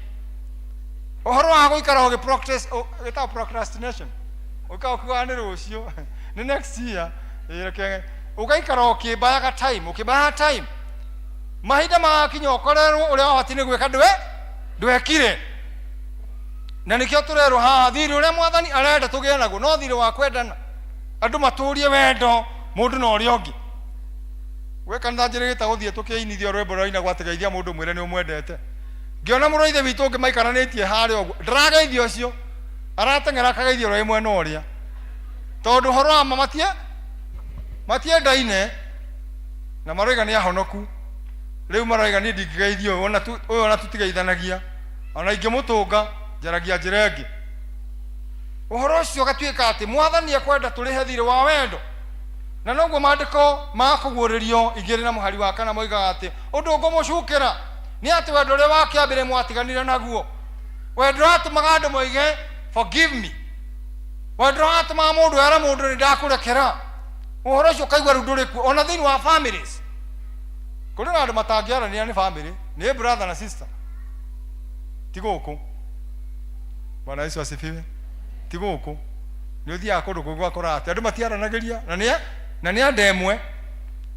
ohoro wa guikara oge procrastination ukaokuwa ni rucio ni next year ireke ugaikara okimbayaga time mahinda magakinya ukorerwo uria wabatini gwika ndwekire na nikio turerwo haha thiri uria mwathani arenda tugie naguo no thiri wa kwendana andu maturie wendo mundu na uria ungi we kanitha njiri gitaguthie tukiinithio rwimbo rwaina gwategeithia mundu mwire ni umwendete ngiona muroithe witu ungi maikaranitie haria uguo ndarageithio ucio aratengera akageithio rwa imwe na uria tondu horo ama matiendaine na maroiga ni ahonoku riu maroiga ni ndingigeithio ona tutigeithanagia ona ingimutunga njaragia njira ingi uhoro ucio gatuika ati mwathani ekwenda turihe thiri wa wendo na noguo maandiko makuguririo igiri na muhari wa kana moigaga ati undu ngumucukira ni ati wendo uria wakiambire mwatiganire naguo wendo atumaga andu moige forgive me wendo atumaga mundu era mundu ni ndakurekera uhoro ucio kaigua ru nduriku ona thiini wa families kuri na andu matangiarania ni family ni brother na sister tiguku Bwana Yesu asifiwe tiguku ni uthia kundu kugwa korate andu matiaranagiria na ni andemwe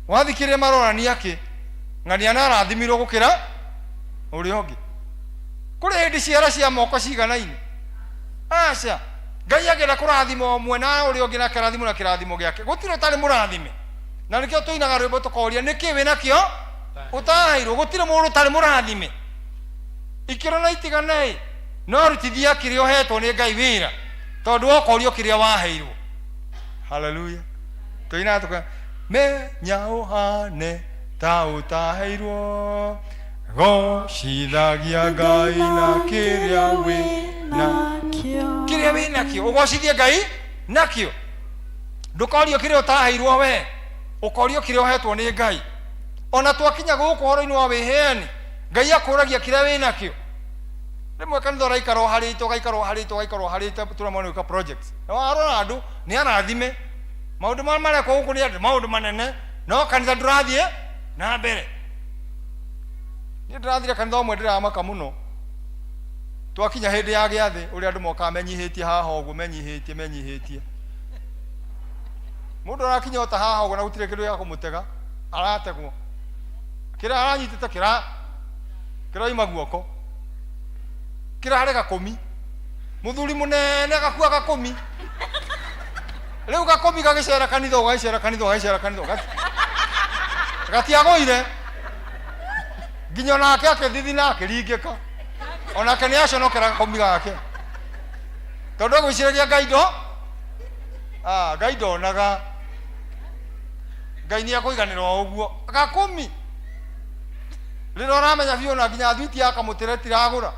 wathikirie marorania ki ng'ani anarathimirwo gukira uri ongi kuri hindi ciara cia moko ciganaine aca Ngai agira kurathima omwe na uri ongi na kirathimo giake gutire utari murathime na nikio tuinaga rwimbo tukoria niki wina kio utahairwo gutire mundu utari murathime ikiro na itigane no rutithia kirio hetwo ni Ngai wira tondu okorio kiria waheirwo haleluya tuina tuka menya uhane ta utaheirwo gocithagia Ngai na kiria wina kio ugocithie Ngai nakio ndukorio kiria utaheirwo we ukorio kiria hetwo ni Ngai ona twakinya guku horo-ini wa wiheani Ngai akuragia kiria wina kio rimwe kanitha raikaro harite turamona ka projects na warora andu ni arathime maundu mara kwa guku ni andu maundu manene no kanitha ndurathie na mbere ni ndirathire kanitha omwe ndiramaka muno twakinya hindi ya giathi uri andu moka menyihitie haha uguo menyihitie mundu arakinya ota haha uguo na gutire kindu ya kumutega arategwo kira aranyitite kira ima guoko kira harega komi muthuri munene agakua gakomi riu gakomi gagicera kanitha gatiagoire nginya nake akithithi na akiringika onake ni aconokera gakomi gake tondu agwiciragia Ngai ndonaga Ngai ni akuiganirwo uguo gakomi riro aramenya biu na nginya thwiti akamutire tiragura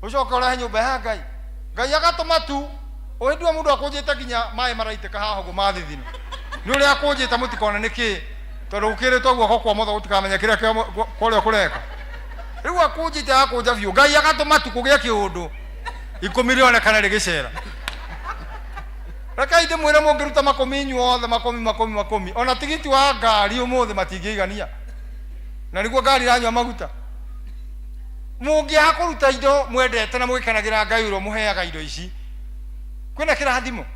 ucoka urahe nyumba ya Ngai agatuma tu uhindua mundu akunjite nginya mai maraiteka haha uguo mathithina ni uria akunjite mutikona niki tondu ukiritwo guoko kwa motho utikamenya kiria kuria kureka riu akunjite akunja biu Ngai agatuma tu kugia kiundu 10 milioni kana rigicera reka inde mwire mungiruta makumi nyuothe makumi ona tigiti wa ngari umuthi matingiigania na niguo ngari ranywa maguta mungia kuruta indo mwendete na mugikanagira Ngai uro muheaga indo ici kwina kirathimo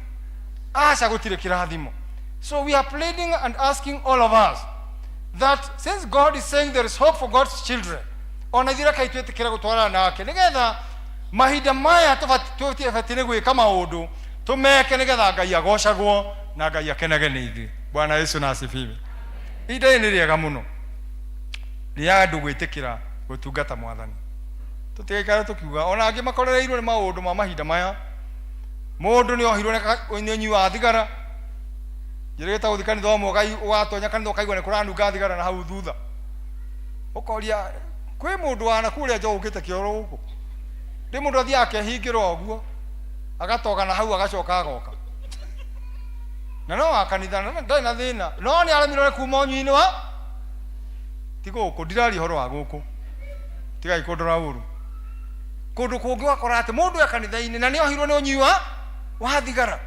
aca gutire kirathimo so we are pleading and asking all of us that since God is saying there is hope for God's children ona thira kai twetikira gutwara nake nigetha mahinda maya tubatire gwika maundu tumeke nigetha Ngai agocagwo na Ngai akenage ni ithuĩ. Bwana Yesu na asifiwe. Ida ni riega muno ria andu gwitikira gutungata mwathani tutigaikara tukiuga ona angi makorereirwo ni maundu ma mahinda maya mundu ni ohirwo ni unyi wa thigara njirigita uthikani thomo Ngai watonya kanitha ukaigwa ni kuranunga thigara na hau thutha ukoria kwi mundu wana kuria njogukite kioro guku ndi mundu athia akehingirwo uguo agatoka na hau agacoka agoka na no akanitha ndai na thina no ni aramirwo kuma unyi-ini wa tiguku ndirari horo wa guku tigai kundora uru kundu kungi wakora ati mundu akanitha-ini na ni ohirwo ni unyi wa thigara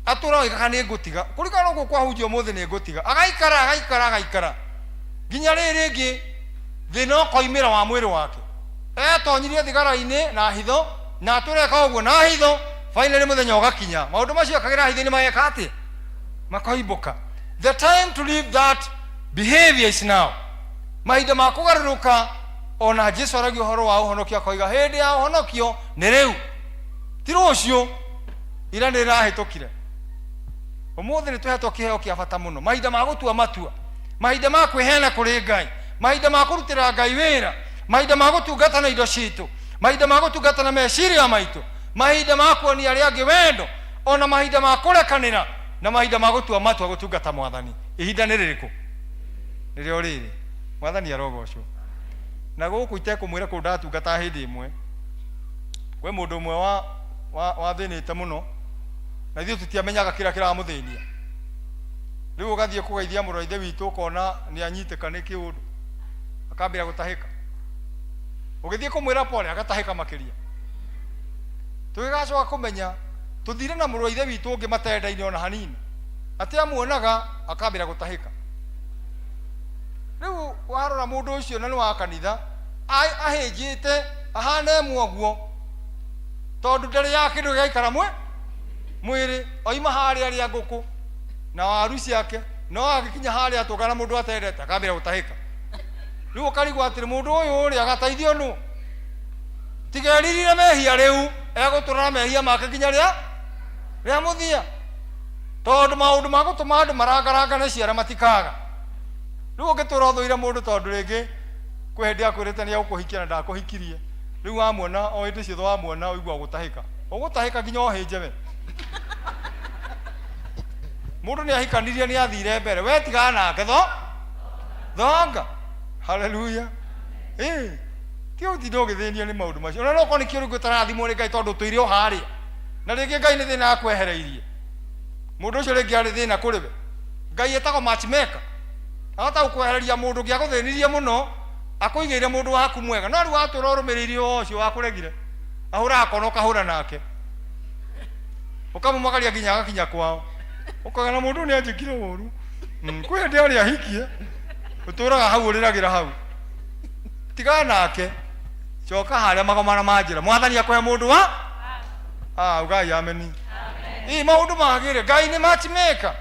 atura oigaga ni ngutiga kurikana uguo kwahunjio muthi ni ngutiga agaikara nginya riri ringi thina ukoimira wa mwiri wake etonyirie thigara-inĩ na hitho na tũreka ũguo na hitho finally mũthenya ũgakinya maũndũ macio akagira hitho-inĩ mageka atĩa makahimbũka. The time to leave that behavior is now. Mahinda ma kũgarũrũka ona Jesu aragia ũhoro wa ũhonokio akoiga hĩndĩ ya ũhonokio nĩ rĩu ti rũciũ ira nĩ ĩrahĩtũkire. Ũmũthĩ nĩ tũhetwo kĩheo kĩa bata mũno, mahinda ma gũtua matua, mahinda ma kwĩheana kũrĩ Ngai, mahinda ma kũrutĩra Ngai wĩra, mahinda ma gũtungata na indo citũ, mahinda ma gũtungata na meciria maitũ, mahinda ma kuonia arĩa angĩ wendo, ona mahinda ma kũrekanĩra na mahinda ma gũtua matua gũtungata Mwathani. Ihinda nĩ rĩrĩkũ? Nĩrĩo rĩrĩ. Mwathani arogocwo. Na gũkũ itekũmwĩra kũndũ ndatungata hĩndĩ ĩmwe, kwĩ mũndũ ũmwe wathĩnĩte mũno na ithuĩ tũtiamenyaga kĩrĩa kĩramũthĩnia. Rĩu ũgathiĩ kũgeithia mũrũ wa ithe witũ ũkona nĩ anyitĩka nĩ kĩũndũ akambĩra gũtahĩka, ũgĩthiĩ kũmwĩra pole agatahĩka makĩria. Tũgĩgacoka kũmenya tũthire na mũrũ wa ithe witũ ũngĩ matenda-inĩ ona hanini, atĩ amuonaga akambĩra gũtahĩka. Rĩu warora mũndũ ũcio na nĩ wa kanitha ahĩnjĩte ahana ĩmwe ũguo tondũ ndarĩ ya kĩndũ gĩaikara mwĩrĩ, oima harĩa arĩa ngũkũ na waru ciake, no agĩkinya harĩa atũngana mũndũ atendete akambĩra gũtahĩka. Rĩu ũkarigwo atĩrĩ mũndũ ũyũ rĩ agateithio nũ? Tigeririre mehia rĩu egũtũra mehia make nginya rĩa mũthia, tondũ maũndũ ma gũtũma andũ marangaranga nĩ ciara matikaga. Rĩu ũngĩtũra ũthũire mũndũ tondũ rĩngĩ kwĩ hĩndĩ akwĩrĩte nĩ egũkũhikia na ndakũhikirie, rĩu wamuona o hĩndĩ ciothe wamuona ũigua gũtahĩka, ũgũtahĩka nginya ohĩnje we. Mũndũ nĩ ahikanirie nĩ athire mbere, we tigaga nake thonga. Haleluya. Ti ũtinda ũgĩthĩnio nĩ maũndũ macio, ona nokorwo nĩ kĩo rĩngĩ ũtarathimwo nĩ Ngai tondũ ũtũire o harĩa, na rĩngĩ Ngai nĩ thĩna akwehereirie. Mũndũ ũcio rĩngĩ arĩ thĩna kũrĩ we, Ngai etagwo matchmaker, ahota gũkwehereria mũndũ ũngĩ agũthĩnirie mũno akũigĩire mũndũ waku mwega, no rĩu watũra ũrũmĩrĩirie ũcio wakũregire ahũraga kono ũkahũra nake ũkamũmagaria nginya agakinya kwao, ũkagana mũndũ nĩ anjĩkire ũru, kwĩ hĩndĩ arĩ ahikie ũtũraga hau ũrĩragĩra hau. Tigaga nake, coka harĩa magomana ma njĩra, Mwathani akũhe mũndũ wa ugai ameni. Maũndũ magĩrĩ, Ngai nĩ matchmaker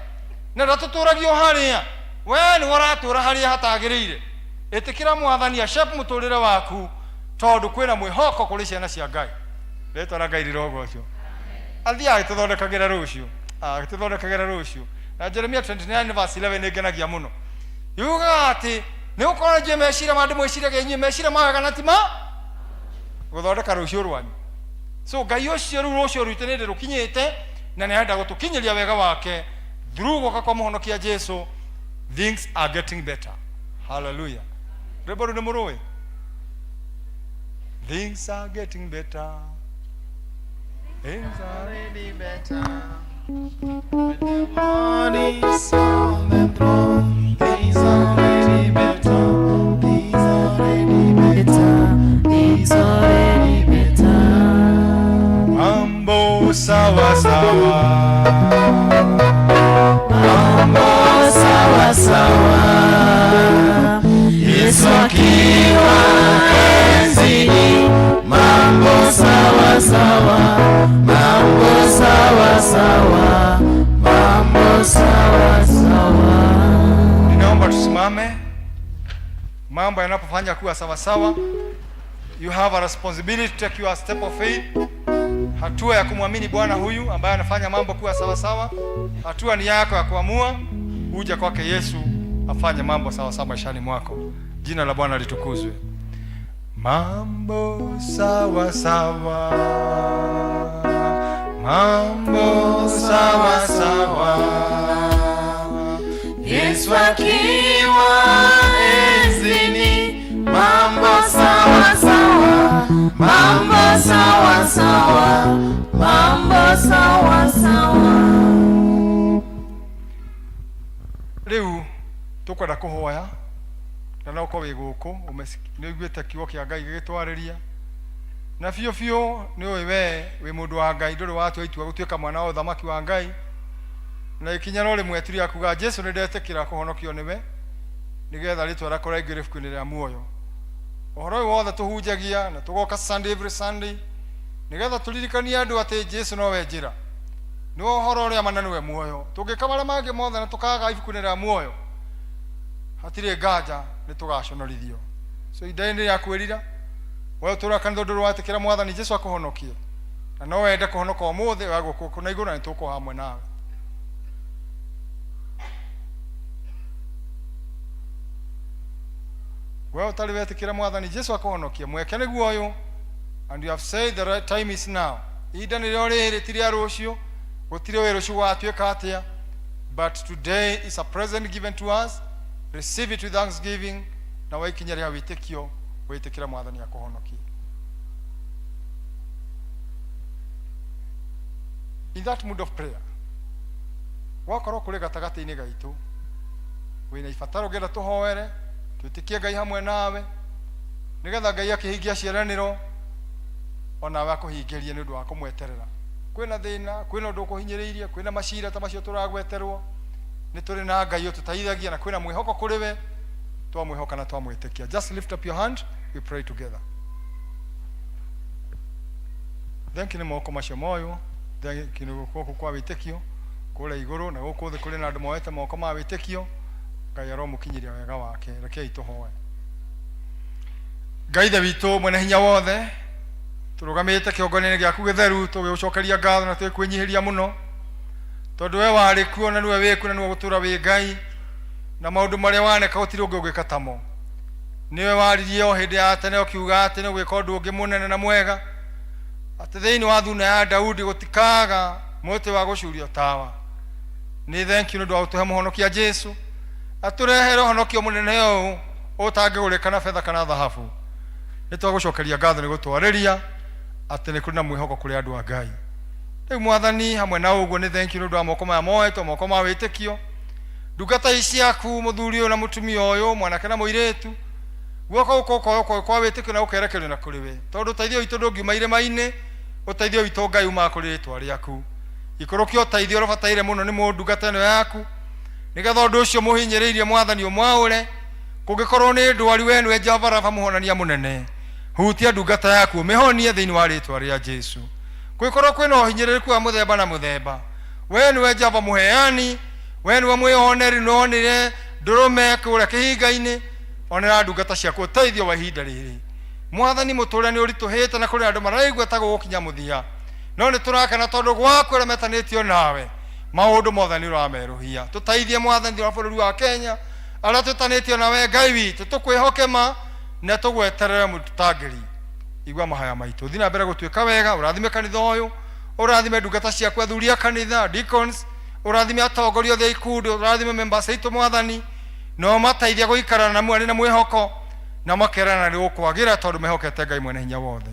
na ndatũtũragio harĩa, we nĩ ũratũra harĩa hatagĩrĩire. Ĩtĩkĩra Mwathani shape mũtũrĩre waku tondũ kwĩna mwĩhoko kũrĩ ciana cia Ngai. Rĩtwa rĩa Ngai rĩrogocwo. Athiaga agĩtũthondekagĩra rũciũ, na Jeremia 29 verse 11 nĩ ngenagia mũno. Yugaga atĩ nĩ ũkorwo nje meciria ma andũ mwĩciragia inyuĩ meciria mawega na tima gũthondeka rũciũ rwanyu. So Ngai ũcio rĩu rũciũ rwitũ nĩ rũkinyĩte na nĩ arenda gũtũkinyĩria wega wake through gũka kwa mũhonokia Jesu. Things are getting better. Hallelujah. Rĩmbo rũu nĩ mũrũĩ? Things are getting better. Things are really better. When the Lord is on the throne, things are really better. Things are really better. Things are really better. Mambo sawa sawa. Mambo sawa sawa. Yesu akiwa enzini. Mambo sawa sawa. Mambo sawa sawa. Mambo sawa sawa. Ninaomba tusimame. Mambo yanapofanya kuwa sawa sawa, you have a responsibility to take your step of faith. Hatua ya kumwamini Bwana huyu ambaye anafanya mambo kuwa sawa sawa. Hatua ni yako ya kuamua uje kwake Yesu afanye mambo sawa sawa maishani mwako. Jina la Bwana litukuzwe. Mambo sawa sawa. Mambo sawa sawa. Yesu akiwa enzini. Mambo sawa sawa. Mambo sawa sawa. Mambo sawa sawa. Rĩu tũkwenda kũhoya na no ko wĩ gũkũ nĩ ũiguĩte kiugo kĩa Ngai gĩgĩtwarĩria na biũ nĩ ũĩ we wĩ mũndũ wa Ngai, ndũrĩ watua itua gũtuĩka mwana wa ũthamaki wa Ngai, na ikinya no rĩmwe tu rĩa kuga Jesu nĩ ndetĩkĩra kũhonokio nĩwe nĩgetha rĩtwa rĩakwa rĩingĩre ibuku-inĩ rĩa muoyo. Ohoro wothe tuhunjagia na tugoka Sunday every Sunday. Nigetha turirikanie andu ati Jesu no we njira. Ni ohoro uria manene we muoyo. Tungikabara mange mothe na tukaga ibukunira muoyo. Hatire nganja ni tugaconorithio. So idaini ya kwirira wewe turakanitha nduru watikira mwathani Jesu akuhonokie. Na no wende kuhonoka omuthe wagwo kuna iguru na tuko hamwe nawe. Wewe utari wetikira mwathani Jesu akuhonokie mweke niguo uyu, and you have said the right time is now. Ida ni ryo rihiritiria rucio gutire we rucio gwatuika atia, but today is a present given to us. Receive it with thanksgiving na waikinyaria witikio witikira mwathani akuhonokie. In that mood of prayer, wakorwo kuri gatagati-ini gaitu wina ibataro ngenda tuhoere twitikie Ngai hamwe nawe nigetha Ngai akihingia ciaraniro ona wa kuhingiria ni undu wa kumweterera. Kwina thina, kwina undu kuhinyiriirie, kwina macira ta macio turagweterwo, ni turi na Ngai ututaithagia na kwina mwihoko kuri we, twamwihoka na twamwitikia. Just lift up your hand, we pray together. Thank you ni moko macio moyo, thank you guku kwa witikio kule iguru na guku thi kuri na andu moete moko ma witikio. Ngai aromukinyiria wega wake, rekei tuhoe. Ngai the witu mwene hinya wothe, turugamite kiongo-ini giaku githeru tugiucokeria ngatho na twikwenyihiria muno tondu we wari kuo na niwe wiku na niwe gutura wi Ngai na maundu maria waneka gutiri ungi ugika tamo. Niwe waririe o hindi ya tene ukiuga ati ni gwika undu ungi munene na mwega, ati thiini wa thuna ya Daudi gutikaga muti wa gucurio tawa. Ni thank you ndu wa utuhe muhonokia Jesu aturehere honokio munene uyu utangigurika na fedha kana dhahabu. Nitwagucokeria ngatho ni gutwariria ati ni kuri na mwihoko kuri andu a Ngai. Riu mwathani hamwe na uguo ni thank you ndu wa moko maya moetwo moko ma witikio ndungata ici yaku muthuri uyu na mutumia uyu mwanake na muiritu guoko guko kwa witikio na ukerekerio na kuri we tondu taithio itu ndungiuma irima-ini utaithio witu Ngai uma kuri ritwa riaku ikurukio taithio robataire muno ni mundungata ino yaku nigetha undu ucio muhinyiriirie mwathani umwaure kungikorwo ni ndwari we niwe Jehova Rafa muhonania munene hutia ndungata yaku mihonie thiini wa ritwa ria Jesu. Kwikorwo kwina uhinyiririku wa muthemba na muthemba, we niwe Jehova muheani, we niwe mwihoneri nonire ndurume kuria kihinga-ini onera ndungata ciaku uteithio wa ihinda riri. Mwathani muture ni urituhite na kuri andu maraigua ta gukinya muthia, no ni turakena tondu gwaku remetanitio nawe maundu mothe ni urameruhia. Tuteithie mwathani wa bururi wa Kenya aria tutanitio nawe Ngai witu, tukwihokema na tugweterere mututangiri. Igua mahaya maitu thina mbere gutuika wega, urathime kanitha uyu, urathime ndungata ciaku athuri a kanitha deacons, urathime atongoria othe ikundi, urathime members aitu mwathani, no mateithia guikarana na mwari na mwihoko na makerana ni gukwagira tondu mehokete Ngai mwene hinya wothe.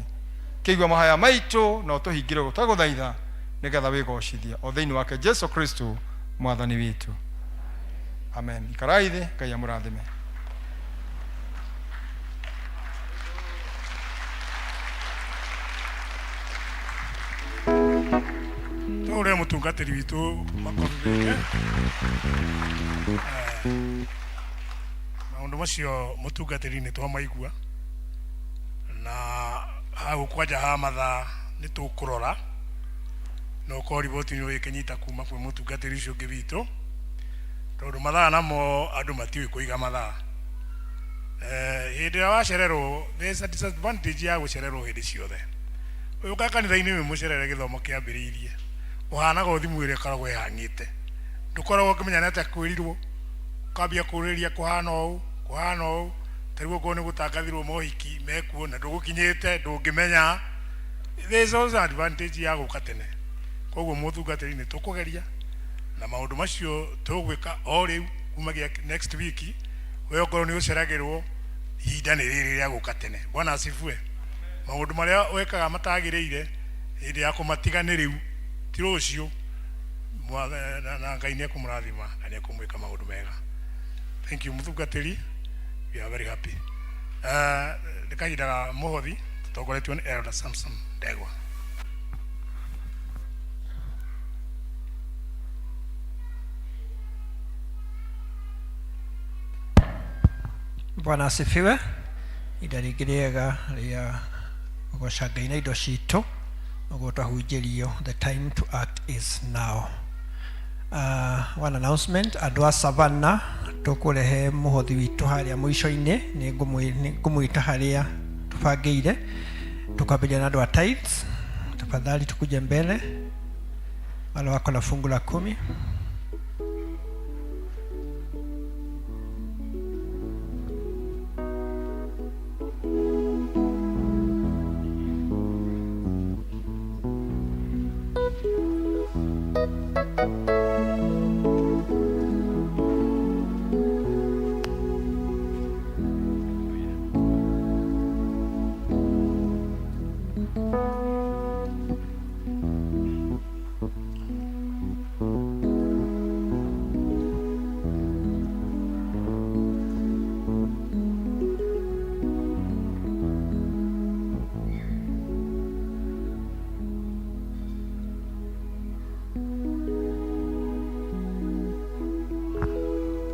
Kigua mahaya maitu no tuhingire gutaguthaitha nigetha wigocithia o thiini wake Jesu Kristo mwathani witu. Amen. Ikaraithe Ngai amurathime. Ore mutungatiri witu makorire maundu macio mutungatiri ni twamaigua na hau kwaja ha mathaa ni tukurora no ko riboti ni ikinyita kuma kwi mutungatiri ucio ngi witu tondu mathaa namo andu matiwi kuiga mathaa. Hindi ya wacererwo there is a disadvantage ya gucererwo hindi ciothe. Uyu kanitha-ini wi mucerere githomo kiambiriirie uhanaga uthimu ire karagwo ihangite ndukoragwo ukimenya nete kwirirwo kambia kuriria kuhana u tarigwo ko ni gutangathirwo mohiki mekuo na ndugukinyite ndungimenya. There is also advantage ya guka tene, koguo muthungatiri ni tukugeria na maundu macio tugwika o riu kumagia next week we okorwo ni uceragirwo ihinda ni riri ria guka tene. Bwana asifue. Maundu maria wekaga matagiriire hindi ya kumatigana riu ti rucio na Ngai ni akumurathima na ni akumwika maundu mega. Thank you muthungatiri, we are very happy. Ndikahindaga muhothi tutongoretio ni Elder Samson Ndegwa. Bwana asifiwe. ida rĩngĩ rĩega rĩa gũgoca Ngai na indo citũ ũguo twahunjĩrio. The time to act is now. One announcement, andũ a Savannah tũkũrehe mũhothi witũ harĩa mũico-inĩ, nĩ ngũmwĩta harĩa tũbangĩire, tukabiliana na andũ a tithes. Tafadhali tukuje mbele, wale wako na fungu la 10.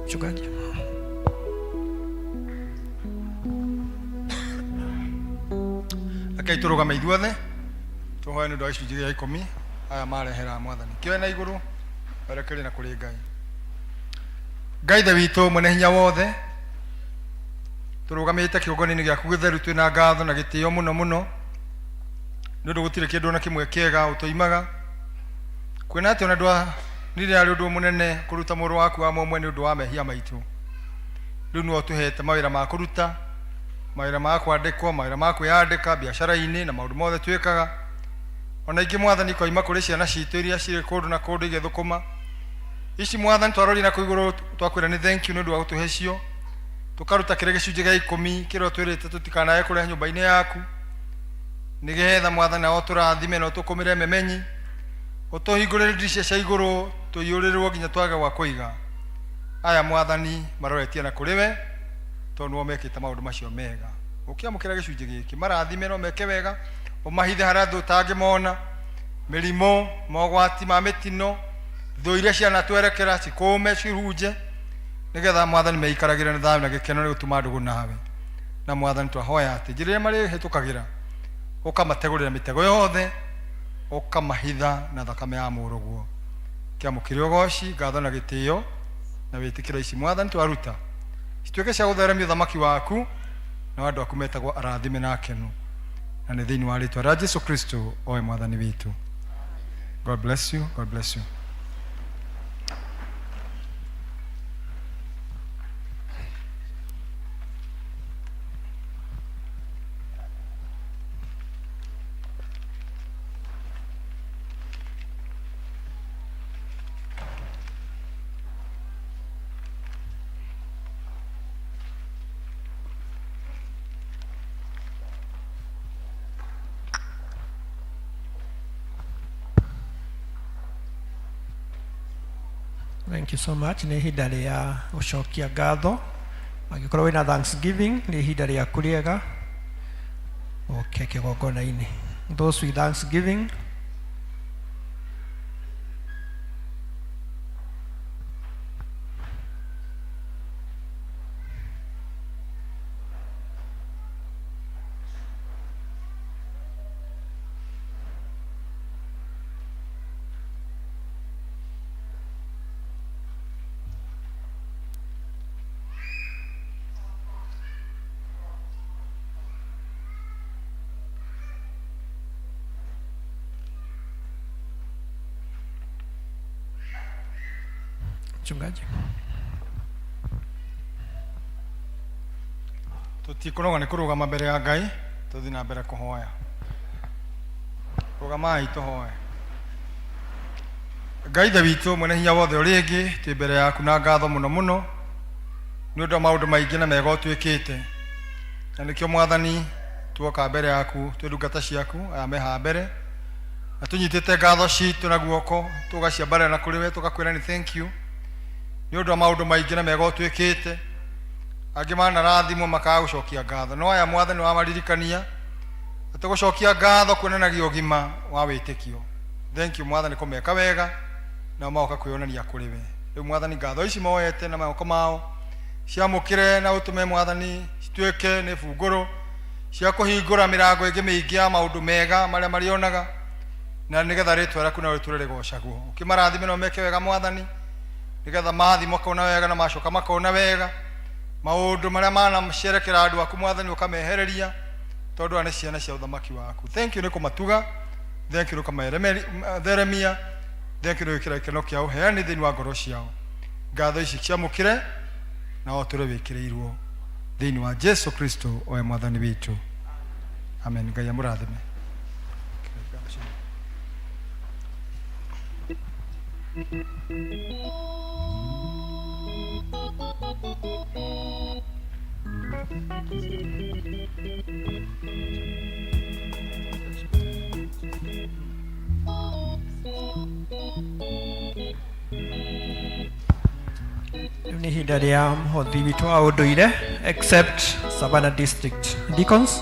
Mchungaji. Akei turugame ithuothe tuhoe nĩ ũndũ wa gĩcunjĩ gĩa 10 aya marehera Mwathani kĩoe na igũrũ barekere na kũrĩ Ngai. Ngai the witũ mwene hinya wothe, turugamĩte kĩũngano-inĩ gĩaku gĩtheru twĩna ngatho na gĩtĩo mũno mũno nĩ ũndũ gũtirĩ kĩndũ na kĩmwe kĩega ũtũimaga, kwĩna atĩ ona rĩrĩa arĩ ũndũ mũnene kũruta mũrũ waku wa mũmwe nĩ ũndũ wa mehia maitũ. Rĩu nĩ ũtũhete mawĩra ma kũruta, mawĩra ma kwandĩkwo, mawĩra ma kwĩyandĩka biacara-inĩ na maũndũ mothe twĩkaga. Ona ingĩ Mwathani koima kũrĩ ciana citũ iria cirĩ kũndũ na kũndũ igĩthũkũma. Ici Mwathani twarori na kũigũrũ twakwĩra nĩ thank you nĩ ũndũ wa gũtũhe cio. Tũkaruta kĩrĩ gĩcunjĩ gĩa 10 kĩrĩa twĩrĩte tũtikanae kũrĩa nyũmba-inĩ yaku. Nĩgetha Mwathani o tũrathime na ũtũkũmĩre memenyi. Ũtũhingũrĩre ndirica cia igũrũ tũiyũrĩrwo nginya twage gwa kũiga. Aya Mwathani maroretie na kũrĩ we tondũ o mekĩte maũndũ macio mega. Ũkĩamũkĩra gĩcunjĩ gĩkĩ marathime no meke wega, ũmahithe harĩa thũ tangĩmona, mĩrimũ, mogwati ma mĩtino, thũ iria ciana twerekera cikũme cirunje, nĩgetha Mwathani meikaragĩre na thayũ na gĩkeno nĩ gũtuma ndũgũ nawe. Na Mwathani twahoya atĩ njĩra ĩrĩa marĩhĩtũkagĩra ũkamategũrĩra mĩtego yothe, ũkamahitha na thakame ya mũrũguo. Kĩamũkĩre ũgoci, ngatho na gĩtĩo na wĩtĩkĩra ici Mwathani twaruta cituĩke cia gũtheremia ũthamaki waku na andũ aku metagwo arathime na akenu, na nĩ thĩinĩ wa rĩĩtwa rĩa Jesũ Kristo owe Mwathani witũ. God bless you. God bless you. Thank you so much. Nĩ ihinda rĩa gũcokia ngatho. Angĩkorwo wĩna thanksgiving nĩ ihinda rĩaku rĩega ũke kĩgongona-inĩ. Those with thanksgiving, mchungaji. Tũtikũroga nĩ kũrũgama mbere ya Ngai, tũthiĩ na mbere kũhoya. Rũgamai tũhoe. Ngai the witũ mwene hinya wothe ũrĩ ĩngĩ twĩ mbere yaku na ngatho mũno mũno nĩ ũndũ wa maũndũ maingĩ na mega ũtwĩkĩte. Na nĩkĩo Mwathani tuoka mbere yaku twĩ ndungata ciaku aya meha mbere na tũnyitĩte ngatho citũ na guoko tũgaciambarĩra na kũrĩ we tũgakwĩra nĩ thank you nĩ ũndũ wa maũndũ maingĩ na mega ũtwĩkĩte. Angĩ manarathimwo makaga gũcokia ngatho, no aya Mwathani wamaririkania atĩ gũcokia ngatho kuonanagia ũgima wa wĩtĩkio. Thank you Mwathani kũmeka wega na maoka kwĩonania kũrĩ we. Rĩu Mwathani ngatho ici moete na moko mao ciamũkĩre na ũtũme Mwathani cituĩke nĩ bungũrũ cia kũhingũra mĩrango ĩngĩ mĩingĩ ya maũndũ mega marĩa marĩonaga, na nĩgetha rĩtwa rĩaku na rĩtũre rĩgocagwo. Ũkĩmarathime no meke wega Mwathani, nĩgetha mathi makona wega na macoka makona wega maũndũ marĩa manacerekera andũ aku Mwathani, ũkamehereria tondũ aya nĩ ciana cia ũthamaki waku. Thank you nĩ kũmatuga, thank you nĩ kũmatheremia, thank you nĩ gwĩkĩra gĩkeno kĩa ũheani thĩinĩ wa ngoro ciao. Ngatho ici ciamũkĩre na otũre wĩkĩrĩirwo thĩinĩ wa Jesu Kristo owe Mwathani witũ, amen. Ngai amũrathime. Ni ihinda rĩa mũhothi witũ wa ũndũire except Savannah District Deacons.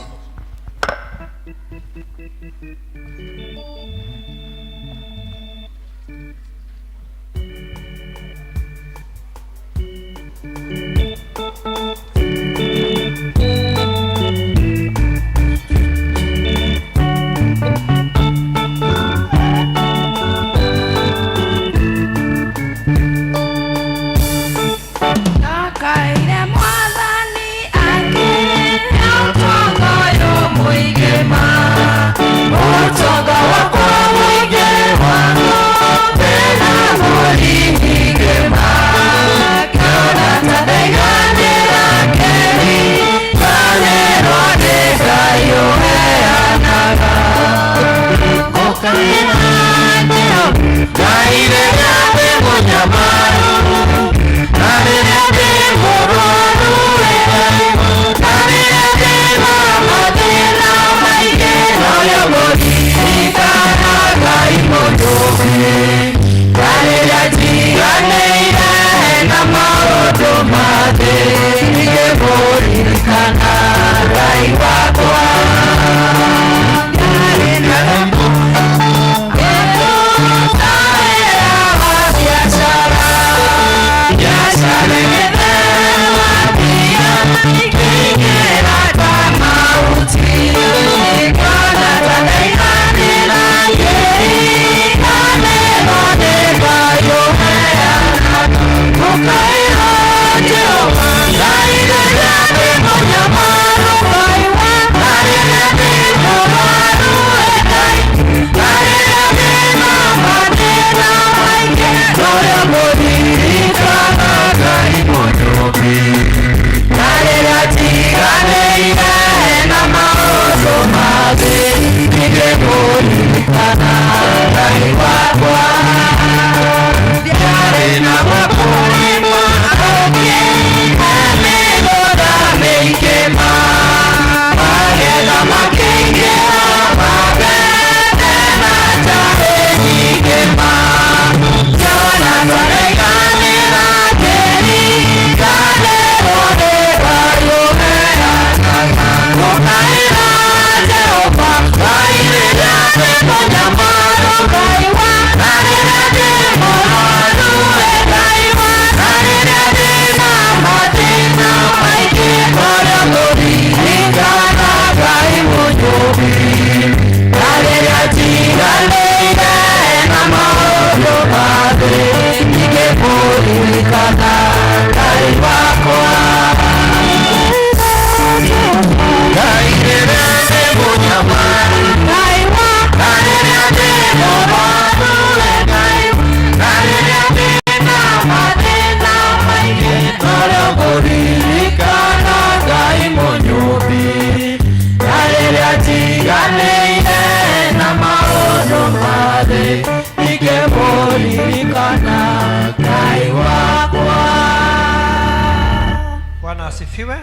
Bwana asifiwe.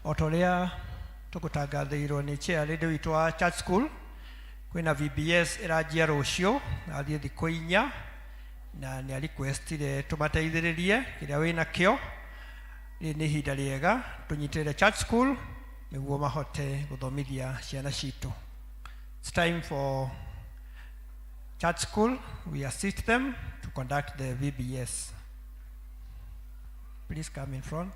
Otoria tukutangathĩirwo nĩ chair leader witũ wa church school kwĩna VBS ĩranjia rũciũ athiĩ thikũ 4 na nĩ requestire tũmateithĩrĩrie kĩrĩa wĩna kĩo. Rĩrĩ nĩ ihinda rĩega tũnyitĩrĩre church school nĩguo mahote gũthomithia ciana citũ. It's time for church school. We assist them to conduct the VBS. Please come in front.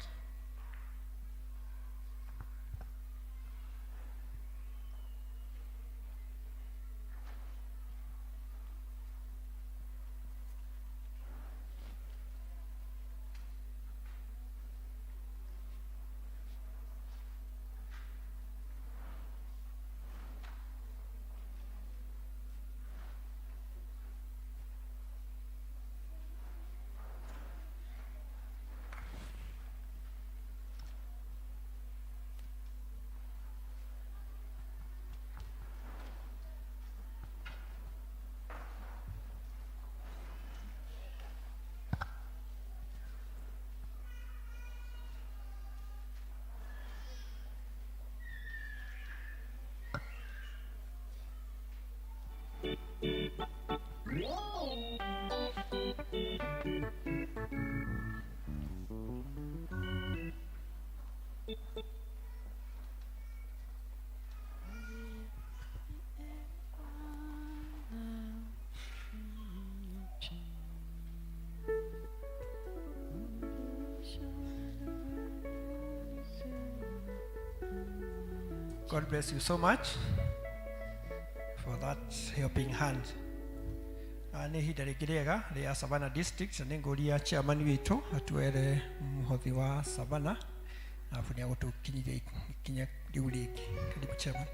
God bless you so much for that helping hand. Nĩ ihinda rĩngĩ rĩega rĩa Savannah District, na nĩ ngũria chairman witũ atuere mũhothi wa Savannah alafu nĩ agũtũkinyithia ikinya rĩu rĩngĩ. Karibu chairman.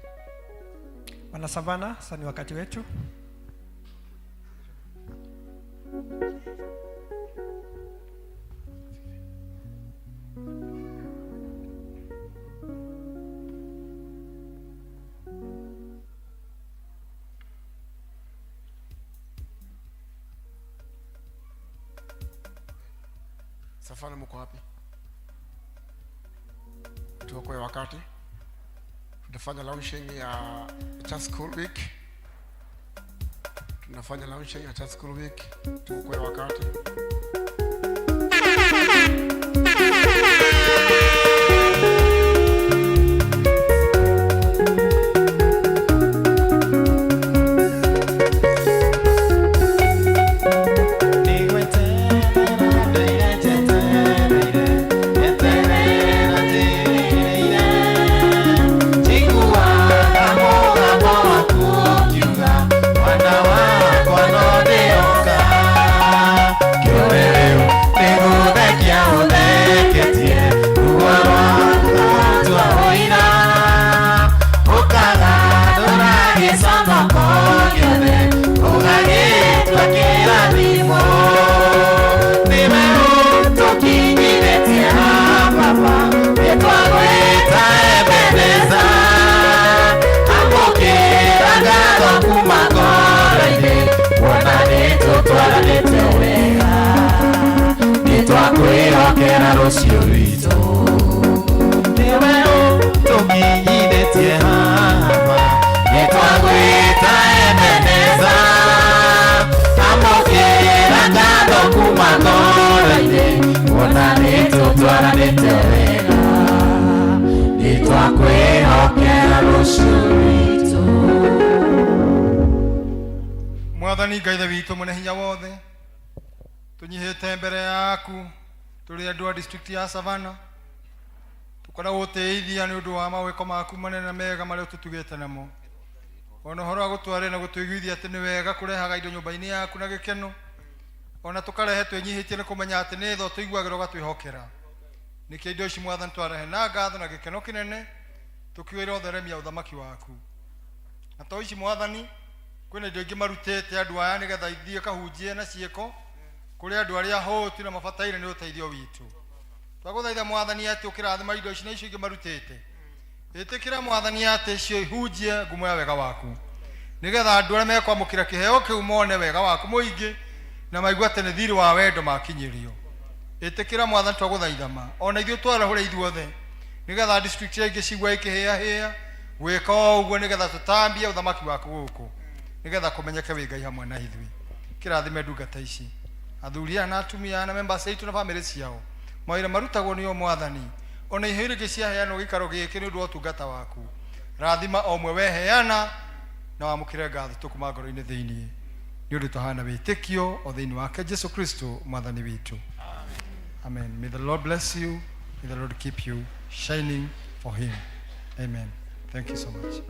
Wana Savannah, sasa ni wakati wetu. Savannah mko wapi? Tuokoe wakati. Tunafanya launching ya Church School Week. Tunafanya launching ya Church School Week. Tuokoe wakati. Mwathani Ngai witũ mwene hinya wothe, tunyihĩte mbere yaku tũrĩ andũ a district ya Savannah, tukona gũteithia nĩ ũndũ wa mawĩko maku manene mega marĩa ũtũtugĩte namo. Ona ũhoro wa gũtwarĩra na gũtũiguithia atĩ nĩ wega kũrehaga indo nyũmba-inĩ yaku na gĩkeno, ona tũkarehe twĩnyihĩtie nĩ kũmenya atĩ nĩ tho tũiguagĩra ũgatwĩhokera. Nĩkĩo indo ici Mwathani twarehe na ngatho na gĩkeno kĩnene, tũkiuĩra ũtheremia ũthamaki waku. Na to ici Mwathani, kwĩna indo ingĩ marutĩte andũ aya nĩgetha ithiĩ kahunjie na ciĩko kũrĩ andũ arĩa hũtu na mabataire nĩ ũteithio witũ. Twagũthaitha Mwathani atĩ ũkĩrathima indo ici na icio ingĩ marutĩte, ĩtĩkĩra Mwathani atĩ cio ihunjie ngumo ya wega waku, nĩgetha andũ arĩa mekwamũkĩra kĩheo kĩu mone wega waku mũingĩ na maigua atĩ nĩ thirĩ wa wendo makinyĩrio. Ĩtĩkĩra Mwathani twagũthaitha ma ona ithuĩ twarahũra ithuothe, nĩgetha district ingĩ cigua ikĩhĩahĩa gwĩka ũguo nĩgetha tũtambie ũthamaki waku gũkũ, nĩgetha kũmenyeke wĩ Ngai hamwe na ithuĩ. Kĩrathime ndungata ici, athuri aya na atumia na members aitũ na bamĩrĩ ciao, mawĩra marutagwo nĩo Mwathani, ona iheo ingĩ ciaheanwo gĩikaro gĩkĩ nĩ ũndũ wa ũtungata waku. Rathima o ũmwe weheana na wamũkĩre ngatho tũkuma ngoro-inĩ thĩinĩ, nĩ ũndũ tũhana wĩtĩkio o thĩinĩ wake Jesu Kristo Mwathani witũ. Amen. May the Lord bless you. May the Lord keep you shining for him. Amen. Thank you so much.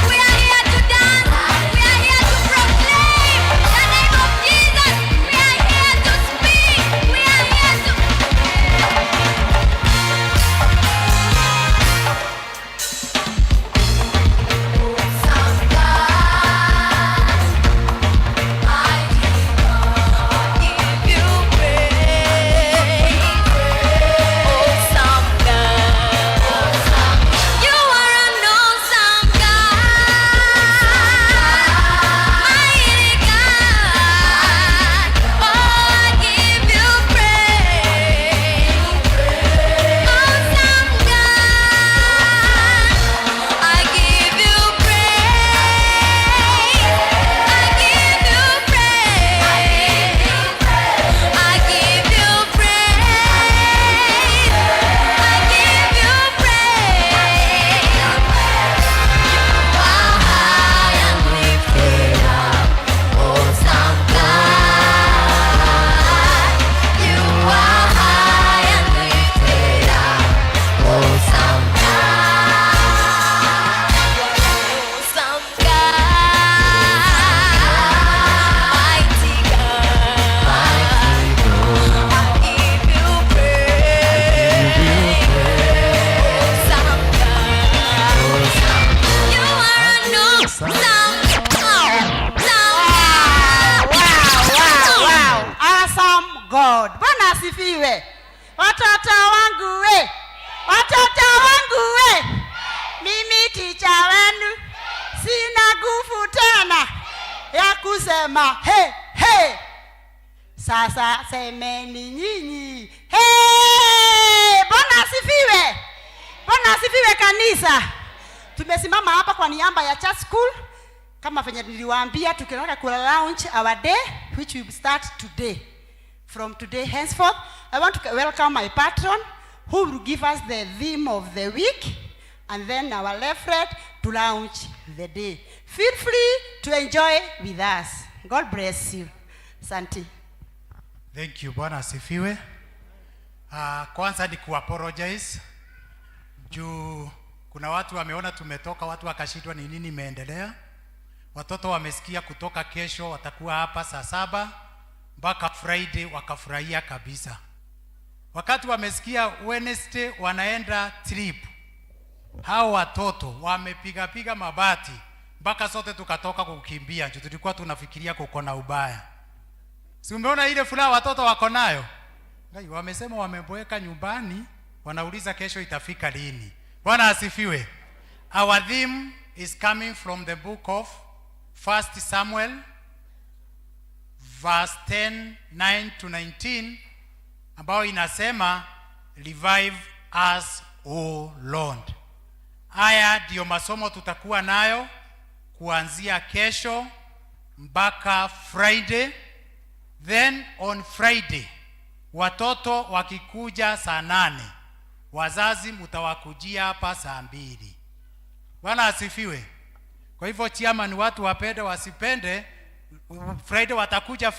We are here to dance. We are here to proclaim the name of asifiwe. Watoto wangu we, watoto wangu we, mimi ticha wenu sina nguvu tena ya kusema he he. Sasa semeni nyinyi he. Bwana asifiwe. Bwana asifiwe kanisa. Tumesimama hapa kwa niaba ya church school kama venye niliwaambia, tukienda ku launch our day which will start today. From today henceforth, I want to welcome my patron who will give us the theme of the week and then our reference to launch the day. Feel free to enjoy with us. God bless you. Asante. Thank you. Bwana asifiwe. Kwanza ni kuapologize juu kuna watu wameona tumetoka, watu wakashindwa ni nini imeendelea. Watoto wamesikia kutoka kesho watakuwa hapa saa 7 mpaka Friday, wakafurahia kabisa. Wakati wamesikia Wednesday wanaenda trip, hao watoto wamepiga mabati mpaka sote tukatoka kukimbia. Tulikuwa tunafikiria kuko na ubaya. Si umeona ile furaha watoto wako nayo? Ngai wamesema wameboeka nyumbani, wanauliza kesho itafika lini. Bwana asifiwe. Our theme is coming from the book of 1 Samuel verse 10:9-19 ambao inasema revive us O Lord. Haya ndio masomo tutakuwa nayo kuanzia kesho mpaka Friday. Then on Friday watoto wakikuja saa 8, wazazi mtawakujia hapa saa 2. Bwana asifiwe. Kwa hivyo chairman, watu wapende wasipende, Friday watakuja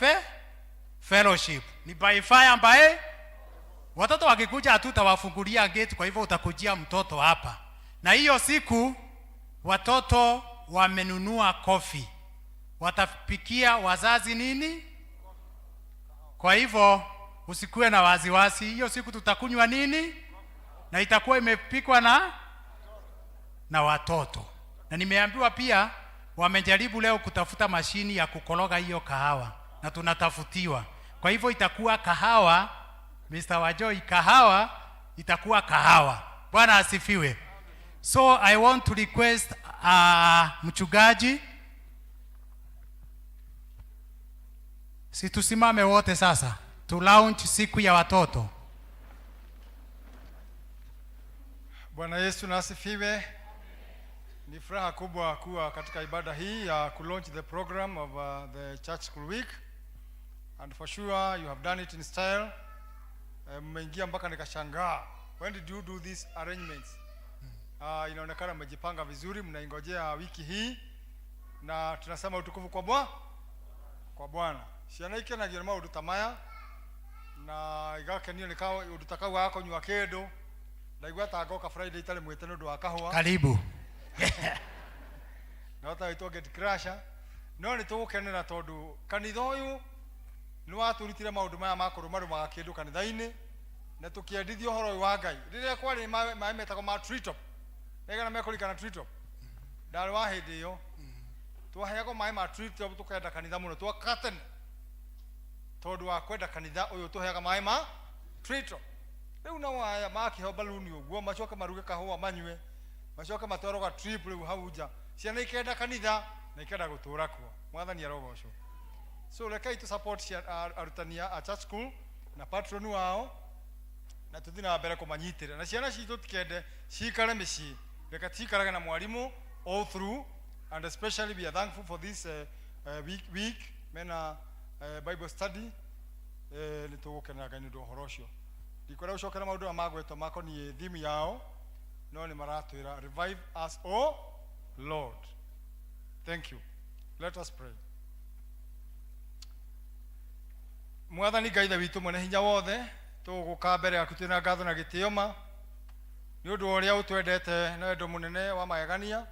fellowship. Ni by fire by watoto wakikuja hatutawafungulia gate, kwa hivyo utakujia mtoto hapa. Na hiyo siku watoto wamenunua coffee. Watapikia wazazi nini? Kwa hivyo usikue na waziwazi. Hiyo siku tutakunywa nini? Na itakuwa imepikwa na watoto. Na nimeambiwa pia wamejaribu leo kutafuta mashini ya kukoroga hiyo kahawa na tunatafutiwa. Kwa hivyo itakuwa kahawa, Mr. Wajoi, kahawa itakuwa kahawa. Bwana asifiwe. So I want to request mchungaji, si tusimame wote sasa to launch siku ya watoto. Bwana Yesu na asifiwe. Ni furaha kubwa kuwa katika ibada hii ya launch the program of the church school week, and for sure you have done it in style. Mmeingia mpaka nikashangaa, when did you do these arrangements? Inaonekana mmejipanga vizuri, mnaingojea wiki hii na tunasema utukufu kwa Bwana. Ciana ike na girma udutamaya na igakenio nikao udutakao wako nywa kedo ndaigwa tagoka Friday itale mwete ndu wakahwa. Karibu. Na wata ito get crasher no ni tugukenera tondu kanitha uyu ni waturutire maundu maya makurumaru magakindu kanitha-ini na tukiendithio horo wa Ngai riria kwari mai metako ma treetop egana mekurikana treetop ndari wa hindi iyo twaheago mai ma treetop tukenda kanitha muno twakatene tondu wa kwenda kanitha uyu tuheaga mai ma treetop. Riu na waya makiho baluni uguo macoka maruge kahua manywe macoka matworoga trip riu hauja ciana ikenda kanitha na ikenda gutura kwa mwathani arogocwo. So lekai to support arutania a church school na patron wao na tuthina mbere kumanyitira na ciana citu tikende cikare mici reka tikaraga na mwalimu all through, and especially we are thankful for this week mena Bible study ni tugukena Ngai ndu horo ucio dikora ucokera maundu magweto mako ni theme yao no ni maratwira revive us O Lord. Thank you. Let us pray. Mwathani Ngai tha witu mwene hinya wothe tuguka mbere yaku twina ngatho na gitioma ni undu uria utwendete na wendo munene wa magegania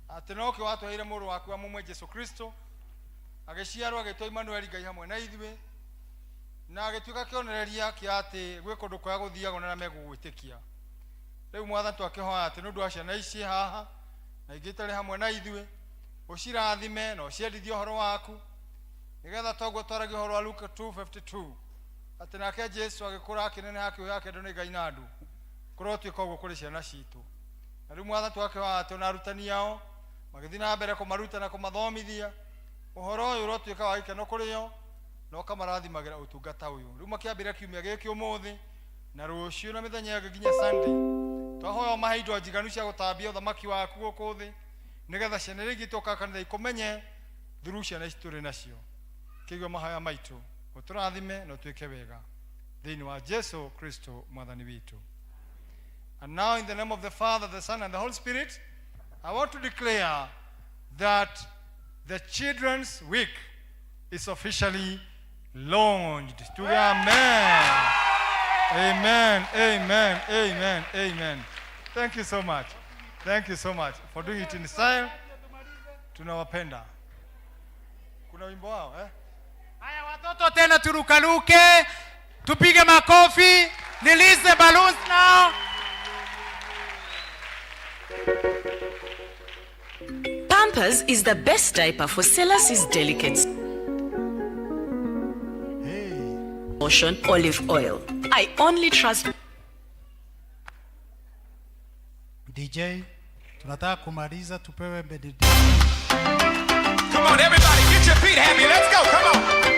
ati no ki watweire muru waku wa mumwe Jesu Kristo agiciarwo agitwa Emmanuel Ngai hamwe na ithuĩ na agituika kionereria kia ati gwe kundu kwa guthiago na megugwitikia. Riu Mwathani twakihoya ati nundu wa ciana ici haha na igitare hamwe na ithuĩ ucirathime na uciendithie horo waku nigetha toguo twaragia horo wa Luka 2:52 ati nake Jesu agikura akinene haki yake ndo ni Ngai na andu korwo tuika uguo kuri ciana citu na riu mwatha twake wa to na arutani yao magithina mbere kumaruta na kumathomithia uhoro uyu rotuika wa ikeno kuri yo no kamarathimagĩra utungata uyu riu makiambira kiumia giki umuthi na rucio na mithenya yake nginya Sunday twahoya mahaindo njiganu cia gutambia uthamaki waku guku thi nigetha ciana iria igitoka kanitha ikumenye through ciana ici turi nacio kigwa mahaya maitu uturathime na tuike wega thiini wa Jesu Kristo mwathani witu. And now in the name of the Father, the Son and the Holy Spirit, I want to declare that the Children's Week is officially launched. To amen. Amen. Amen. Amen. Amen. Thank you so much. Thank you so much for doing it in style. Tunawapenda. Kuna wimbo wao Haya watoto tena turukaruke, tupige makofi, release the balloons now. Pampers is the best diaper for Celas's delicates. Ocean olive oil. I only trust. DJ, tunataka kumaliza tupewe benediction. Come on, everybody, get your feet happy. Let's go. Come on.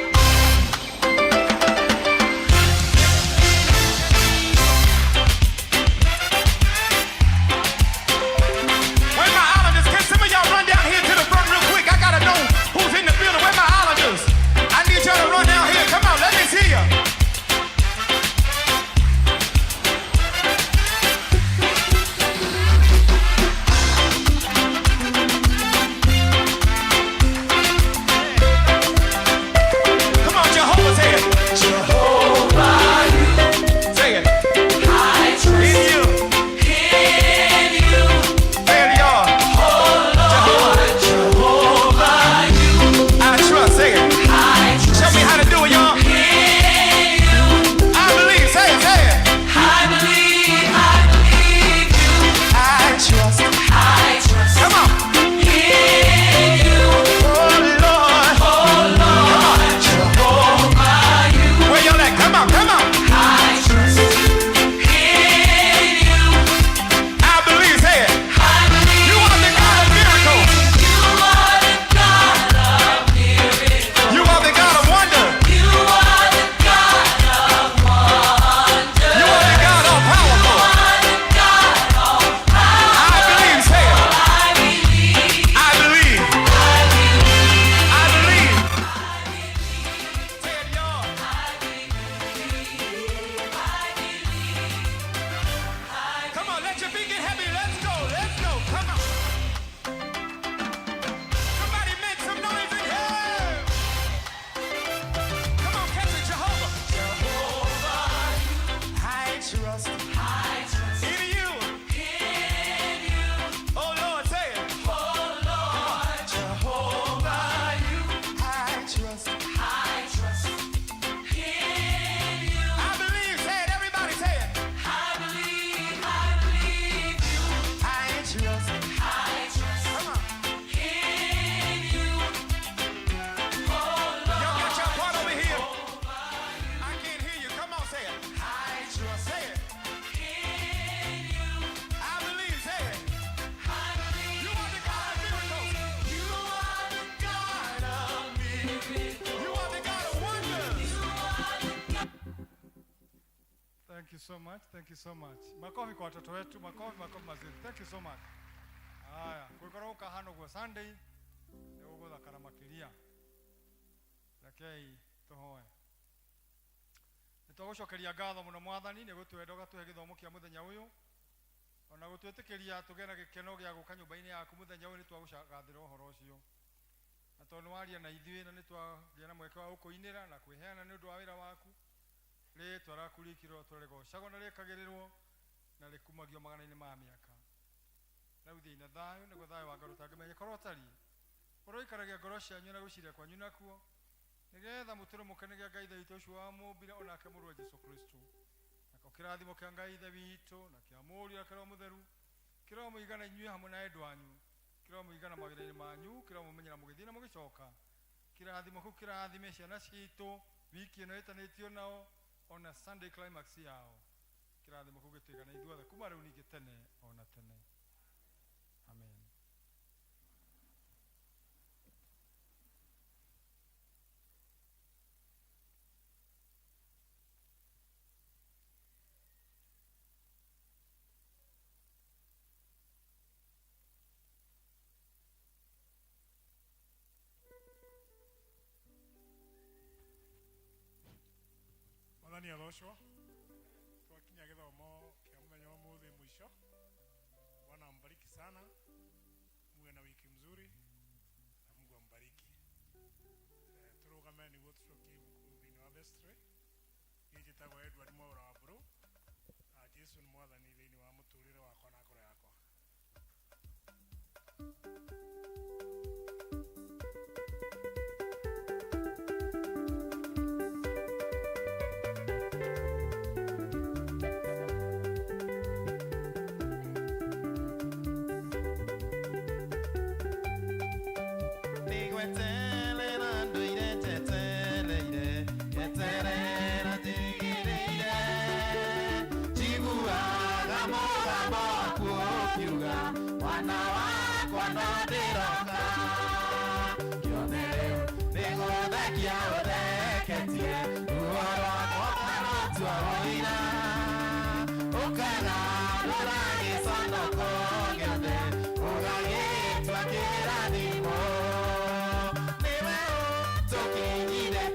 Where my islanders? Can some of y'all run down here to the front real quick? I gotta know who's in the building. Where my islanders? I need y'all to run down here. Come on, let me see ya. Thank you so much. Makofi kwa watoto wetu, makofi mazuri. Thank you so much. Haya, kwikoroka hano kwa Sunday ni ugoza karamakiria. Lakei tohoe. Nitogushokeria ngatho muno mwathani ni gutwendoga tuhe githomo kia muthenya uyu. Ona gutwitikiria tugena gikeno gia guka nyumba-ini yaku muthenya uyu ni twagucagathira uhoro ucio. Na tondu waria na ithuĩ na ni twagia na mweke wa gukuinira na kwiheana ni undu wa wira waku. Le twarakurikirwo tũregocagwo na rĩkagĩrĩrwo na rĩkumagio magana-inĩ ma mĩaka na uthii na thayũ nĩguo thayũ wa Ngai ũtangĩmenyeka korwo ũtariĩ ũroikaragia ngoro cianyu na gwĩciria kwanyu nakuo nĩgetha mũtũũre mũkenagia Ngai Ithe witũ ũcio wamũmbire onake mũrũ wa Jesũ Kristo nako kĩrathimo kĩa Ngai Ithe witũ na kĩa Mũriũ na kĩa Roho Mũtheru kĩroho mũigana inyuĩ hamwe na endwa anyu kĩroho mũigana mawĩra-inĩ manyu kĩroho mũmenyera mũgĩthiĩ na mũgĩcoka kĩrathimo kĩu kĩrathime ciana citũ wiki ĩno ĩtanĩtio nao ona Sunday climax yao kirathimo kugituika na ithuothe kuma riu ningi tene ona tene. Amen. Mwathani aroshwo twakinya githomo kia muthenya wa muthi mwisho. Bwana ambariki sana, muwe na wiki mzuri na Mungu ambariki. Turugame niguo tucokie thini wa vestry gĩjĩtagwo Edward Mwaura wa Buru. Jesu nĩ mwathani thĩinĩ wa mũtũrĩre wakwa na ngoro yakwa.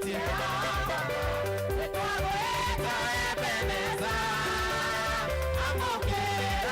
Yeah.